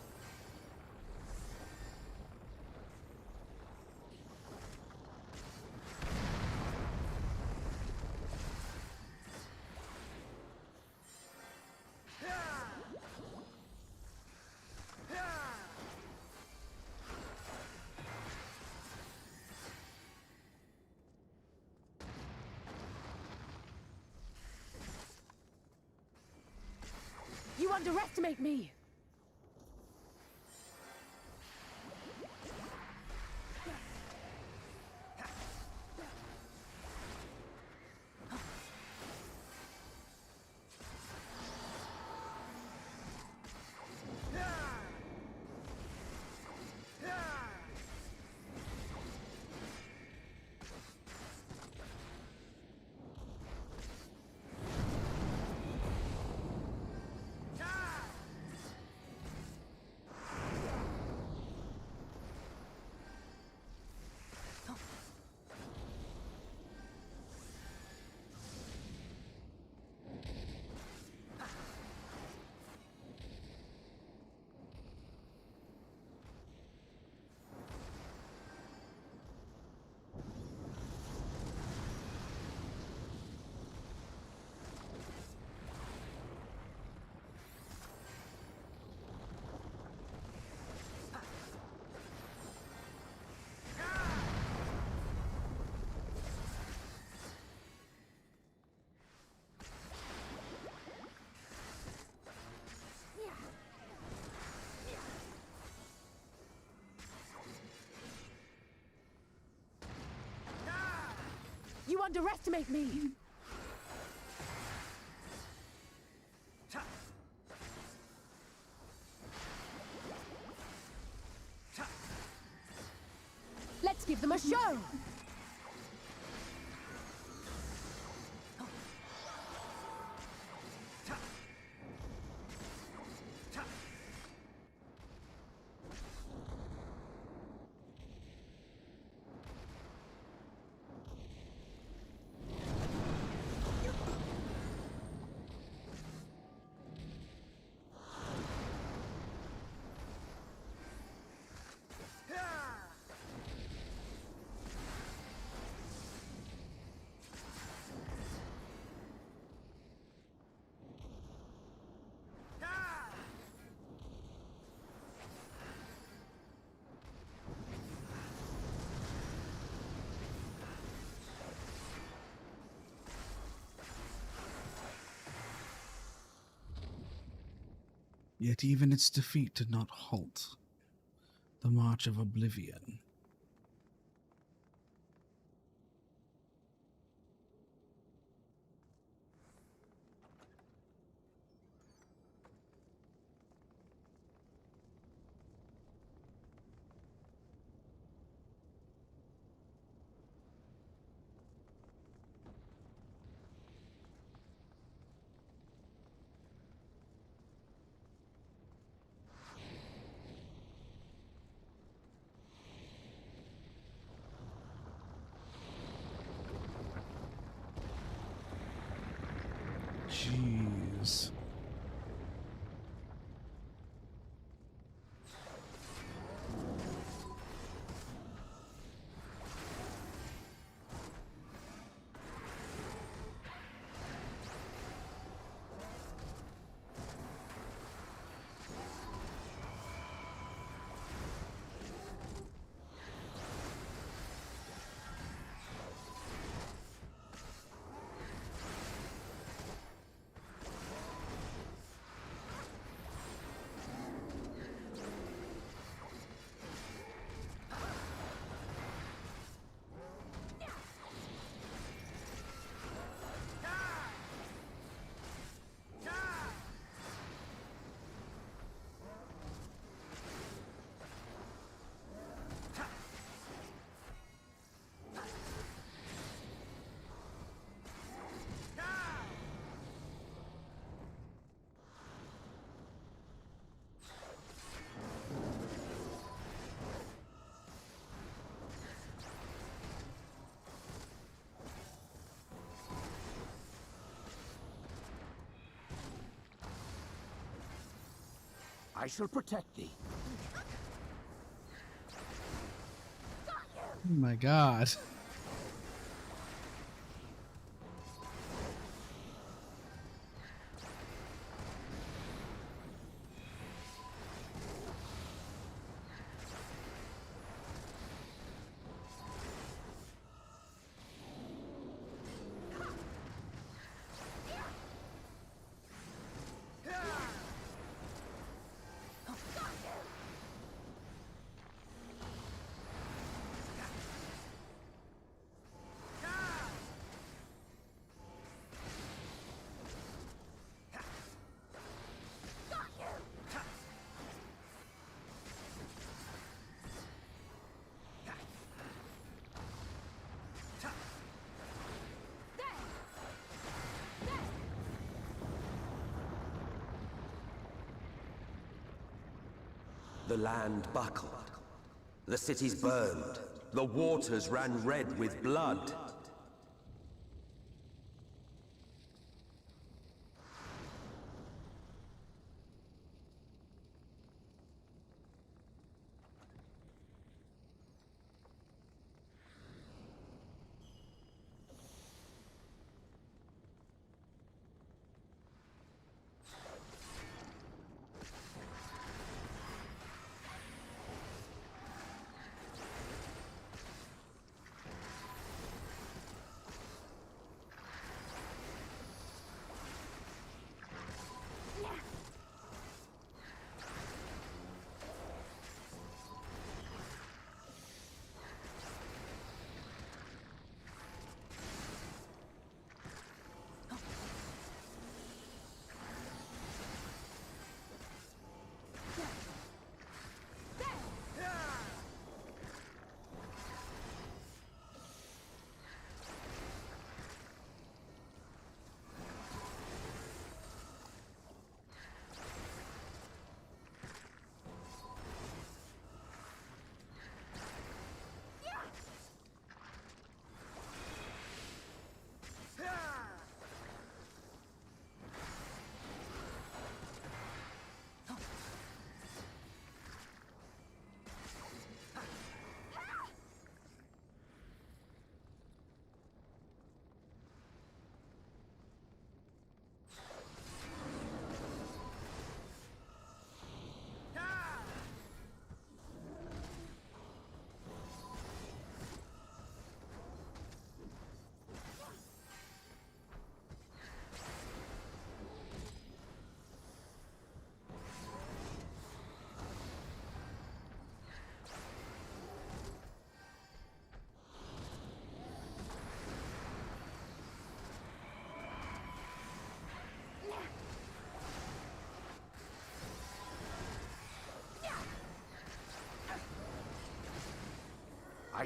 You underestimate me! underestimate me! Let's give them a show! Yet even its defeat did not halt the march of oblivion. Jeez. I shall protect thee. Oh my god. The land buckled. The cities burned. The waters ran red with blood.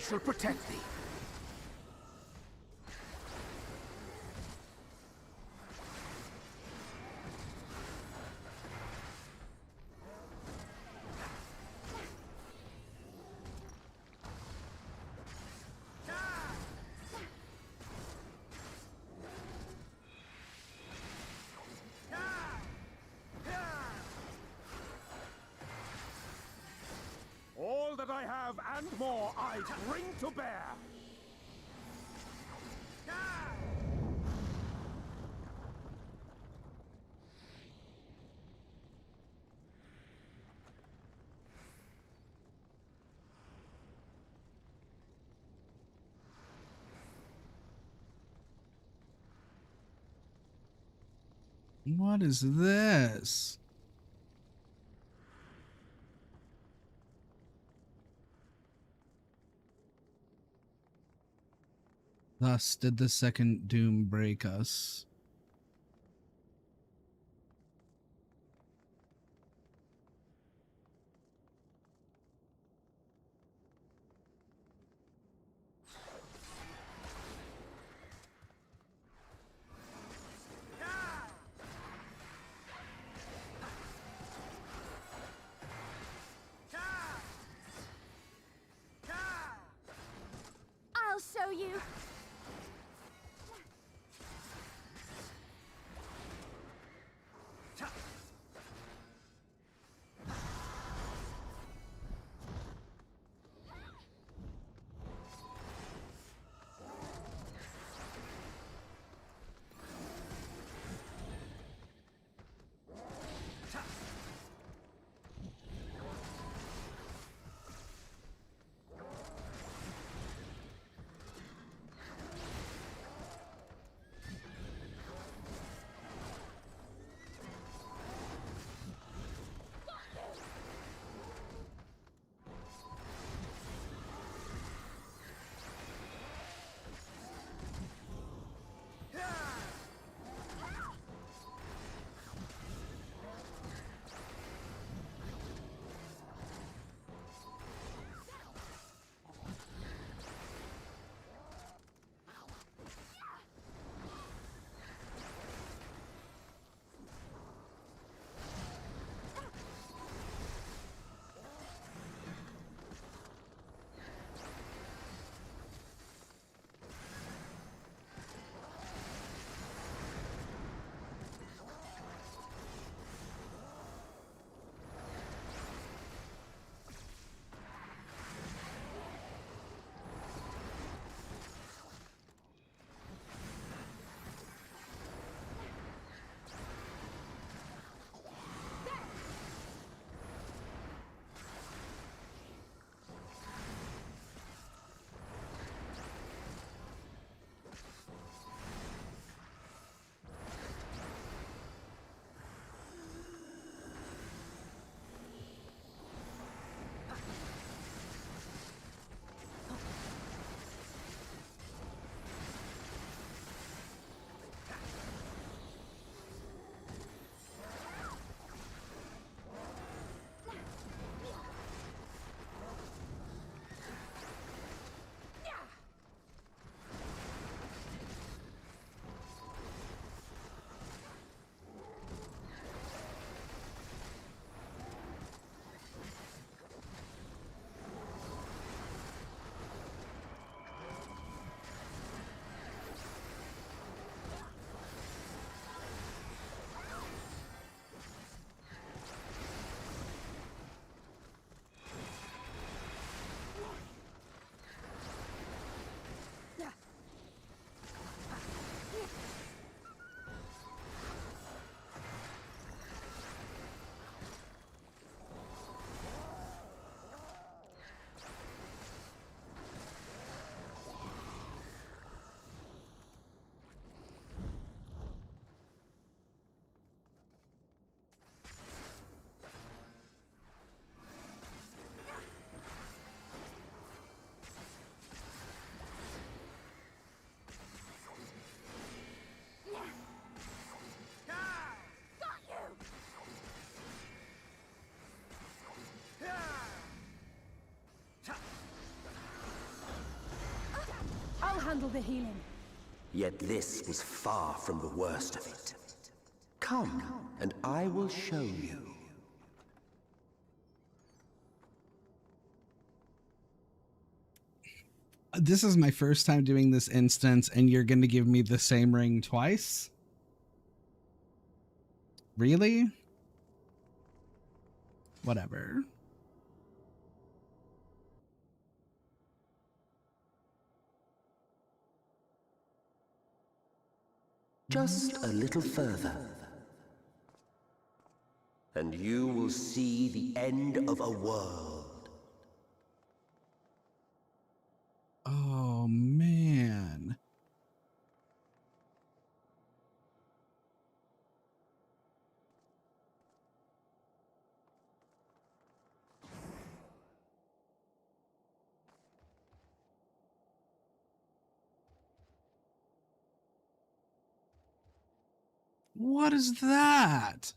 shall protect thee. All that I have and more I bring to bear. What is this? Thus did the second doom break us. I'll show you. handle the healing. Yet this was far from the worst of it. Come, and I will show you. This is my first time doing this instance, and you're going to give me the same ring twice? Really? Whatever. Just a little further. And you will see the end of a world. Oh, man. What is that?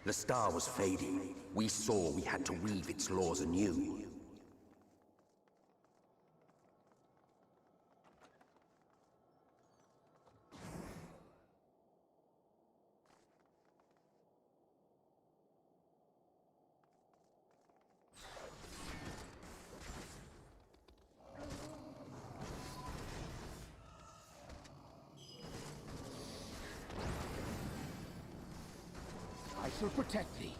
The star was fading. We saw we had to weave its laws anew. I shall protect thee.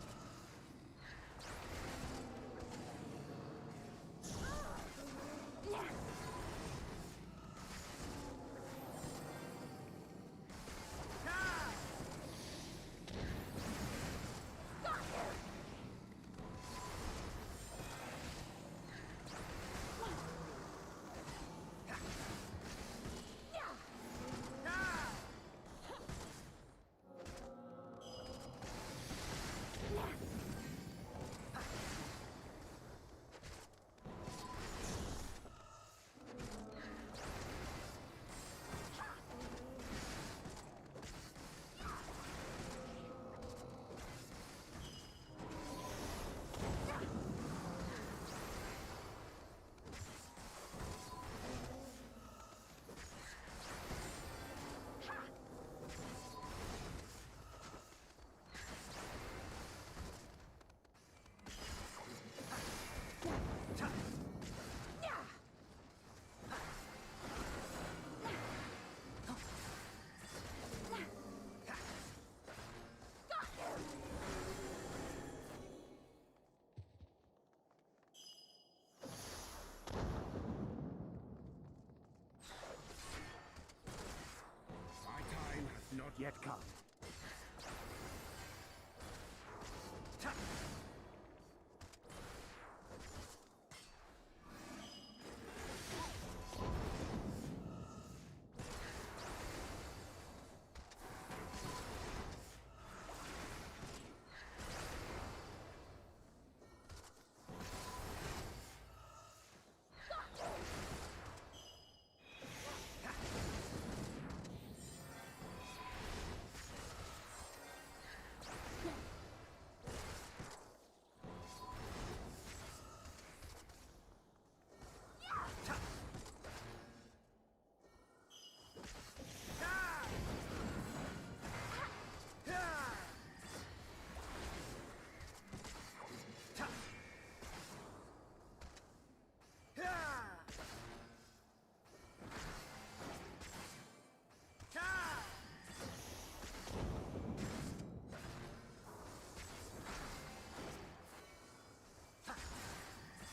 not yet come.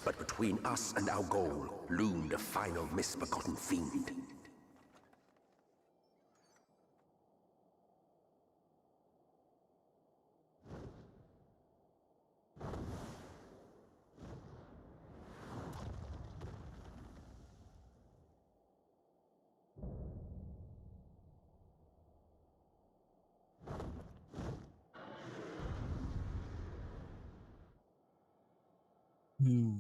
But between us and our goal loomed a final misbegotten fiend. Hmm.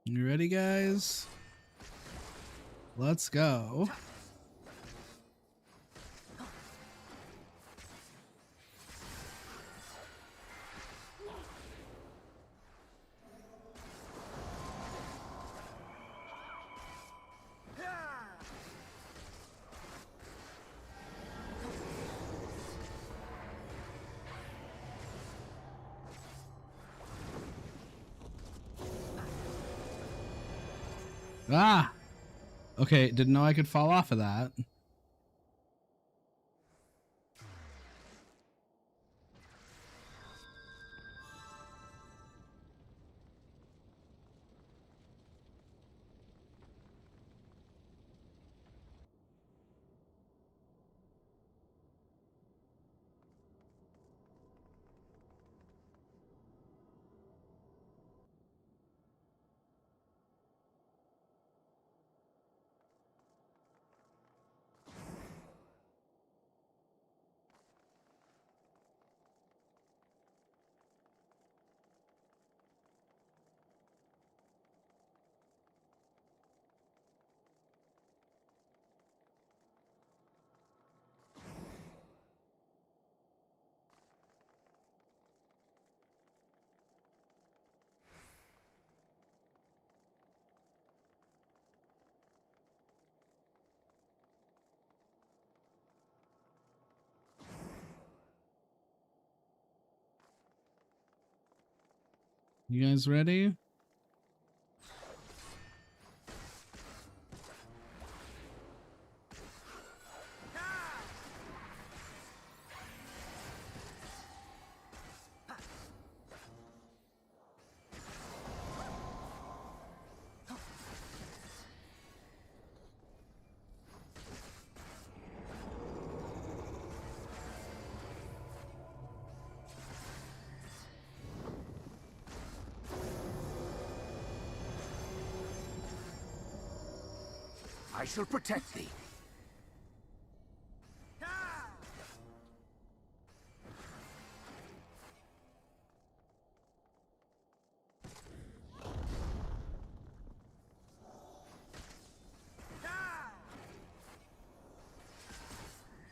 You ready, guys? Let's go. Ah! Okay, didn't know I could fall off of that. You guys ready? I shall protect thee.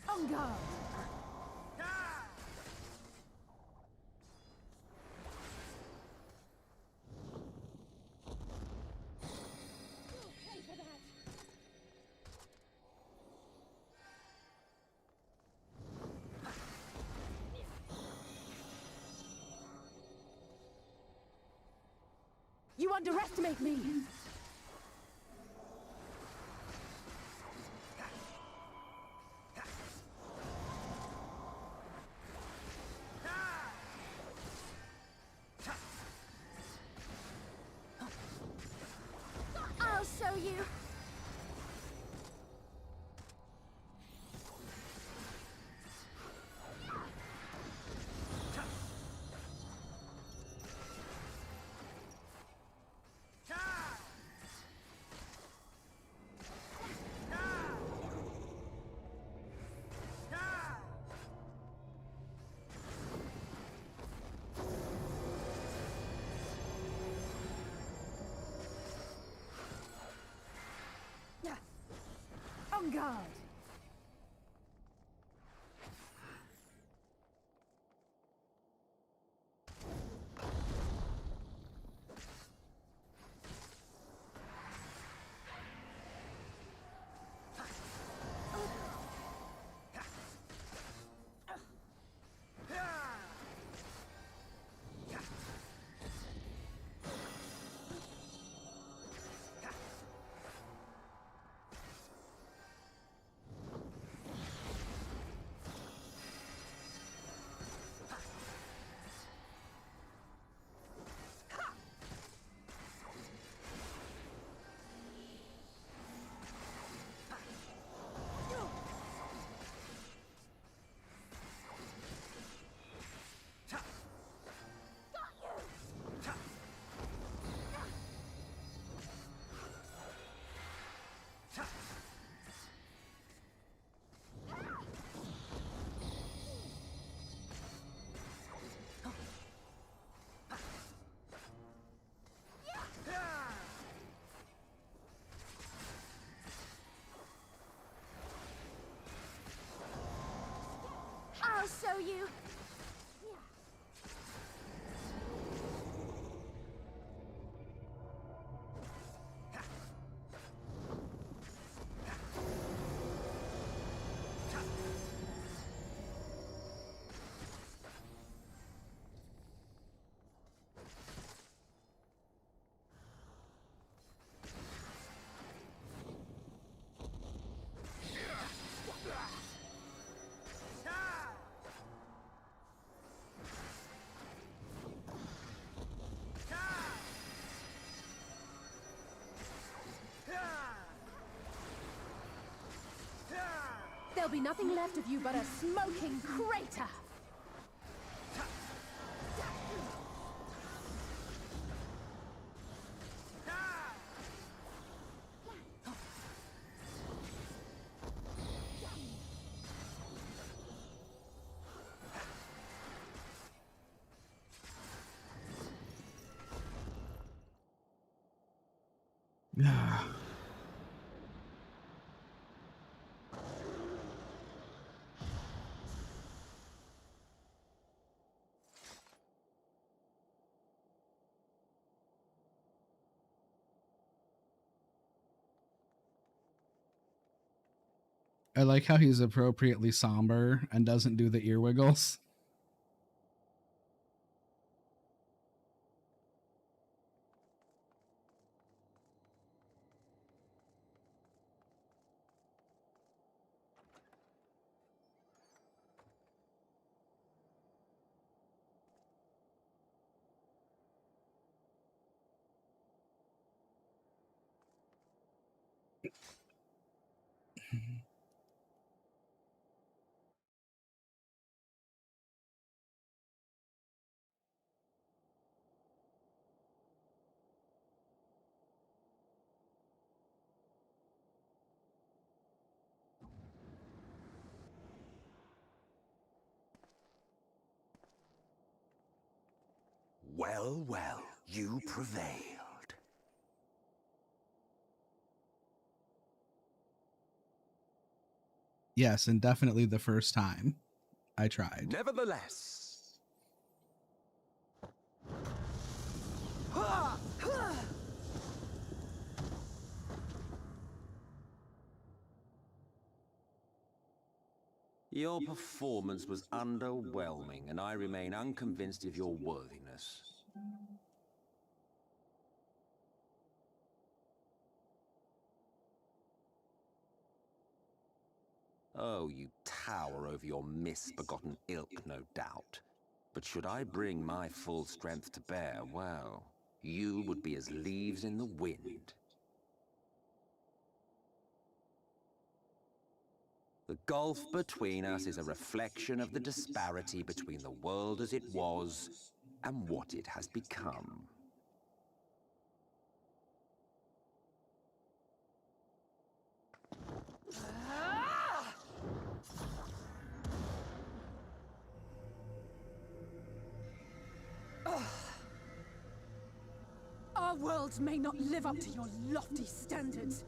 On guard. underestimate me! I'll show you! On guard! I'll show you! There'll be nothing left of you but a smoking crater! I like how he's appropriately somber and doesn't do the ear wiggles. Well, well, you prevailed. Yes, and definitely the first time I tried. Nevertheless, Your performance was underwhelming, and I remain unconvinced of your worthiness. Oh, you tower over your misbegotten ilk, no doubt. But should I bring my full strength to bear, well, you would be as leaves in the wind. The gulf between us is a reflection of the disparity between the world as it was and what it has become. Our worlds may not live up to your lofty standards.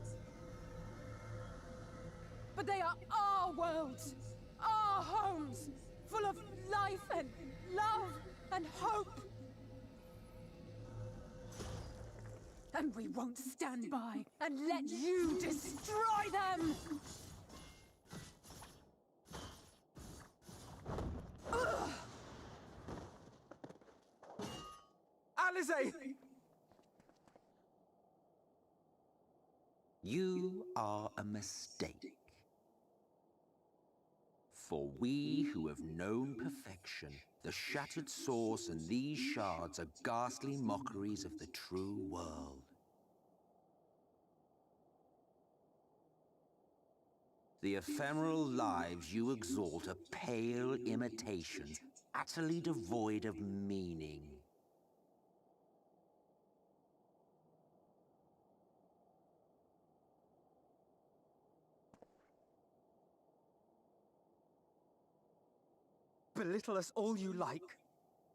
But they are our worlds, our homes, full of life and love and hope. And we won't stand by and let you destroy them! Alize! You are a mistake. For we who have known perfection, the shattered source and these shards are ghastly mockeries of the true world. The ephemeral lives you exalt are pale imitations, utterly devoid of meaning. Belittle us all you like,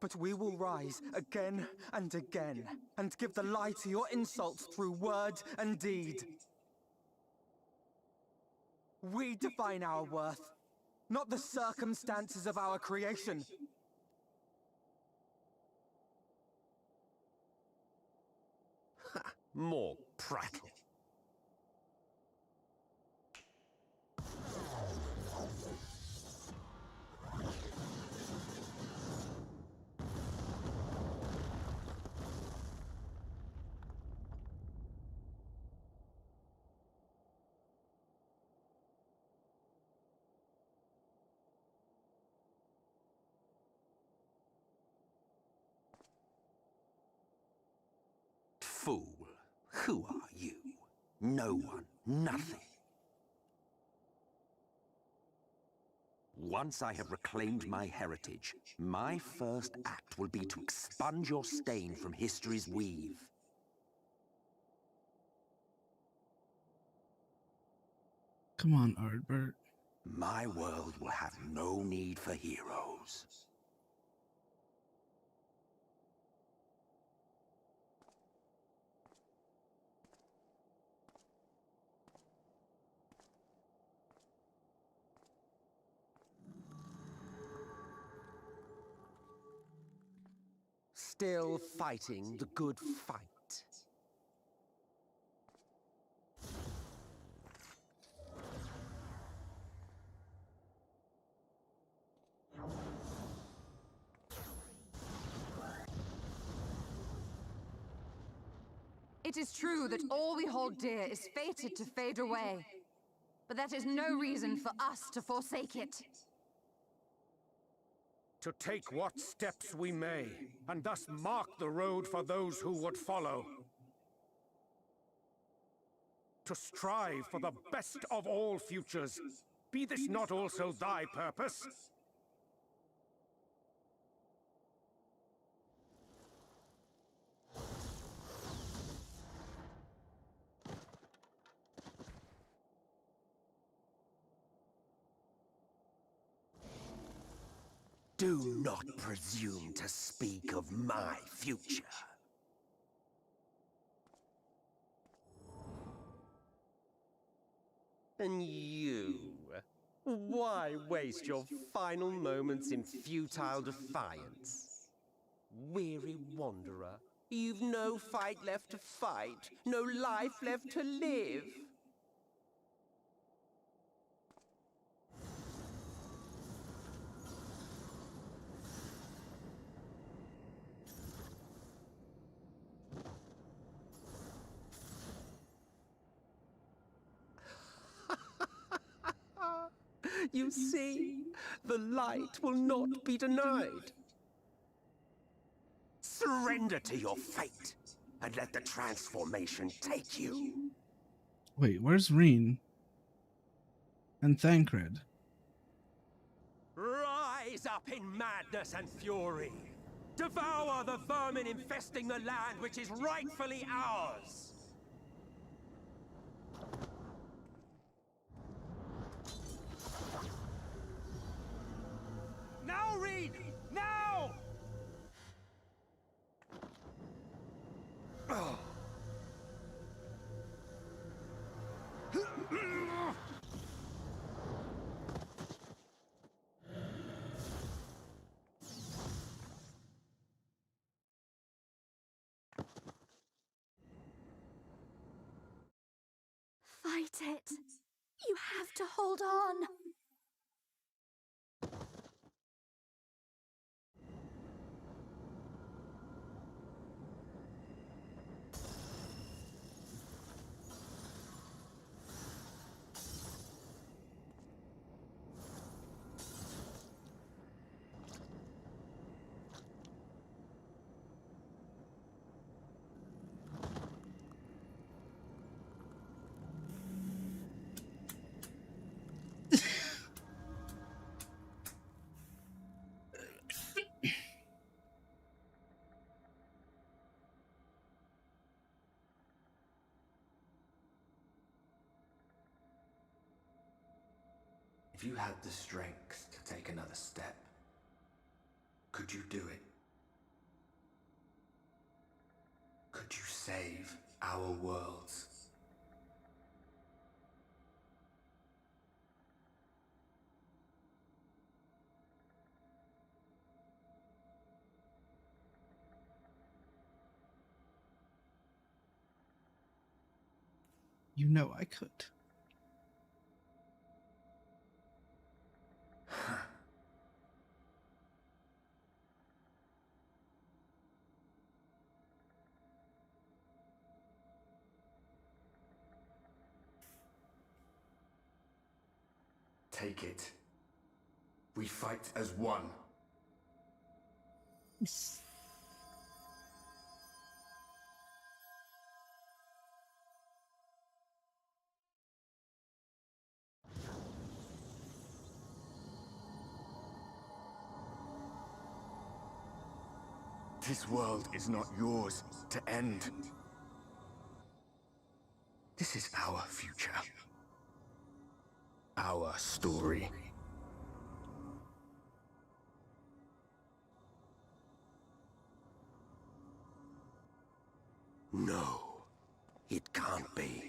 but we will rise again and again, and give the lie to your insults through word and deed. We define our worth, not the circumstances of our creation. More prattle. Fool, who are you? No one, nothing. Once I have reclaimed my heritage, my first act will be to expunge your stain from history's weave. Come on, Ardbert. My world will have no need for heroes. Still fighting the good fight. It is true that all we hold dear is fated to fade away. But that is no reason for us to forsake it. To take what steps we may, and thus mark the road for those who would follow. To strive for the best of all futures. Be this not also thy purpose? Do not presume to speak of my future. And you? Why waste your final moments in futile defiance? Weary wanderer, you've no fight left to fight, no life left to live. You see, the light will not be denied. Surrender to your fate, and let the transformation take you. Wait, where's Reen? And Thancred? Rise up in madness and fury. Devour the vermin infesting the land which is rightfully ours. Now, Reed! Now! Fight it. You have to hold on. If you had the strength to take another step, could you do it? Could you save our worlds? You know I could. Take it. We fight as one. This world is not yours to end. This is our future. Our story. No, it can't be.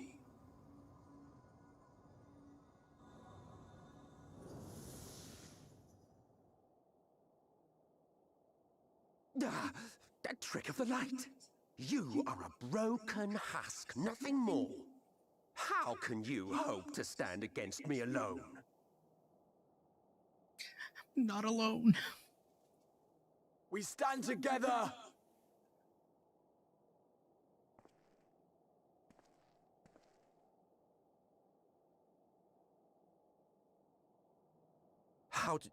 That trick of the light. You are a broken husk, nothing more. How can you hope to stand against me alone? Not alone. We stand together! How did...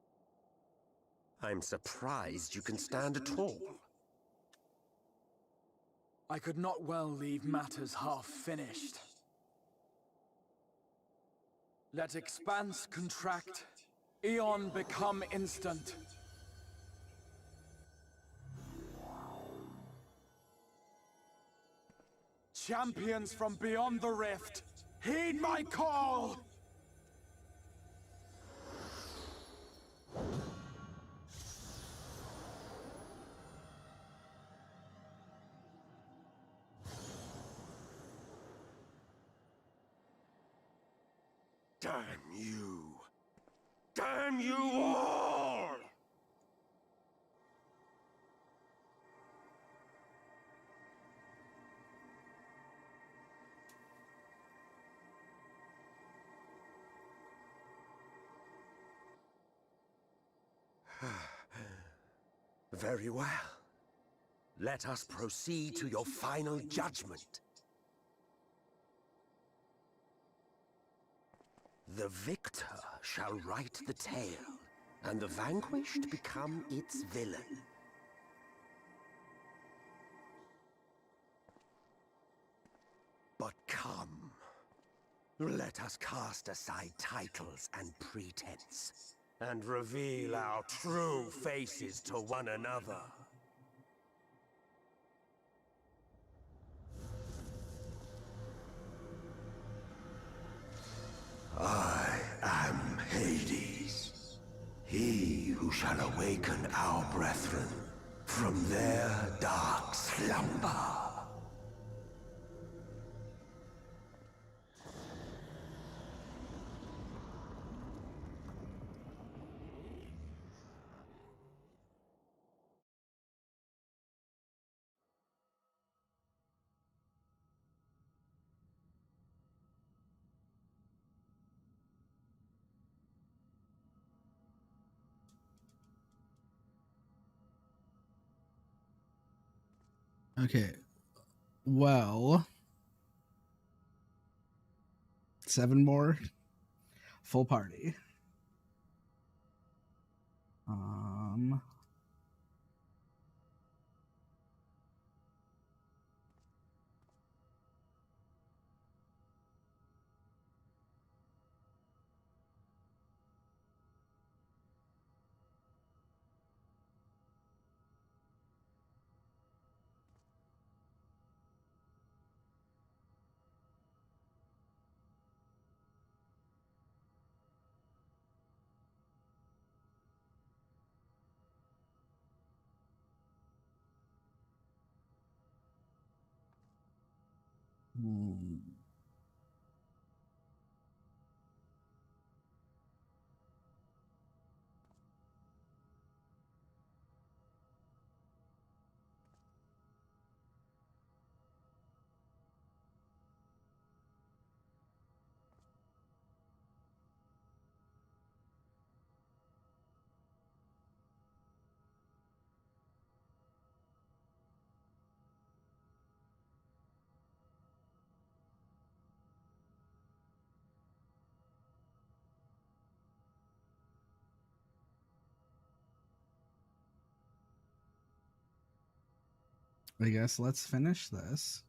I'm surprised you can stand at all. I could not well leave matters half-finished. Let expanse contract, Eon become instant. Champions from beyond the rift, heed my call! Damn you! Damn you all! Very well. Let us proceed to your final judgment. The victor shall write the tale, and the vanquished become its villain. But come, let us cast aside titles and pretense, and reveal our true faces to one another. I am Hades, he who shall awaken our brethren from their dark slumber. Okay. Well, 7 more. Full party. I guess let's finish this.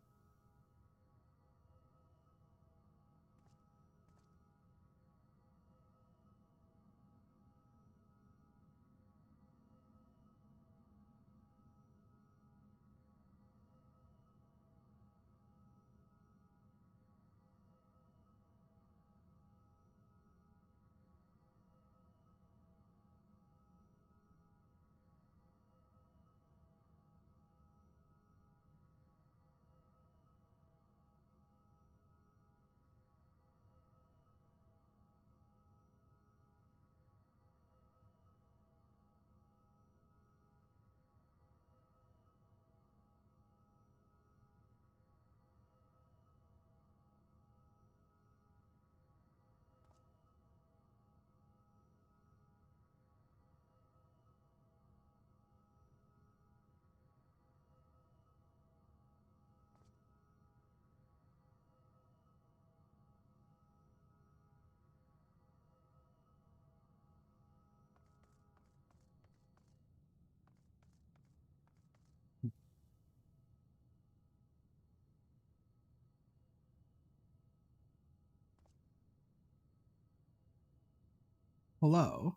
Hello.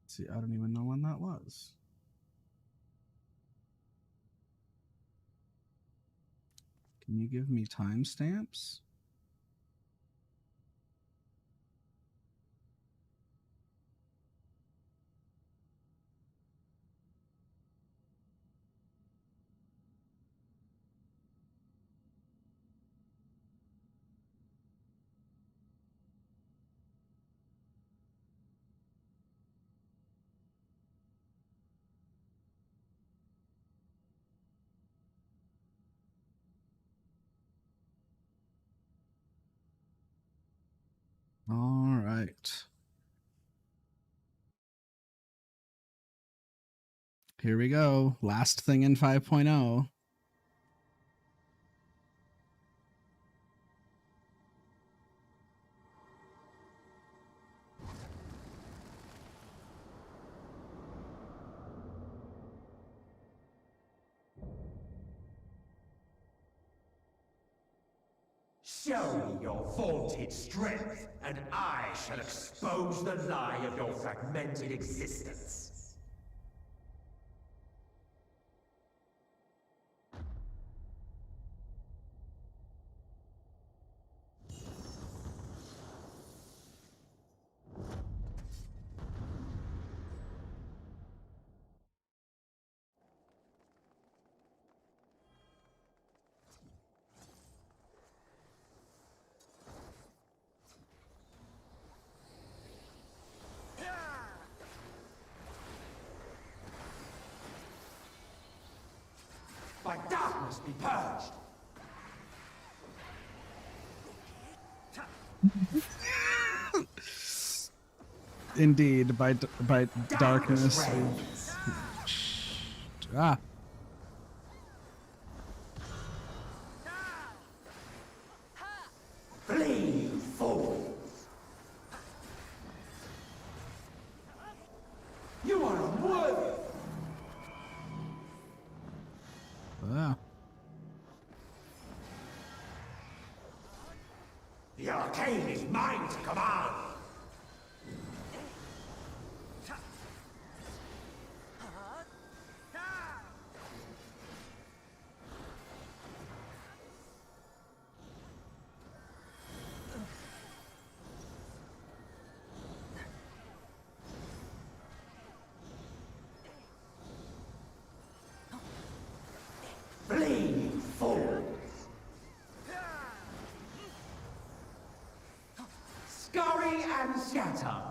See, I don't even know when that was. Can you give me timestamps? All right. Here we go. Last thing in 5.0. Show me your vaunted strength, and I shall expose the lie of your fragmented existence. By darkness be purged! Indeed, by darkness. Ah. Flee, you fools! You are unworthy! Ah. The arcane is mine to command! Flee, you fools! Scurry and scatter!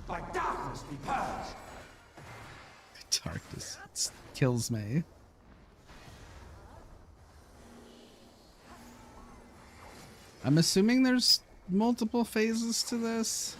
By darkness be purged! Darkness kills me. I'm assuming there's multiple phases to this.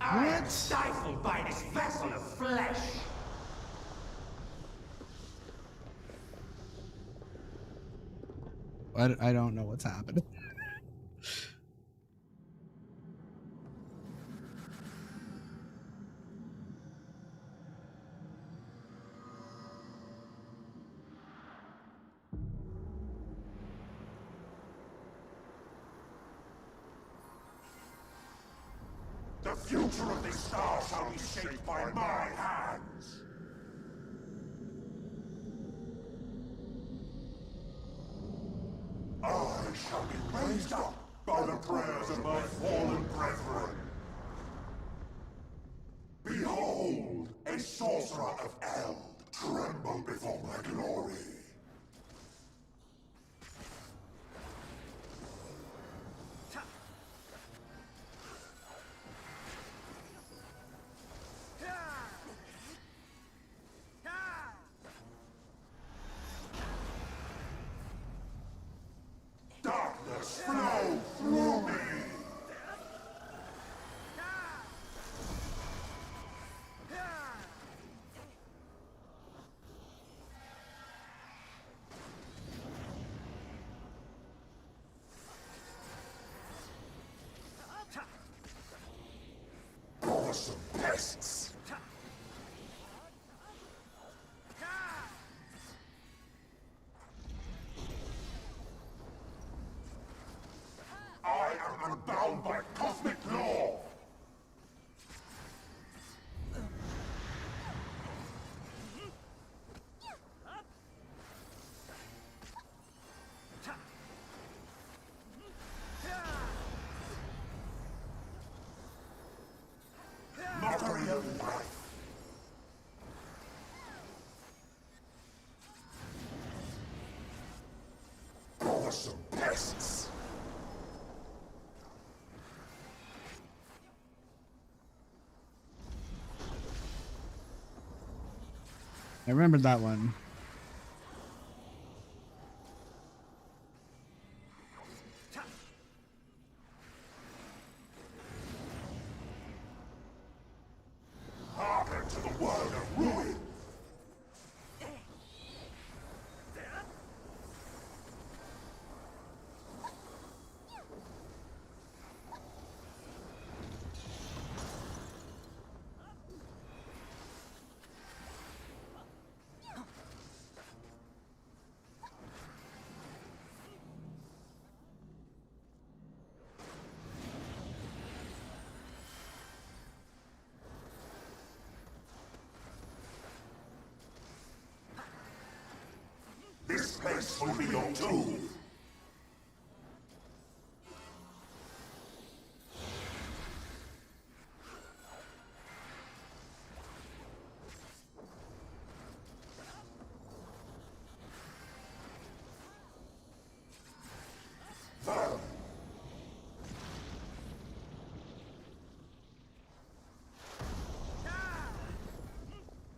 I am stifled by this vessel of flesh! I don't know what's happening. The future of this star shall be shaped by my hands! I shall be raised up by the prayers of my fallen brethren. Behold, a sorcerer of Eld, tremble before my glory. I remembered that one. Hearken to the word of ruin! This place will be your tomb!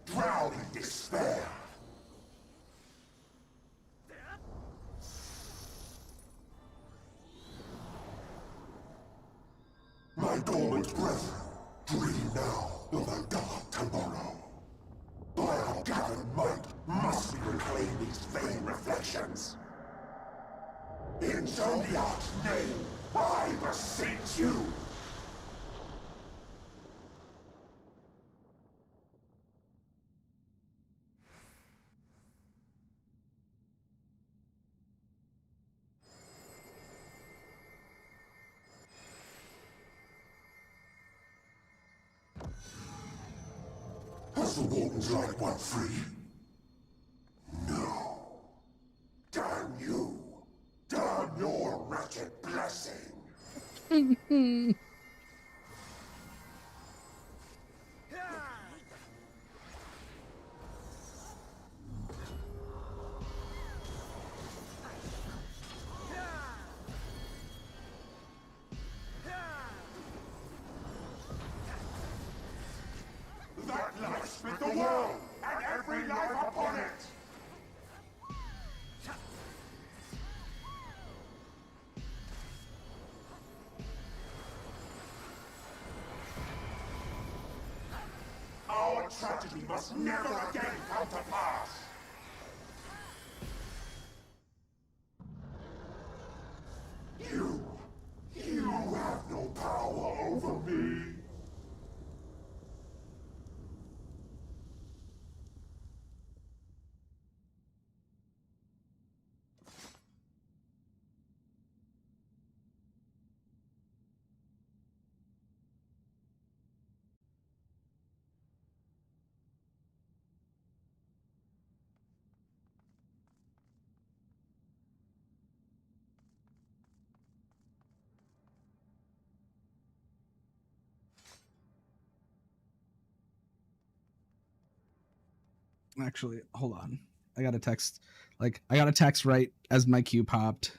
Drown in despair! My dormant brethren, dream now of a dark tomorrow. By our gathered might, must we reclaim these vain reflections. In Zodiac's name, I beseech you! Has the Warden's light won free? No. Damn you! Damn your wretched blessing! That light split the world, and every life upon it! Our tragedy must never again come to pass! You have no power over me! Actually, hold on. I got a text. I got a text right as my queue popped.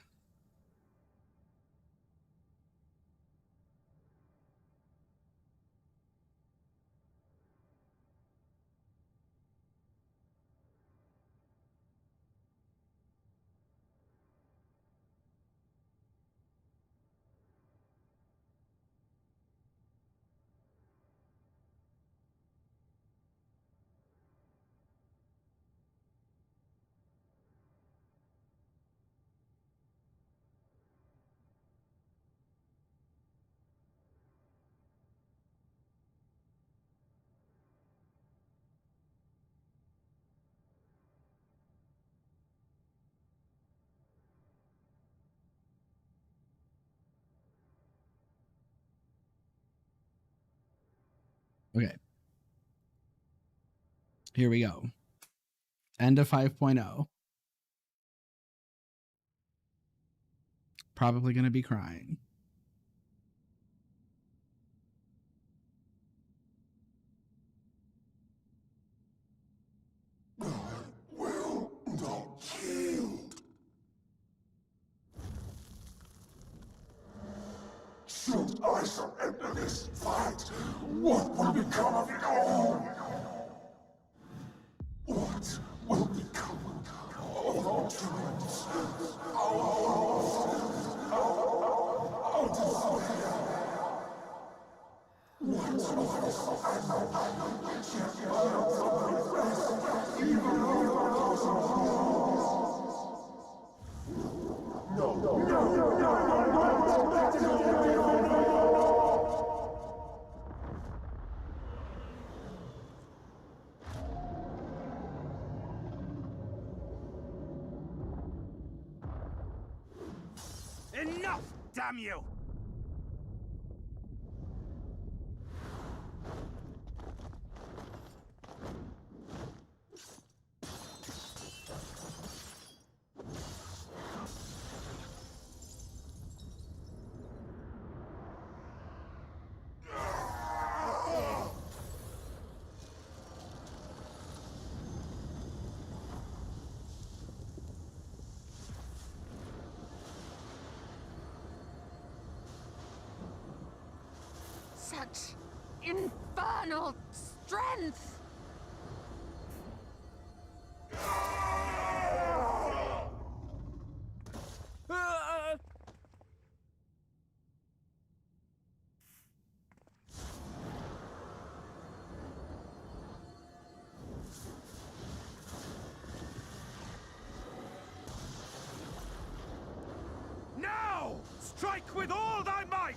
Okay. Here we go. End of 5.0. Probably going to be crying. Will not yield. Should I surrender this fight, what will become of it all? What Enough, damn you! Such infernal strength! Now! Strike with all thy might!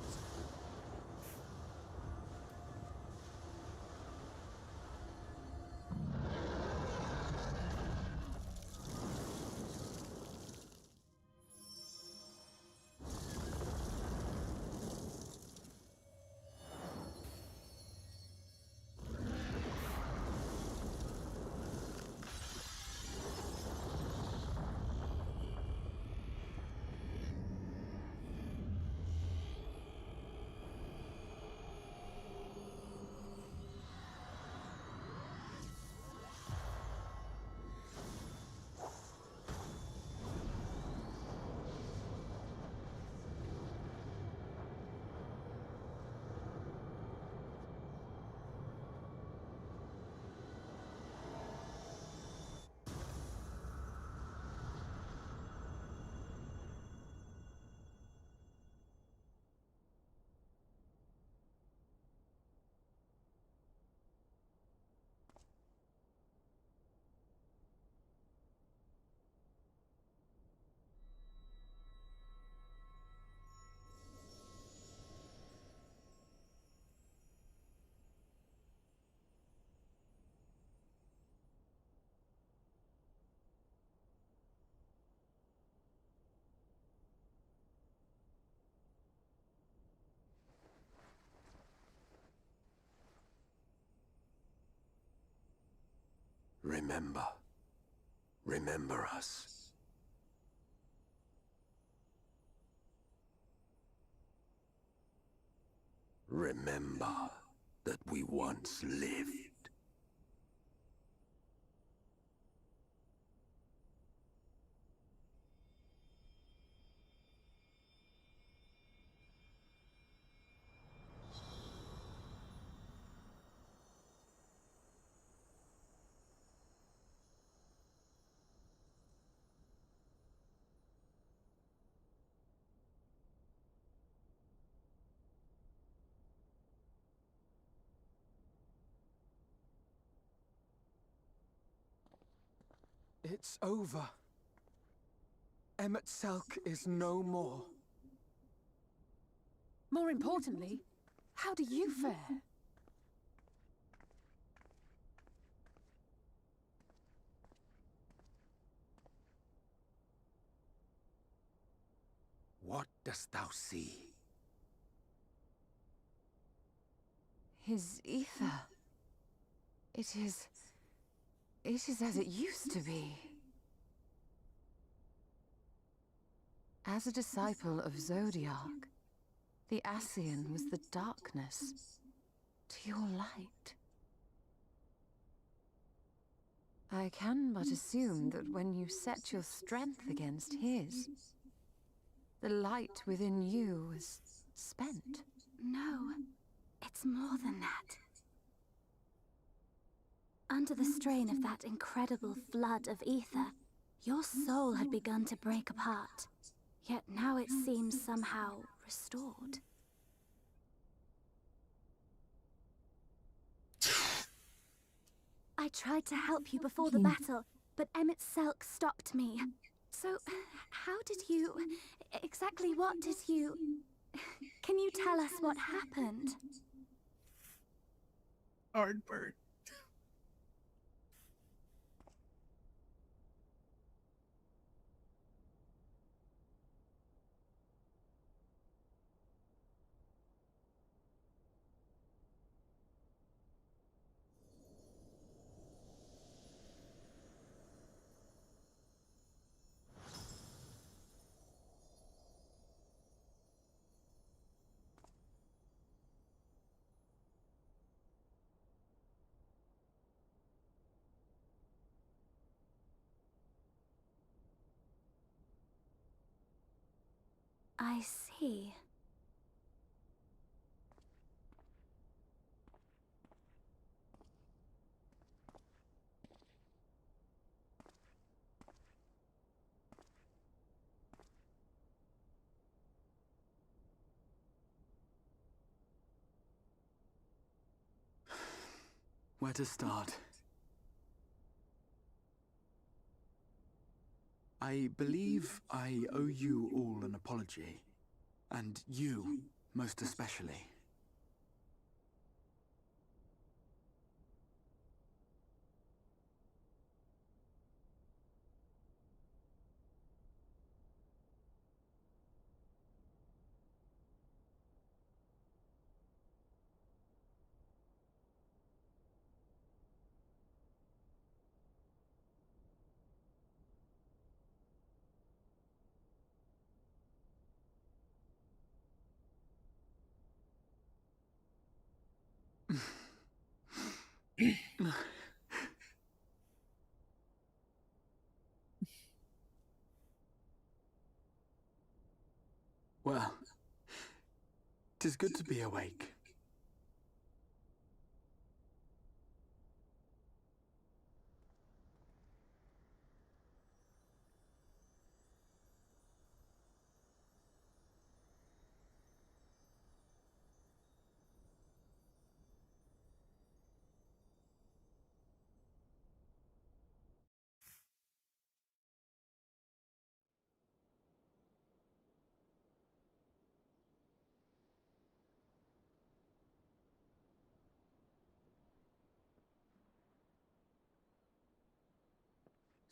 Remember. Remember us. Remember that we once lived. It's over. Emet-Selch is no more. More importantly, how do you fare? What dost thou see? His ether. It is as it used to be. As a disciple of Zodiark, the Ascian was the darkness to your light. I can but assume that when you set your strength against his, the light within you was spent. No, it's more than that. Under the strain of that incredible flood of ether, your soul had begun to break apart. Yet now it seems somehow restored. I tried to help you before the battle, but Emmett Selk stopped me. So, how did you... exactly what did you... Can you tell us what happened? Hardbird. I see. Where to start? I believe I owe you all an apology. And you, most especially. Well, 'tis good to be awake.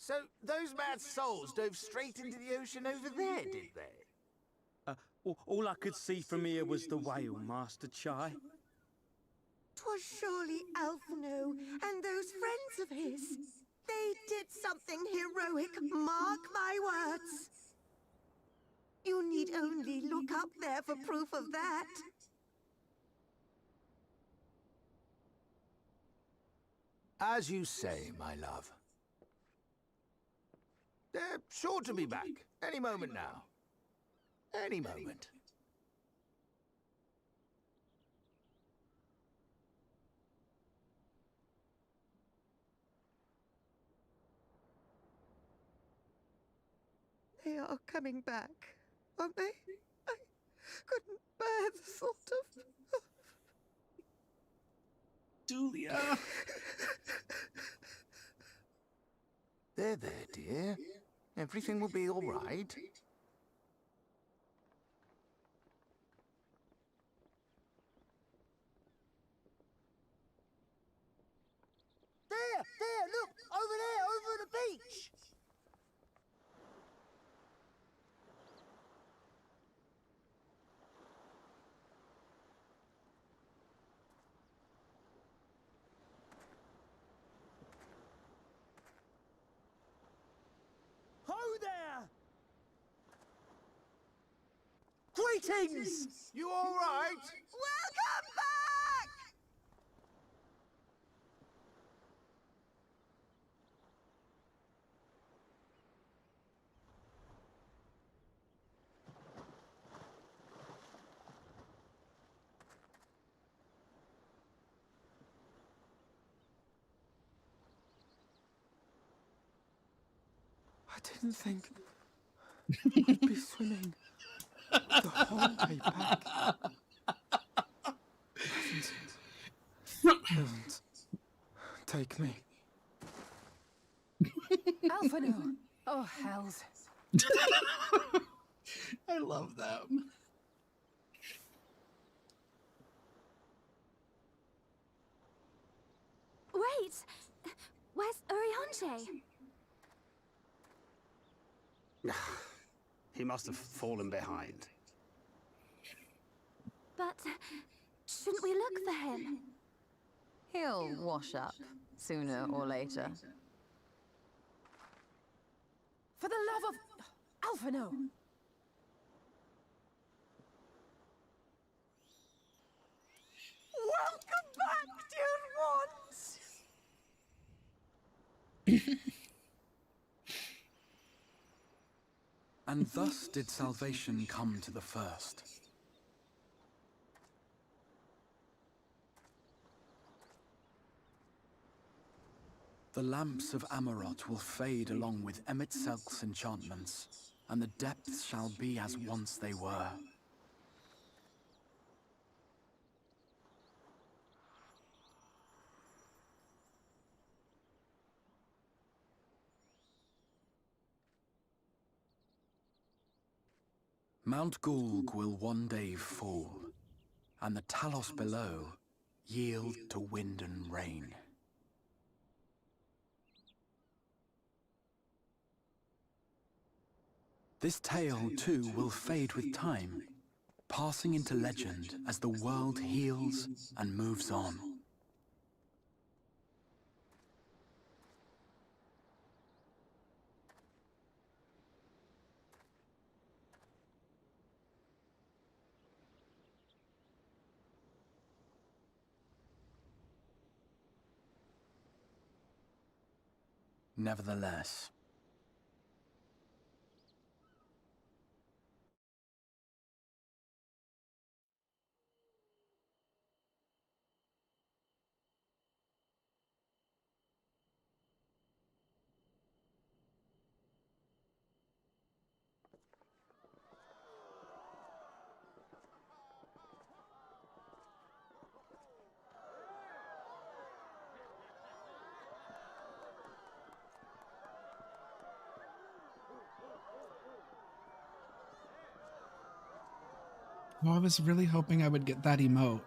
So, those mad souls dove straight into the ocean over there, did they? All I could see from here was the whale, Master Chai. 'Twas surely Alphino and those friends of his. They did something heroic, mark my words. You need only look up there for proof of that. As you say, my love. They're sure to be back, any moment now. Any moment. They are coming back, aren't they? I couldn't bear the thought of... Julia! There, dear. Everything will be all right. There, look! Over there, over the beach! Ho there! Greetings! You all right? Welcome back! I didn't think we'd be swimming The whole way back. Don't take me. Alphino! Oh, hells. I love them. Wait! Where's Urianger? He must have fallen behind. But shouldn't we look for him? He'll wash up, sooner or later. For the love of Alphino! Welcome back, dear ones! And thus did salvation come to the first. The lamps of Amarot will fade along with Emet-Selk's enchantments, and the depths shall be as once they were. Mount Gulg will one day fall, and the Talos below yield to wind and rain. This tale, too, will fade with time, passing into legend as the world heals and moves on. Nevertheless, Oh, I was really hoping I would get that emote.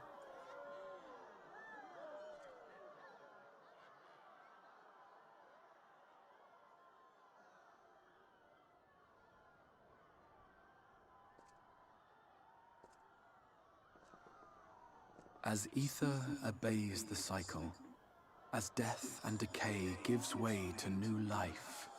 as ether obeys the cycle, as death and decay gives way to new life,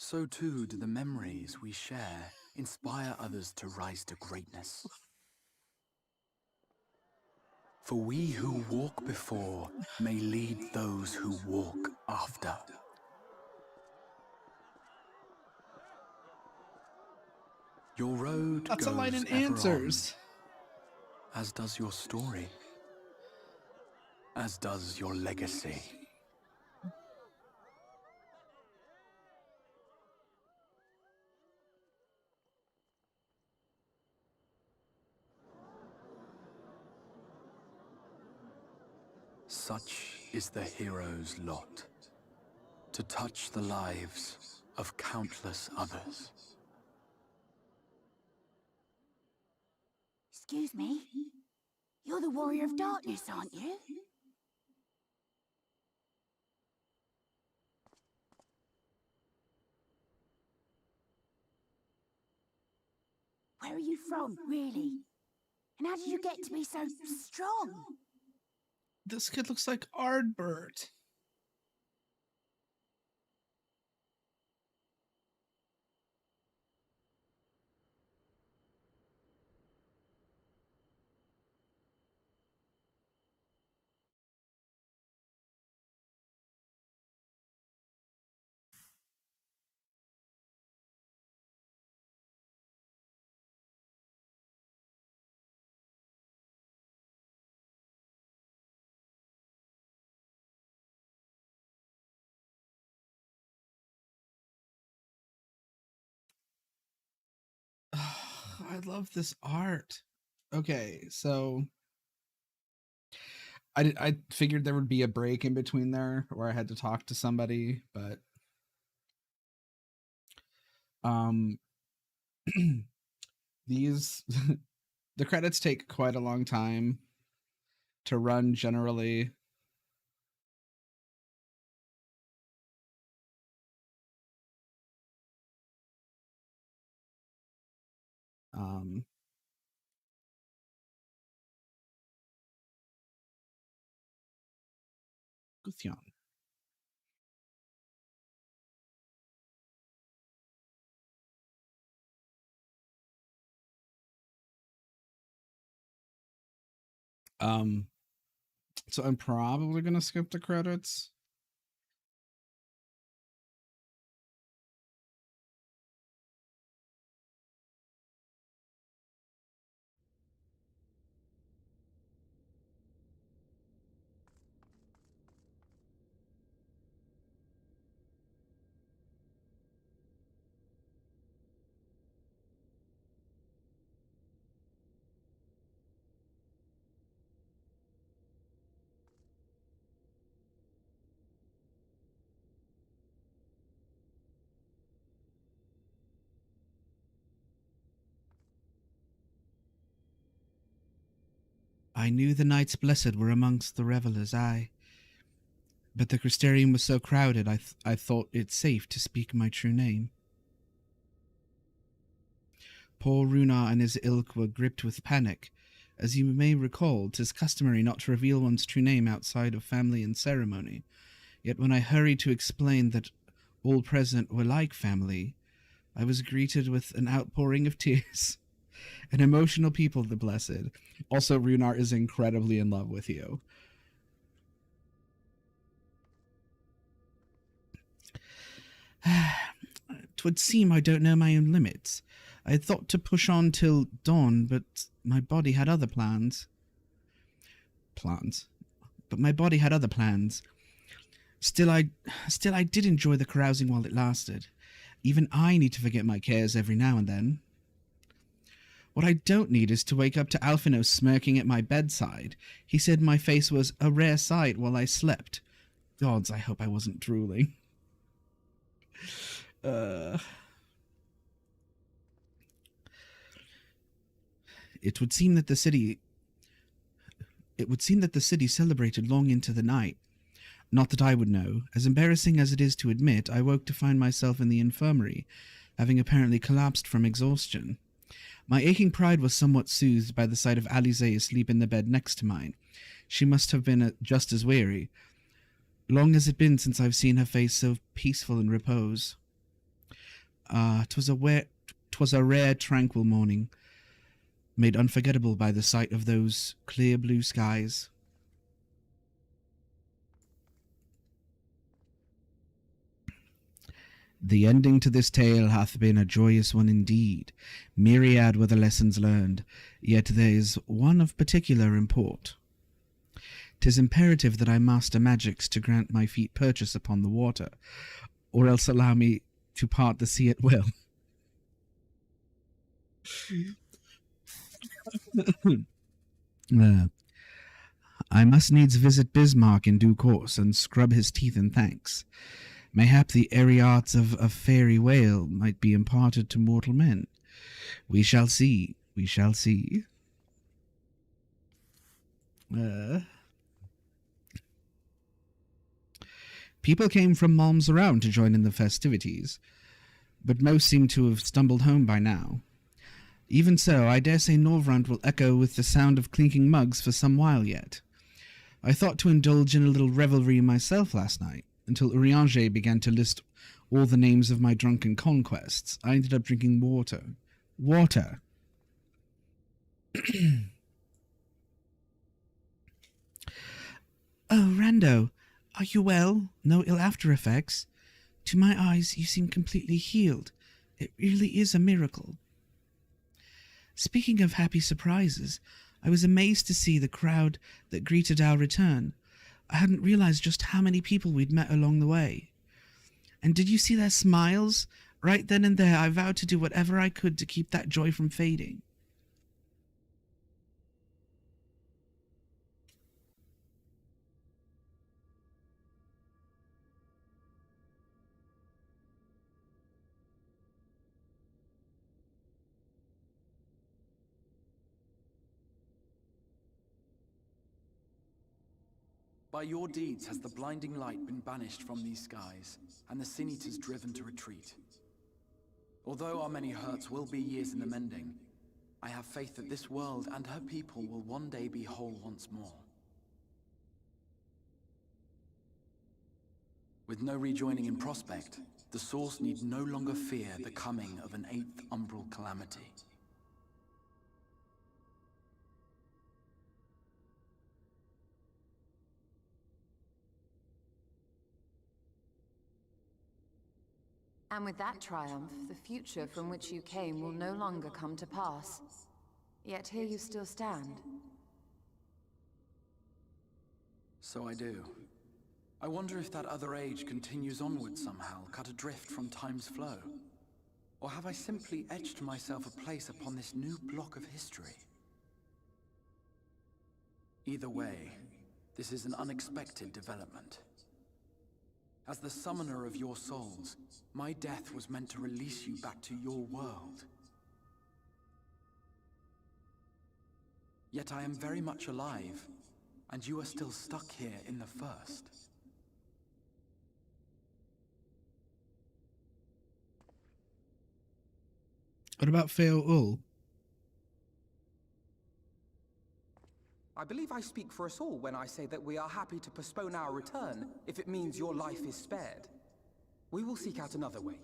so too do the memories we share inspire others to rise to greatness. For we who walk before may lead those who walk after. Your road That's goes a line in ever Answers. on, as does your story, as does your legacy. Such is the hero's lot, to touch the lives of countless others. Excuse me? You're the Warrior of Darkness, aren't you? Where are you from, really? And how did you get to be so strong? This kid looks like Ardbert. I love this art. Okay, so I figured there would be a break in between there where I had to talk to somebody, but these the credits take quite a long time to run generally. Guthyon. So I'm probably gonna skip the credits. I knew the knights blessed were amongst the revellers, aye. But the Crystarium was so crowded, I thought it safe to speak my true name. Poor Runar and his ilk were gripped with panic. As you may recall, 'tis customary not to reveal one's true name outside of family and ceremony. Yet when I hurried to explain that all present were like family, I was greeted with an outpouring of tears. An emotional people, the blessed. Also, Runar is incredibly in love with you. "'Twould seem I don't know my own limits. I had thought to push on till dawn, but my body had other plans. But my body had other plans. Still I did enjoy the carousing while it lasted. Even I need to forget my cares every now and then. What I don't need is to wake up to Alphino smirking at my bedside. He said my face was a rare sight while I slept. Gods, I hope I wasn't drooling. It would seem that the city celebrated long into the night. Not that I would know. As embarrassing as it is to admit, I woke to find myself in the infirmary, having apparently collapsed from exhaustion. My aching pride was somewhat soothed by the sight of Alize asleep in the bed next to mine. She must have been just as weary. Long has it been since I've seen her face so peaceful in repose. 'Twas a rare, tranquil morning, made unforgettable by the sight of those clear blue skies. The ending to this tale hath been a joyous one indeed. Myriad were the lessons learned, yet there is one of particular import. 'Tis imperative that I master magics to grant my feet purchase upon the water, or else allow me to part the sea at will. I must needs visit Bismarck in due course, and scrub his teeth in thanks. Mayhap the airy arts of a fairy whale might be imparted to mortal men. We shall see. We shall see. People came from malms around to join in the festivities, but most seem to have stumbled home by now. Even so, I dare say Norvrant will echo with the sound of clinking mugs for some while yet. I thought to indulge in a little revelry myself last night, until Urianger began to list all the names of my drunken conquests. I ended up drinking water. Water! Oh, Rando, are you well? No ill after effects? To my eyes, you seem completely healed. It really is a miracle. Speaking of happy surprises, I was amazed to see the crowd that greeted our return. I hadn't realized just how many people we'd met along the way. And did you see their smiles Right then and there, I vowed to do whatever I could to keep that joy from fading. By your deeds has the blinding light been banished from these skies, and the Sin Eaters driven to retreat. Although our many hurts will be years in the mending, I have faith that this world and her people will one day be whole once more. With no rejoining in prospect, the Source need no longer fear the coming of an 8th umbral calamity. And with that triumph, the future from which you came will no longer come to pass. Yet here you still stand. So I do. I wonder if that other age continues onward somehow, cut adrift from time's flow. Or have I simply etched myself a place upon this new block of history? Either way, this is an unexpected development. As the summoner of your souls, my death was meant to release you back to your world. Yet I am very much alive, and you are still stuck here in the First. What about Feo-ul? I believe I speak for us all when I say that we are happy to postpone our return if it means your life is spared. We will seek out another way.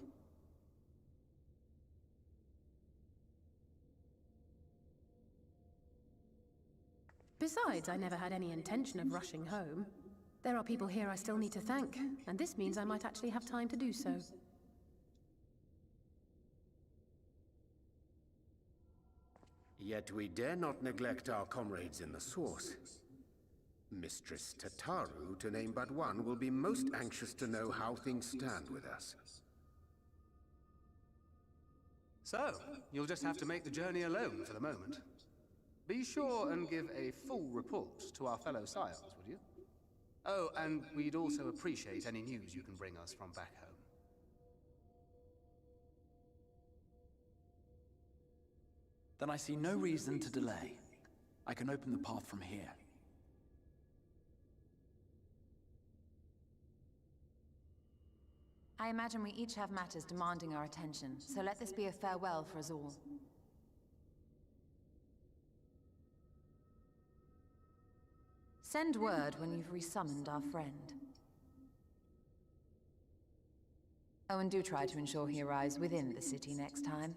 Besides, I never had any intention of rushing home. There are people here I still need to thank, and this means I might actually have time to do so. Yet we dare not neglect our comrades in the Source. Mistress Tataru, to name but one, will be most anxious to know how things stand with us. So, you'll just have to make the journey alone for the moment. Be sure and give a full report to our fellow sires, would you? Oh, and we'd also appreciate any news you can bring us from back home. Then I see no reason to delay. I can open the path from here. I imagine we each have matters demanding our attention, so let this be a farewell for us all. Send word when you've resummoned our friend. Oh, and do try to ensure he arrives within the city next time.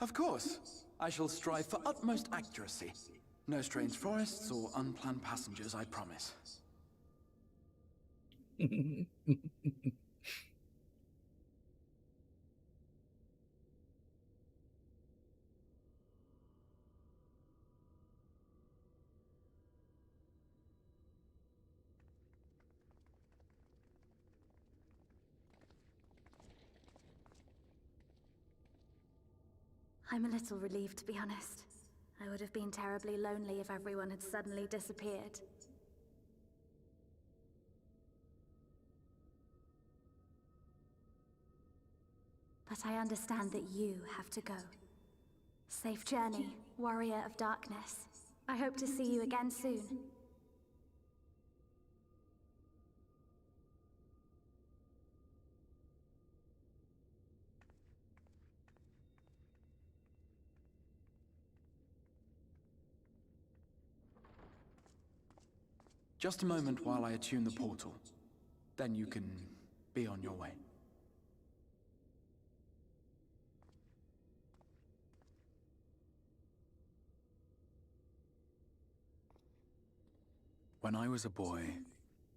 Of course. I shall strive for utmost accuracy. No strange forests or unplanned passengers, I promise. I'm a little relieved, to be honest. I would have been terribly lonely if everyone had suddenly disappeared. But I understand that you have to go. Safe journey, warrior of darkness. I hope to see you again soon. Just a moment while I attune the portal. Then you can be on your way. When I was a boy,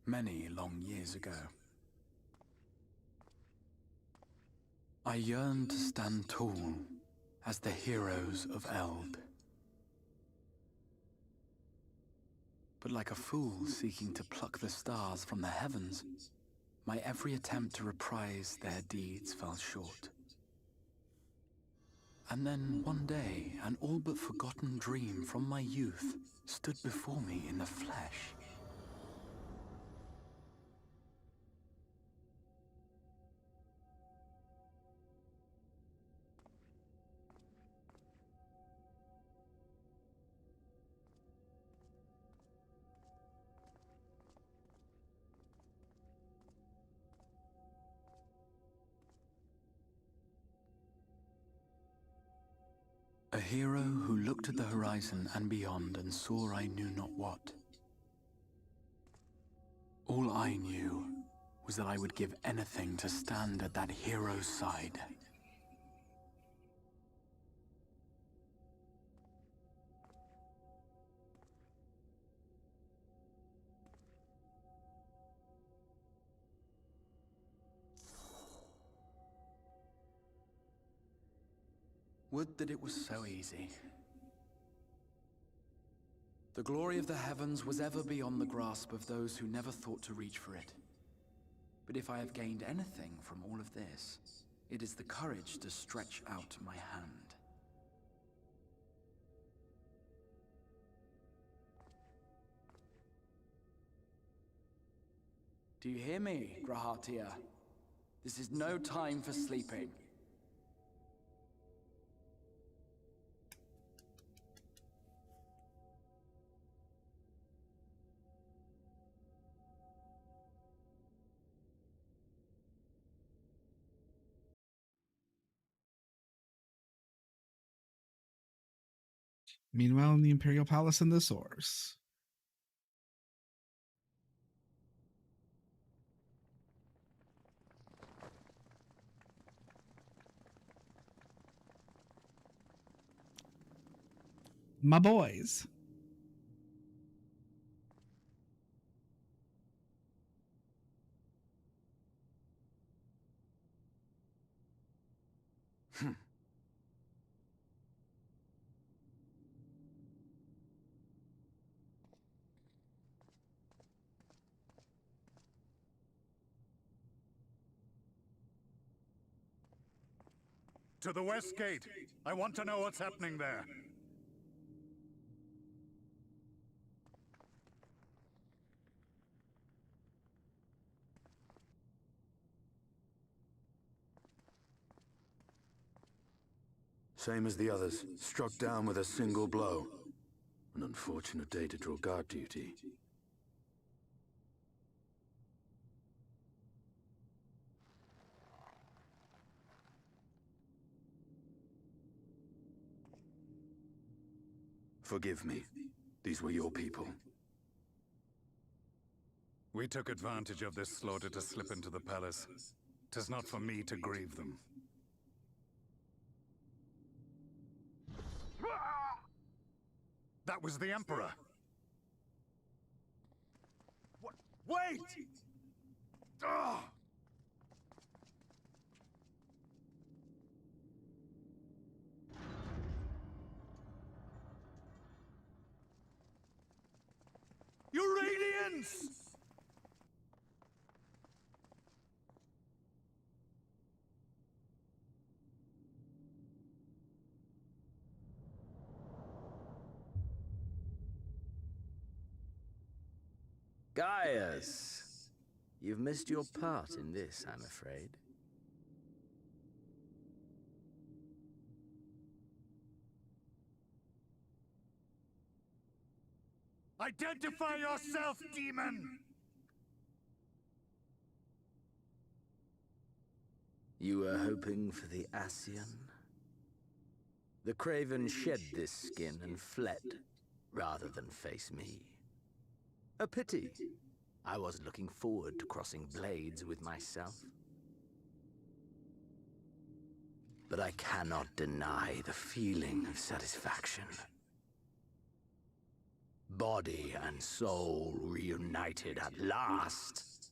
many long years ago, I yearned to stand tall as the heroes of Eld. But like a fool seeking to pluck the stars from the heavens, my every attempt to reprise their deeds fell short. And then one day, an all but forgotten dream from my youth stood before me in the flesh. A hero who looked at the horizon and beyond and saw I knew not what. All I knew was that I would give anything to stand at that hero's side. Would that it was so easy. The glory of the heavens was ever beyond the grasp of those who never thought to reach for it. But if I have gained anything from all of this, it is the courage to stretch out my hand. Do you hear me, Grahatia? This is no time for sleeping. Meanwhile, in the Imperial Palace in the source. My boys. To the West Gate. I want to know what's happening there. Same as the others. Struck down with a single blow. An unfortunate day to draw guard duty. Forgive me. These were your people. We took advantage of this slaughter to slip into the palace. 'Tis not for me to grieve them. That was the Emperor! What? Wait! Ugh! Your Radiance! Gaius, you've missed your part in this, I'm afraid. Identify yourself, demon! You were hoping for the Ascian? The Craven shed this skin and fled, rather than face me. A pity. I was looking forward to crossing blades with myself. But I cannot deny the feeling of satisfaction. Body and soul reunited at last.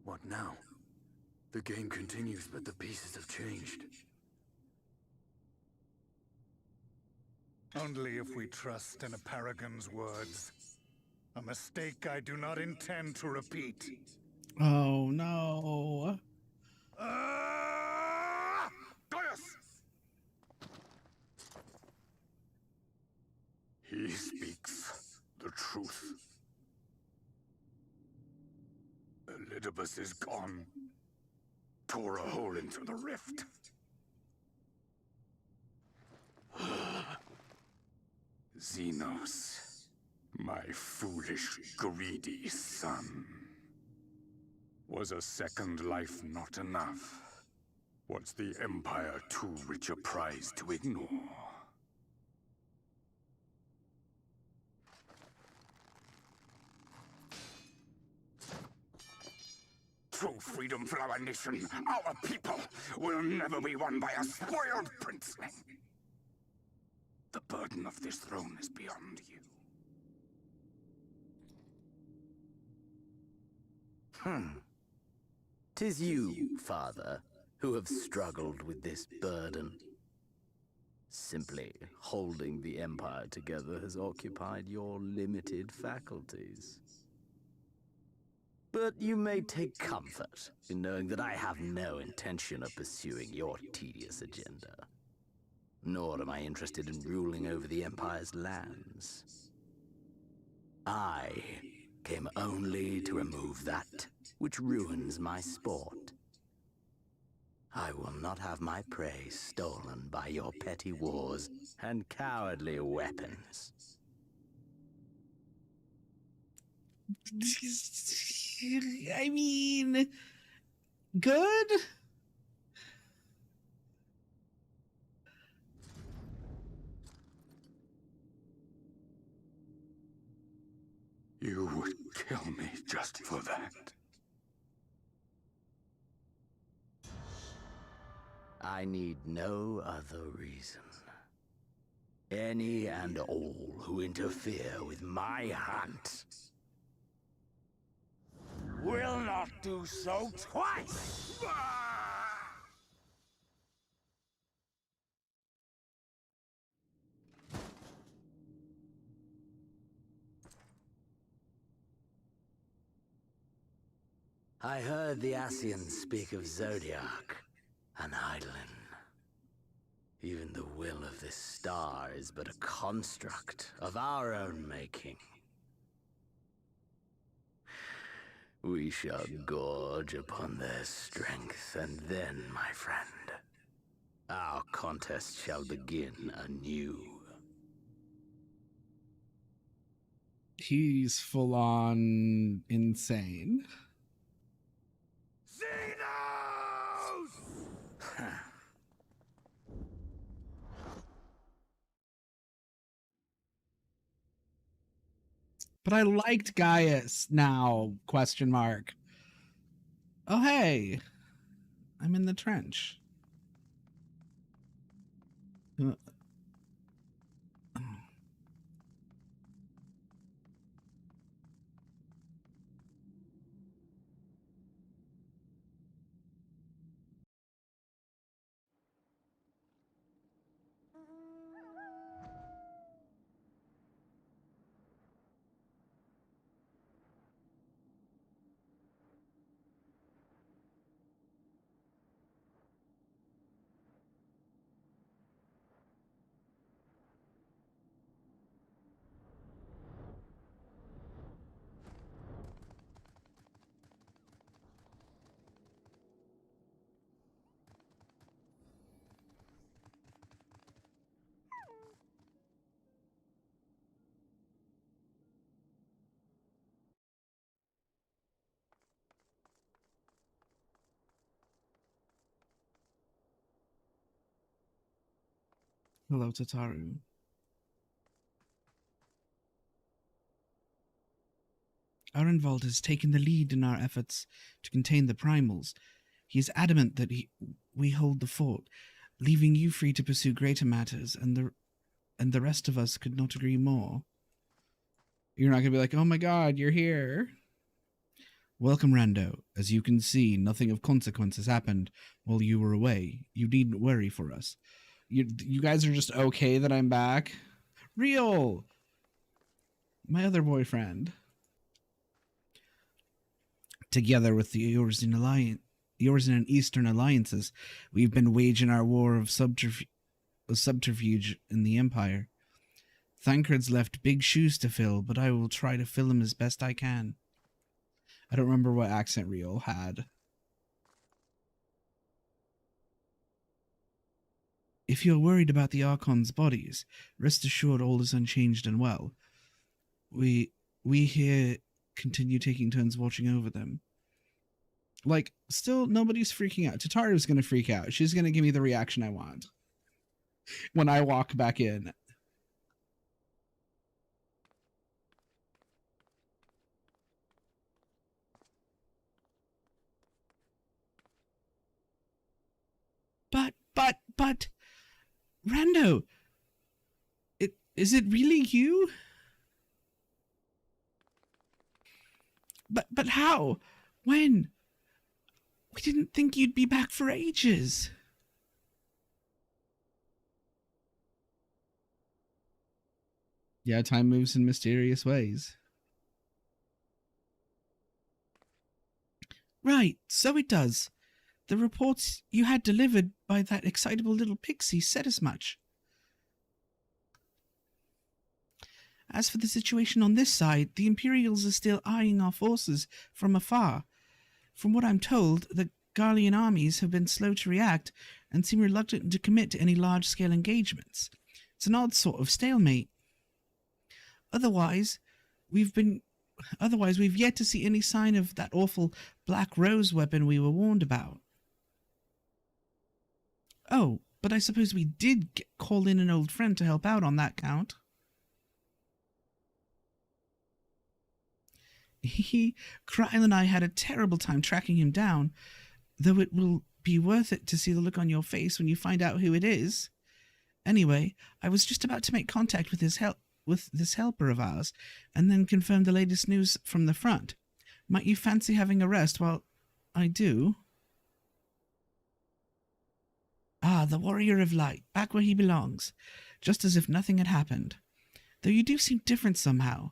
What now? The game continues, but the pieces have changed. Only if we trust in a paragon's words. A mistake I do not intend to repeat. Oh no. Gaius! He speaks the truth. Elidibus is gone. Tore a hole into the rift. Xenos, my foolish, greedy son. Was a second life not enough? Was the Empire too rich a prize to ignore? True freedom for our nation, our people, will never be won by a spoiled princeling. The burden of this throne is beyond you. Tis you, father, who have struggled with this burden. Simply holding the Empire together has occupied your limited faculties. But you may take comfort in knowing that I have no intention of pursuing your tedious agenda. Nor am I interested in ruling over the Empire's lands. I came only to remove that which ruins my sport. I will not have my prey stolen by your petty wars and cowardly weapons. I mean, good? You would kill me just for that. I need no other reason. Any and all who interfere with my hunt will not do so twice! I heard the Ascians speak of Zodiac, an Eidolon. Even the will of this star is but a construct of our own making. We shall gorge upon their strength, and then, my friend, our contest shall begin anew. He's full on insane. But I liked Gaius now, question mark. Oh, hey. I'm in the trench. Hello, Tataru. Arenvald has taken the lead in our efforts to contain the primals. He is adamant that we hold the fort, leaving you free to pursue greater matters, and the rest of us could not agree more. You're not going to be like, oh my god, you're here. Welcome, Rando. As you can see, nothing of consequence has happened while you were away. You needn't worry for us. You guys are just okay that I'm back? Real! My other boyfriend. Together with the Eorzean and Eastern alliances, we've been waging our war of subterfuge in the Empire. Thancred's left big shoes to fill, but I will try to fill them as best I can. I don't remember what accent Riol had. If you're worried about the Archon's bodies, rest assured all is unchanged and well. We here continue taking turns watching over them. Like, still nobody's freaking out. Tataru's gonna freak out. She's gonna give me the reaction I want when I walk back in. But, Rando, is it really you? But how? When? We didn't think you'd be back for ages. Yeah, time moves in mysterious ways. Right, so it does. The reports you had delivered by that excitable little pixie said as much. As for the situation on this side, the Imperials are still eyeing our forces from afar. From what I'm told, the Garlean armies have been slow to react and seem reluctant to commit to any large-scale engagements. It's an odd sort of stalemate. Otherwise, we've yet to see any sign of that awful Black Rose weapon we were warned about. Oh, but I suppose we did call in an old friend to help out on that count. Kryl and I had a terrible time tracking him down, though it will be worth it to see the look on your face when you find out who it is. Anyway, I was just about to make contact with this helper of ours, and then confirm the latest news from the front. Might you fancy having a rest while I do? Ah, the Warrior of Light, back where he belongs, just as if nothing had happened. Though you do seem different somehow.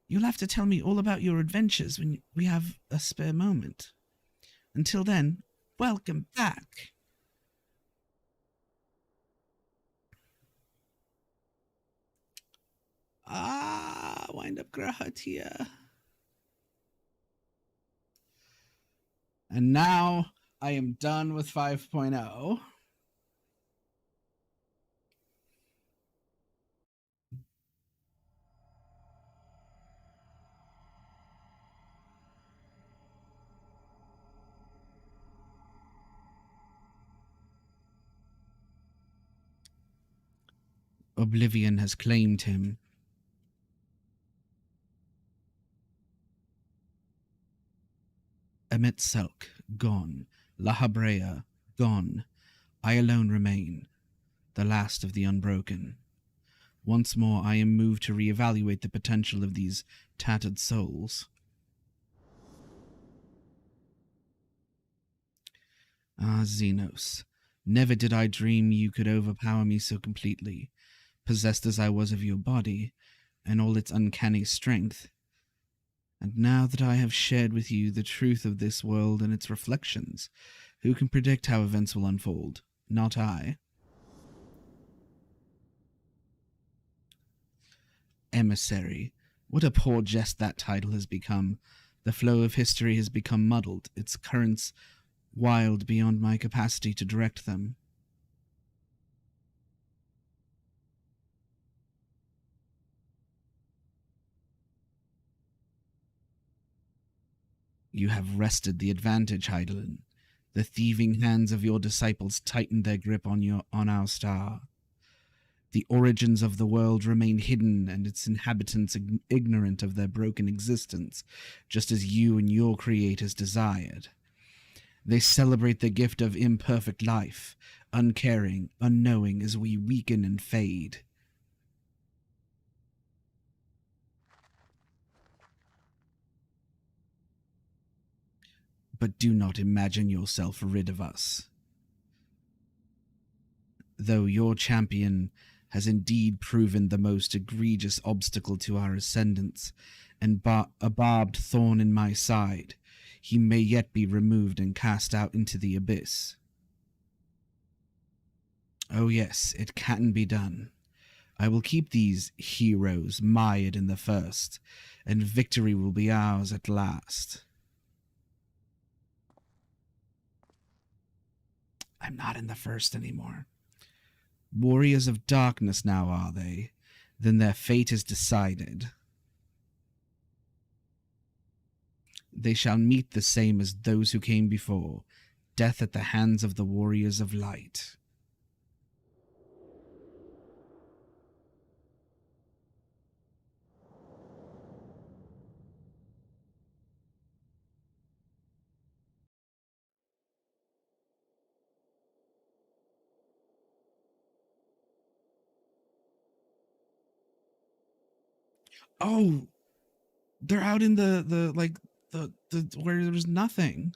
You'll have to tell me all about your adventures when we have a spare moment. Until then, welcome back. Wind up Grahatia. And now I am done with 5.0. Oblivion has claimed him. Emet Selk, gone. La Habrea, gone. I alone remain, the last of the unbroken. Once more I am moved to reevaluate the potential of these tattered souls. Ah, Xenos, never did I dream you could overpower me so completely, possessed as I was of your body, and all its uncanny strength. And now that I have shared with you the truth of this world and its reflections, who can predict how events will unfold? Not I. Emissary. What a poor jest that title has become. The flow of history has become muddled, its currents wild beyond my capacity to direct them. You have wrested the advantage, Heidelin. The thieving hands of your disciples tightened their grip on our star. The origins of the world remain hidden and its inhabitants ignorant of their broken existence, just as you and your creators desired. They celebrate the gift of imperfect life, uncaring, unknowing as we weaken and fade. But do not imagine yourself rid of us. Though your champion has indeed proven the most egregious obstacle to our ascendance, and a barbed thorn in my side, he may yet be removed and cast out into the abyss. Oh yes, it can be done. I will keep these heroes mired in the first, and victory will be ours at last. I'm not in the first anymore. Warriors of darkness now, are they? Then their fate is decided. They shall meet the same as those who came before, death at the hands of the warriors of light. Oh, they're out in the where there's nothing.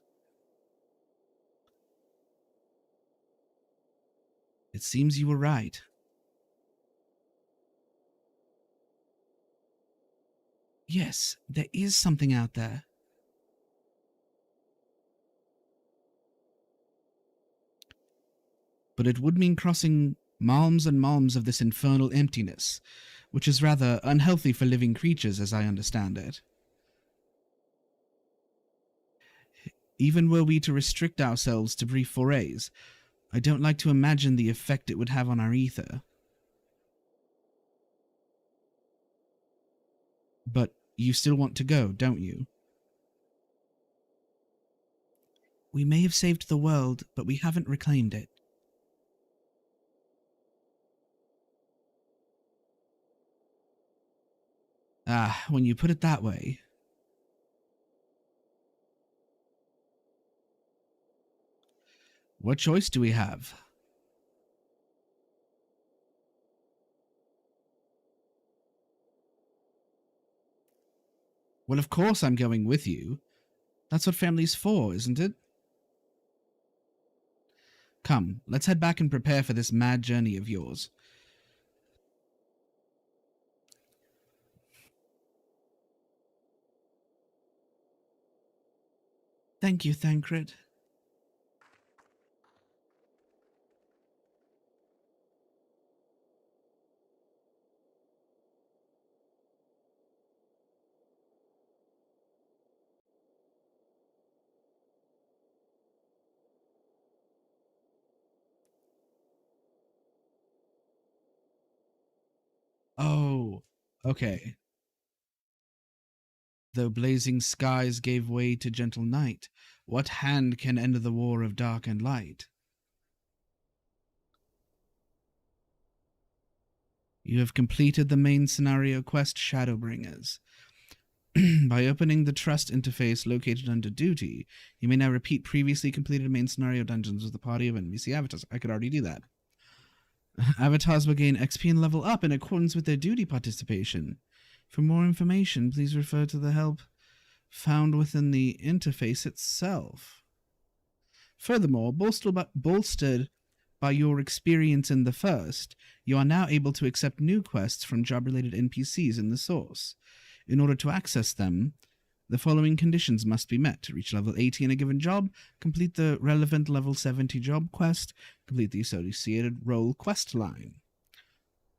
It seems you were right. Yes, there is something out there. But it would mean crossing malms and malms of this infernal emptiness, which is rather unhealthy for living creatures, as I understand it. Even were we to restrict ourselves to brief forays, I don't like to imagine the effect it would have on our ether. But you still want to go, don't you? We may have saved the world, but we haven't reclaimed it. Ah, when you put it that way. What choice do we have? Well, of course I'm going with you. That's what family's for, isn't it? Come, let's head back and prepare for this mad journey of yours. Thank you, Thancred. Oh, okay. Though blazing skies gave way to gentle night, what hand can end the war of dark and light? You have completed the main scenario quest, Shadowbringers. By opening the trust interface located under duty, you may now repeat previously completed main scenario dungeons with a party of NPC avatars. I could already do that. Avatars will gain XP and level up in accordance with their duty participation. For more information, please refer to the help found within the interface itself. Furthermore, bolstered by your experience in the first, you are now able to accept new quests from job-related NPCs in the source. In order to access them, the following conditions must be met. To reach level 80 in a given job, complete the relevant level 70 job quest, complete the associated role quest line.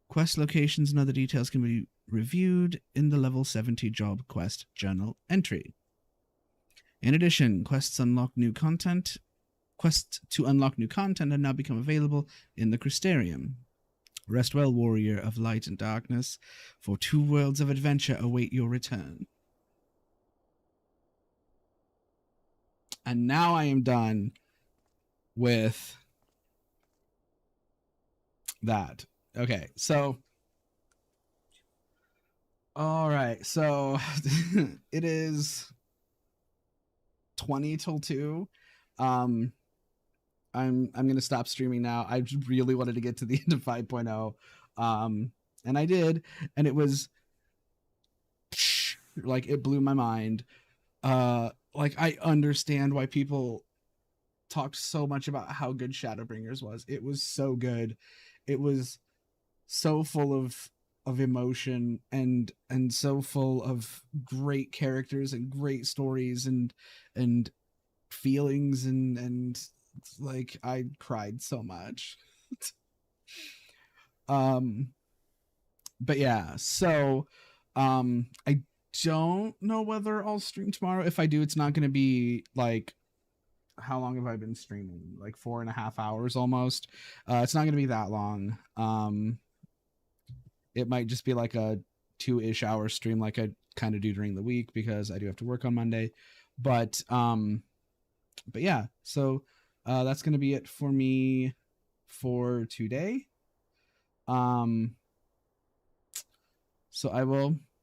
Quest locations and other details can be reviewed in the level 70 job quest journal entry. In addition, quests to unlock new content have now become available in the Crystarium. Rest well, warrior of light and darkness, for 2 worlds of adventure await your return. And now I am done with that. Okay, so all right, so it is 20 till 2. I'm gonna stop streaming now. I really wanted to get to the end of 5.0, and I did, and it was like it blew my mind. Like I understand why people talked so much about how good Shadowbringers was. It was so good. It was so full of of emotion and so full of great characters and great stories and feelings and like I cried so much. But yeah, so I don't know whether I'll stream tomorrow. If I do, it's not going to be like, how long have I been streaming? Like 4.5 hours almost. It's not going to be that long. It might just be like a 2-ish hour stream like I kind of do during the week because I do have to work on Monday. But yeah, so that's going to be it for me for today. So I will